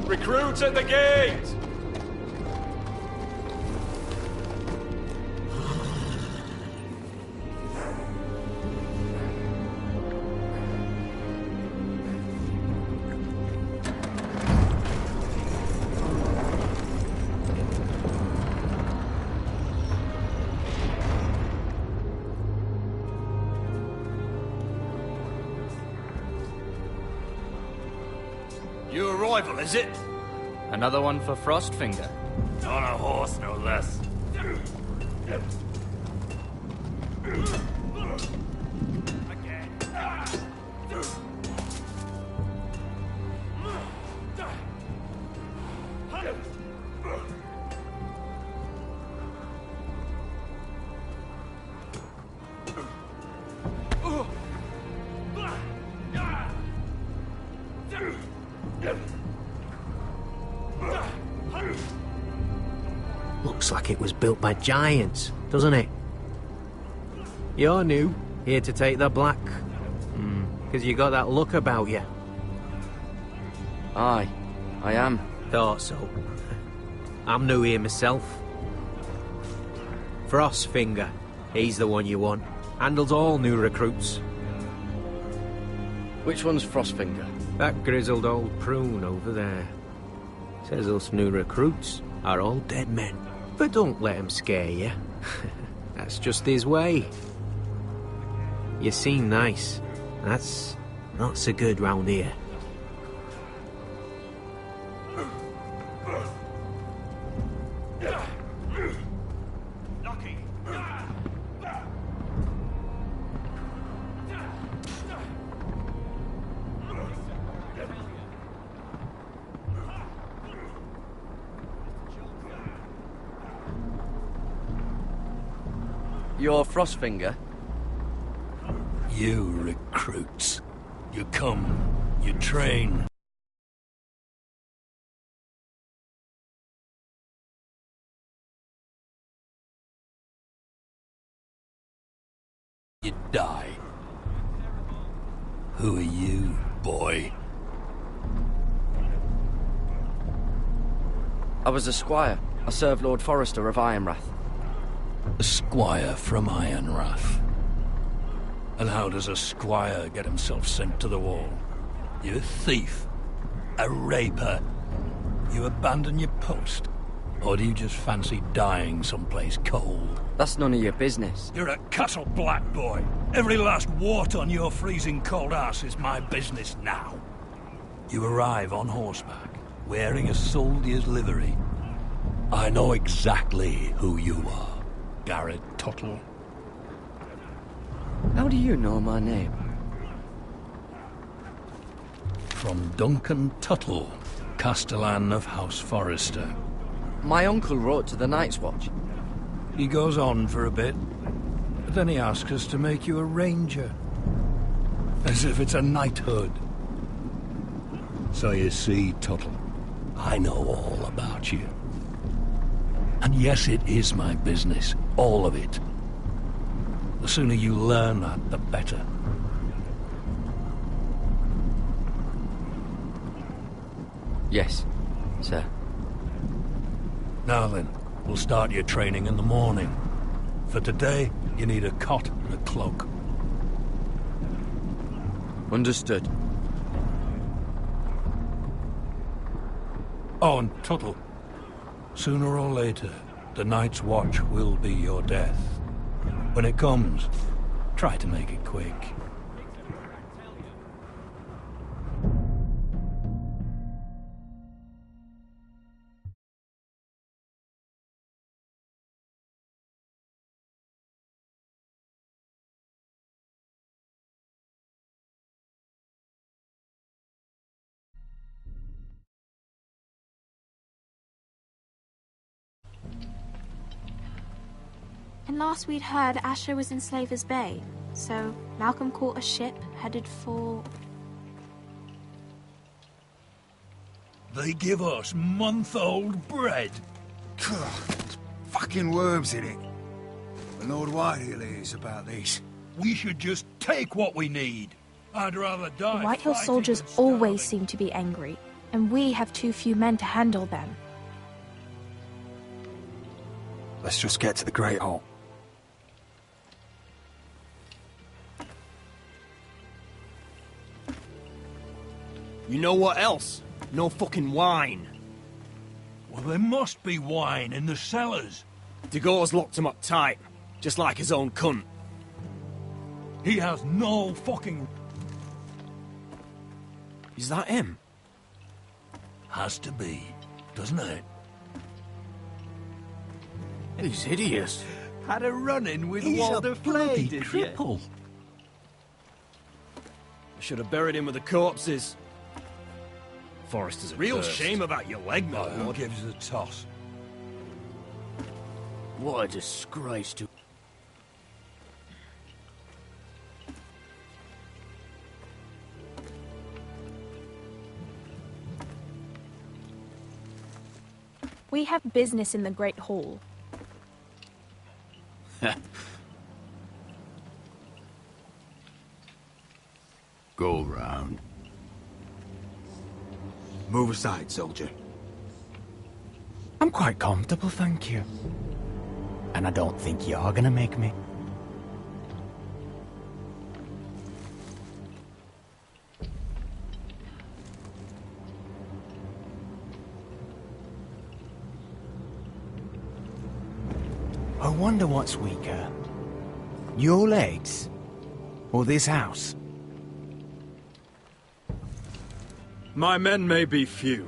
Recruits at the gate! arrival, is it? Another one for Frostfinger. On a horse, no less. Looks like it was built by giants, doesn't it? You're new, here to take the black. Because you got that look about you. Aye, I am. Thought so. I'm new here myself. Frostfinger, he's the one you want. Handles all new recruits. Which one's Frostfinger? That grizzled old prune over there. Says us new recruits are all dead men. But don't let him scare you. That's just his way. You seem nice. That's not so good round here. You're Frostfinger? You recruits. You come, you train. You die. Who are you, boy? I was a squire. I served Lord Forrester of Ironrath. A squire from Ironrath. And how does a squire get himself sent to the wall? You a thief? A raper? You abandon your post? Or do you just fancy dying someplace cold? That's none of your business. You're a cattle black boy. Every last wart on your freezing cold ass is my business now. You arrive on horseback, wearing a soldier's livery. I know exactly who you are. Garrett Tuttle. How do you know my name? From Duncan Tuttle, Castellan of House Forrester. My uncle wrote to the Night's Watch. He goes on for a bit, but then he asks us to make you a ranger. As if it's a knighthood. So you see, Tuttle, I know all about you. And yes, it is my business, all of it. The sooner you learn that, the better. Yes, sir. Now then, we'll start your training in the morning. For today, you need a cot and a cloak. Understood. Oh, and Tuttle. Sooner or later, the Night's Watch will be your death. When it comes, try to make it quick. And last we'd heard, Asher was in Slaver's Bay, so Malcolm caught a ship headed for... They give us month-old bread. There's fucking worms in it. The Lord Whitehill is about these. We should just take what we need. I'd rather die. The Whitehill soldiers always seem to be angry, and we have too few men to handle them. Let's just get to the Great Hall. You know what else? No fucking wine. Well, there must be wine in the cellars. Dagor's locked him up tight, just like his own cunt. He has no fucking... Is that him? Has to be, doesn't it? He's hideous. Had a run-in with He's Walder a Flay, bloody did cripple. I should have buried him with the corpses. Forrester's a real Cursed. shame about your leg, my Who lord. gives a toss? What a disgrace to... We have business in the Great Hall. Go round. Move aside, soldier. I'm quite comfortable, thank you. And I don't think you're gonna make me. I wonder what's weaker. Your legs? Or this house? My men may be few,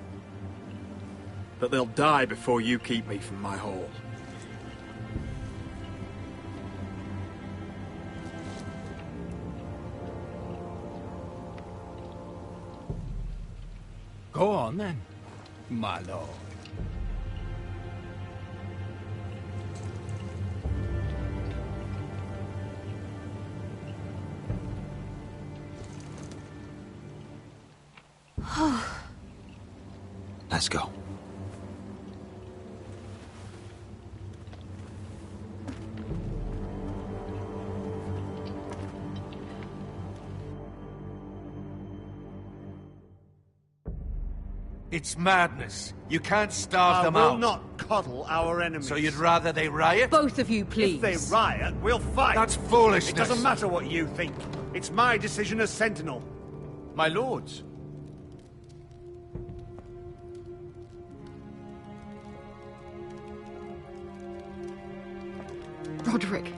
but they'll die before you keep me from my hall. Go on, then, my lord. Let's go. It's madness. You can't starve them we'll out. not coddle our enemies. So you'd rather they riot? Both of you, please. If they riot, we'll fight. That's foolishness. It doesn't matter what you think. It's my decision as Sentinel. My lords. Roderick.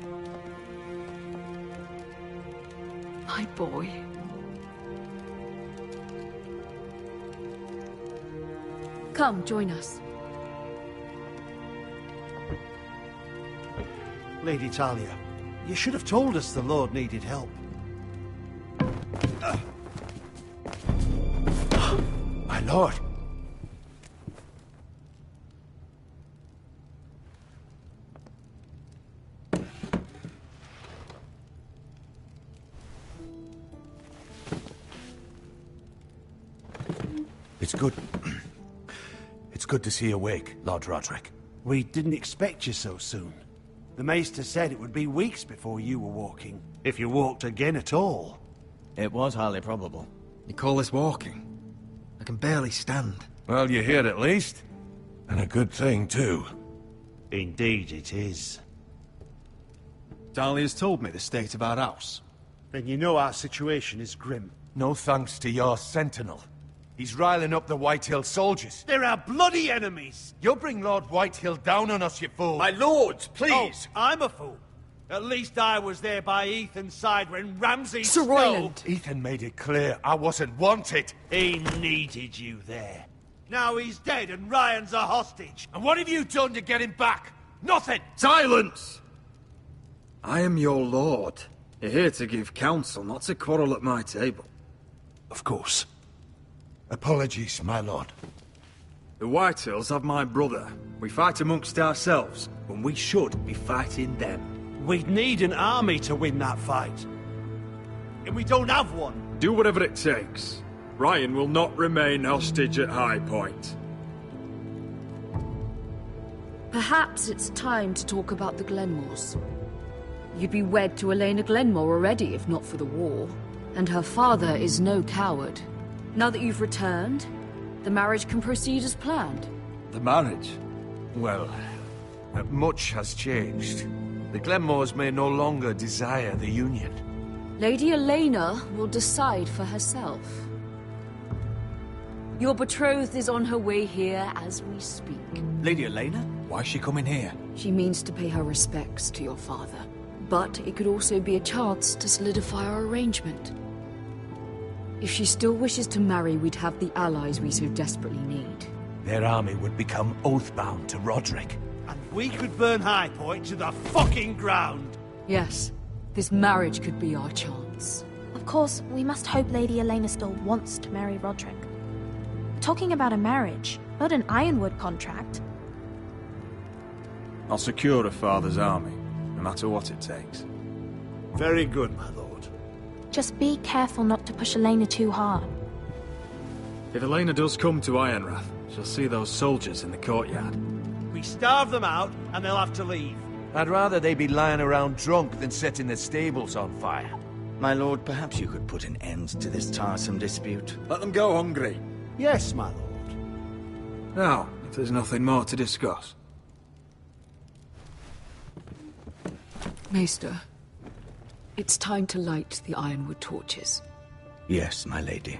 My boy. Come, join us. Lady Talia, you should have told us the Lord needed help. My lord. It's good. It's good to see you awake, Lord Roderick. We didn't expect you so soon. The Maester said it would be weeks before you were walking, if you walked again at all. It was highly probable. You call this walking? I can barely stand. Well, you're here at least. And a good thing, too. Indeed it is. Dahlia's told me the state of our house. Then you know our situation is grim. No thanks to your sentinel. He's riling up the Whitehill soldiers. They're our bloody enemies! You'll bring Lord Whitehill down on us, you fool! My lords, please! Oh, I'm a fool. At least I was there by Ethan's side when Ramsay Sir Royland! Ethan made it clear I wasn't wanted. He needed you there. Now he's dead and Ryan's a hostage. And what have you done to get him back? Nothing! Silence! I am your lord. You're here to give counsel, not to quarrel at my table. Of course. Apologies, my lord. The Whitehills have my brother. We fight amongst ourselves, when we should be fighting them. We'd need an army to win that fight. And we don't have one. Do whatever it takes. Ryan will not remain hostage at High Point. Perhaps it's time to talk about the Glenmores. You'd be wed to Elena Glenmore already, if not for the war. And her father is no coward. Now that you've returned, the marriage can proceed as planned. The marriage? Well, much has changed. The Glenmores may no longer desire the union. Lady Elena will decide for herself. Your betrothed is on her way here as we speak. Lady Elena? Why's she coming here? She means to pay her respects to your father. But it could also be a chance to solidify our arrangement. If she still wishes to marry, we'd have the allies we so desperately need. Their army would become oath-bound to Roderick. And we could burn High Point to the fucking ground! Yes, this marriage could be our chance. Of course, we must hope Lady Elena still wants to marry Roderick. Talking about a marriage, not an Ironwood contract. I'll secure her father's army, no matter what it takes. Very good, my lord. Just be careful not to push Elena too hard. If Elena does come to Ironrath, she'll see those soldiers in the courtyard. We starve them out, and they'll have to leave. I'd rather they be lying around drunk than setting the stables on fire. My lord, perhaps you could put an end to this tiresome dispute. Let them go hungry. Yes, my lord. Now, if there's nothing more to discuss. Maester, it's time to light the Ironwood torches. Yes, my lady.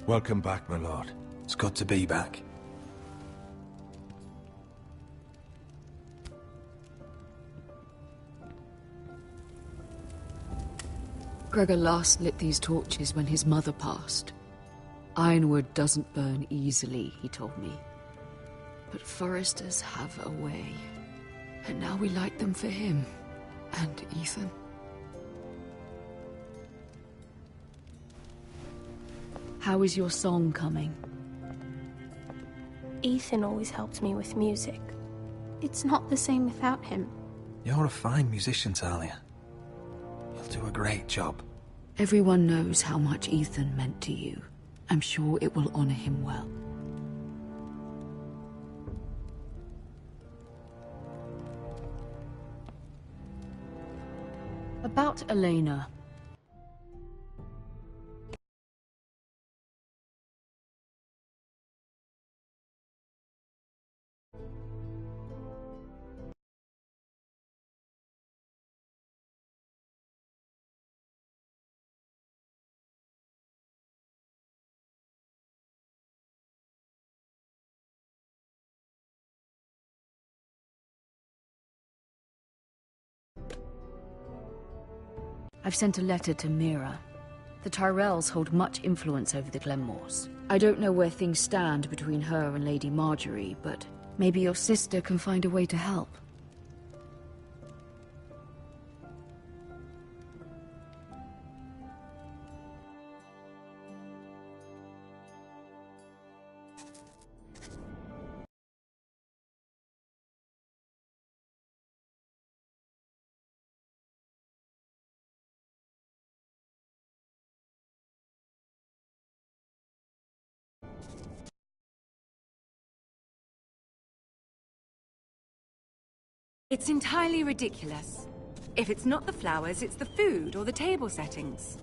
Welcome back, my lord. It's good to be back. Gregor last lit these torches when his mother passed. Ironwood doesn't burn easily, he told me. But foresters have a way. And now we light them for him. And Ethan. How is your song coming? Ethan always helps me with music. It's not the same without him. You're a fine musician, Talia. You'll do a great job. Everyone knows how much Ethan meant to you. I'm sure it will honor him well. About Elena. I've sent a letter to Mira. The Tyrells hold much influence over the Glenmores. I don't know where things stand between her and Lady Marjorie, but maybe your sister can find a way to help. It's entirely ridiculous. If it's not the flowers, it's the food or the table settings.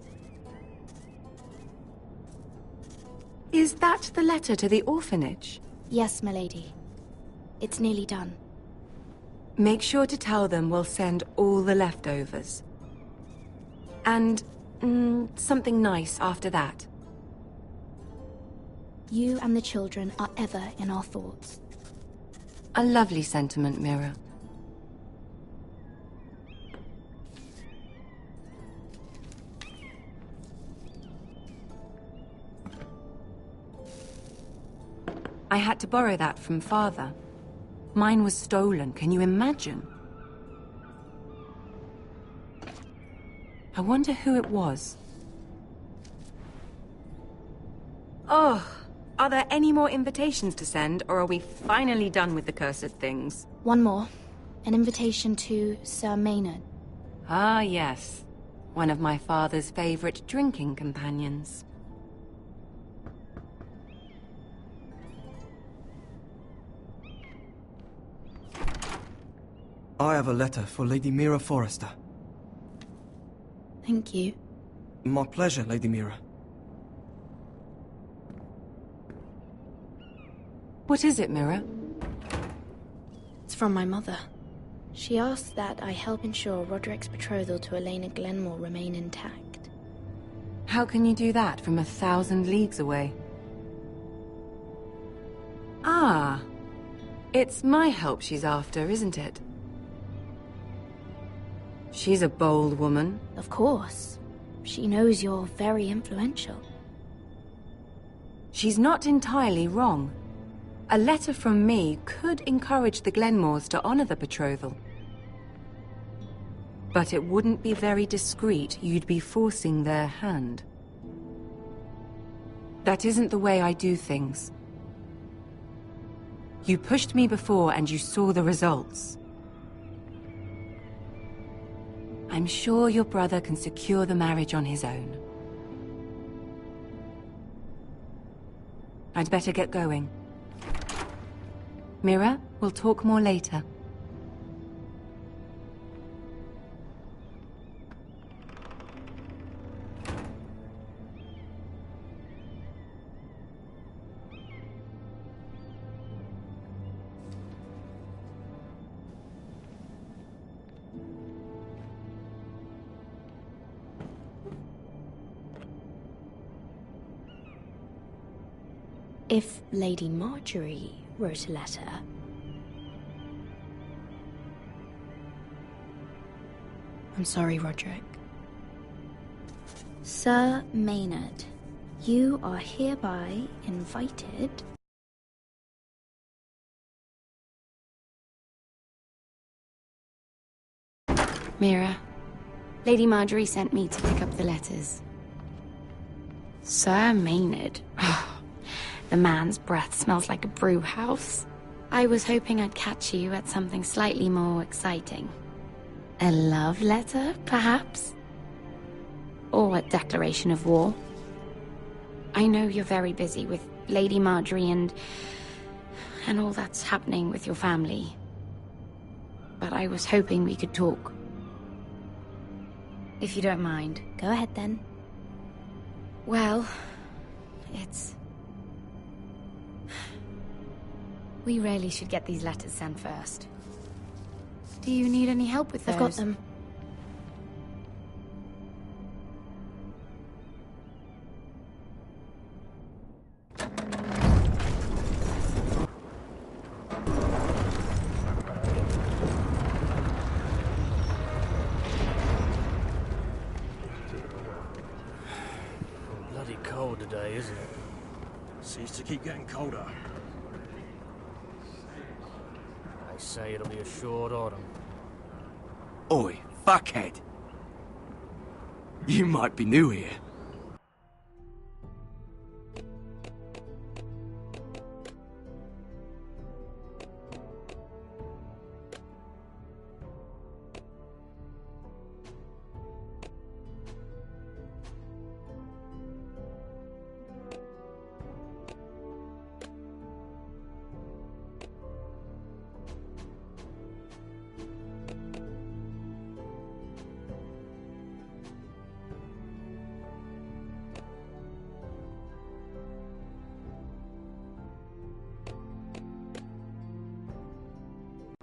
Is that the letter to the orphanage? Yes, my lady. It's nearly done. Make sure to tell them we'll send all the leftovers. And, something nice after that. You and the children are ever in our thoughts. A lovely sentiment, Mira. I had to borrow that from Father. Mine was stolen, can you imagine? I wonder who it was. Oh, are there any more invitations to send, or are we finally done with the cursed things? One more. An invitation to Sir Maynard. Ah, yes. One of my father's favorite drinking companions. I have a letter for Lady Mira Forrester. Thank you. My pleasure, Lady Mira. What is it, Mira? It's from my mother. She asks that I help ensure Roderick's betrothal to Elena Glenmore remain intact. How can you do that from 1,000 leagues away? Ah, it's my help she's after, isn't it? She's a bold woman. Of course. she knows you're very influential. She's not entirely wrong. A letter from me could encourage the Glenmores to honor the betrothal. But it wouldn't be very discreet. You'd be forcing their hand. That isn't the way I do things. You pushed me before and you saw the results. I'm sure your brother can secure the marriage on his own. I'd better get going. Mira, we'll talk more later. If Lady Marjorie wrote a letter... I'm sorry, Roderick. Sir Maynard, you are hereby invited... Mira, Lady Marjorie sent me to pick up the letters. Sir Maynard. The man's breath smells like a brew house. I was hoping I'd catch you at something slightly more exciting. A love letter, perhaps? Or a declaration of war. I know you're very busy with Lady Marjorie and all that's happening with your family. But I was hoping we could talk. If you don't mind. Go ahead, then. Well, it's... We really should get these letters sent first. Do you need any help with those? I've got them. Bloody cold today, isn't it? Seems to keep getting colder. They say it'll be a short autumn. Oi, fuckhead. You might be new here.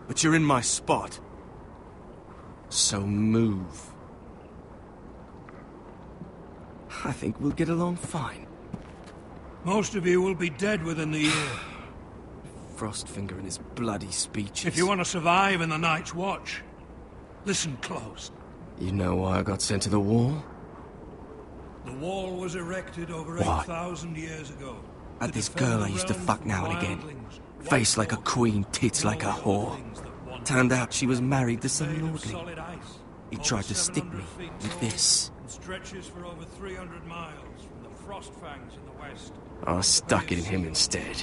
But you're in my spot. So move. I think we'll get along fine. Most of you will be dead within the year. Frostfinger and his bloody speeches. If you want to survive in the Night's Watch, listen close. You know why I got sent to the wall? The wall was erected over Why? 8,000 years ago. At this girl I used to fuck now and again. Face like a queen, tits like a whore. Turned out she was married to some lordling. He tried to stick me with this. Stretches for over 300 miles from the Frostfangs in the west. I stuck it in him instead.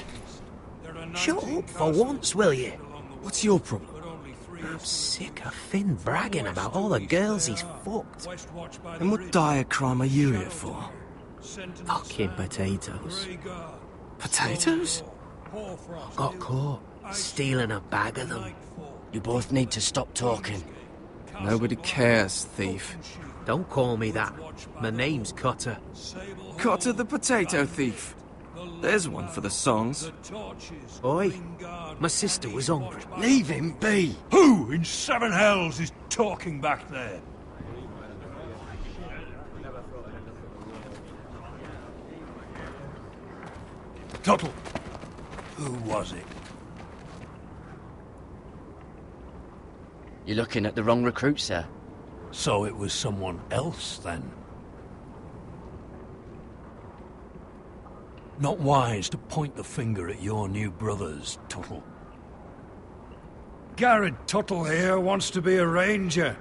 Shut up for once, will you? What's your problem? I'm sick of Finn bragging about all the girls he's fucked. And what dire crime are you here for? Fucking potatoes. Potatoes? Got caught stealing a bag of them. You both need to stop talking. Nobody cares, thief. Don't call me that. My name's Cutter. Cutter the potato thief. There's one for the songs. Oi, my sister was hungry. Leave him be! Who in seven hells is talking back there? Tuttle, who was it? You're looking at the wrong recruit, sir. So it was someone else, then? Not wise to point the finger at your new brothers, Tuttle. Garrett Tuttle here wants to be a ranger,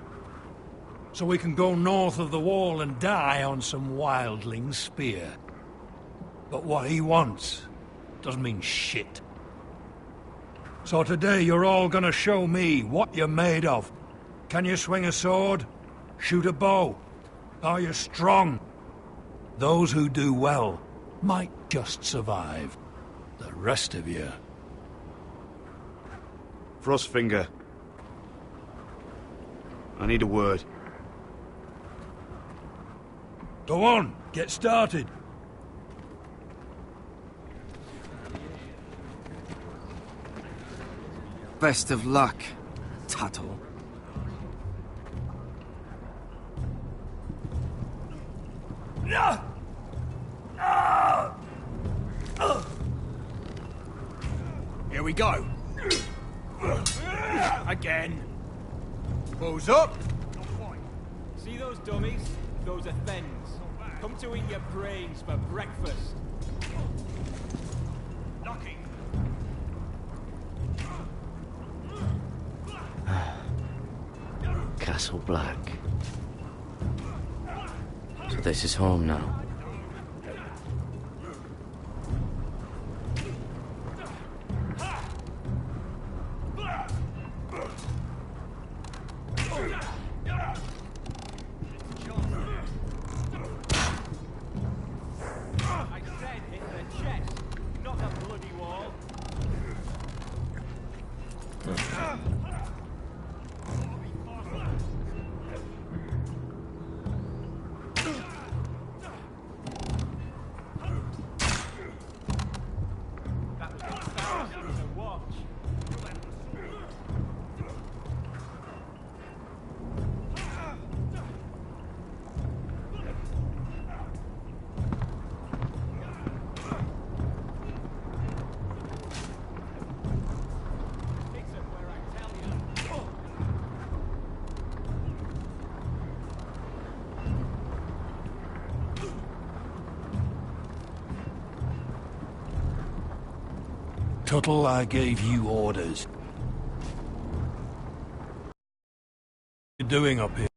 so we can go north of the wall and die on some wildling spear. But what he wants doesn't mean shit. So today you're all gonna show me what you're made of. Can you swing a sword? Shoot a bow? Are you strong? Those who do well might just survive. The rest of you... Frostfinger. I need a word. Go on, get started. Best of luck, Tuttle. Here we go. Again. Bows up. See those dummies? Those are Thens. Come to eat your brains for breakfast. Knocking. Castle Black. So this is home now. I said hit the chest, not the bloody wall. That was embarrassing to watch. Tuttle, I gave you orders. What are you doing up here?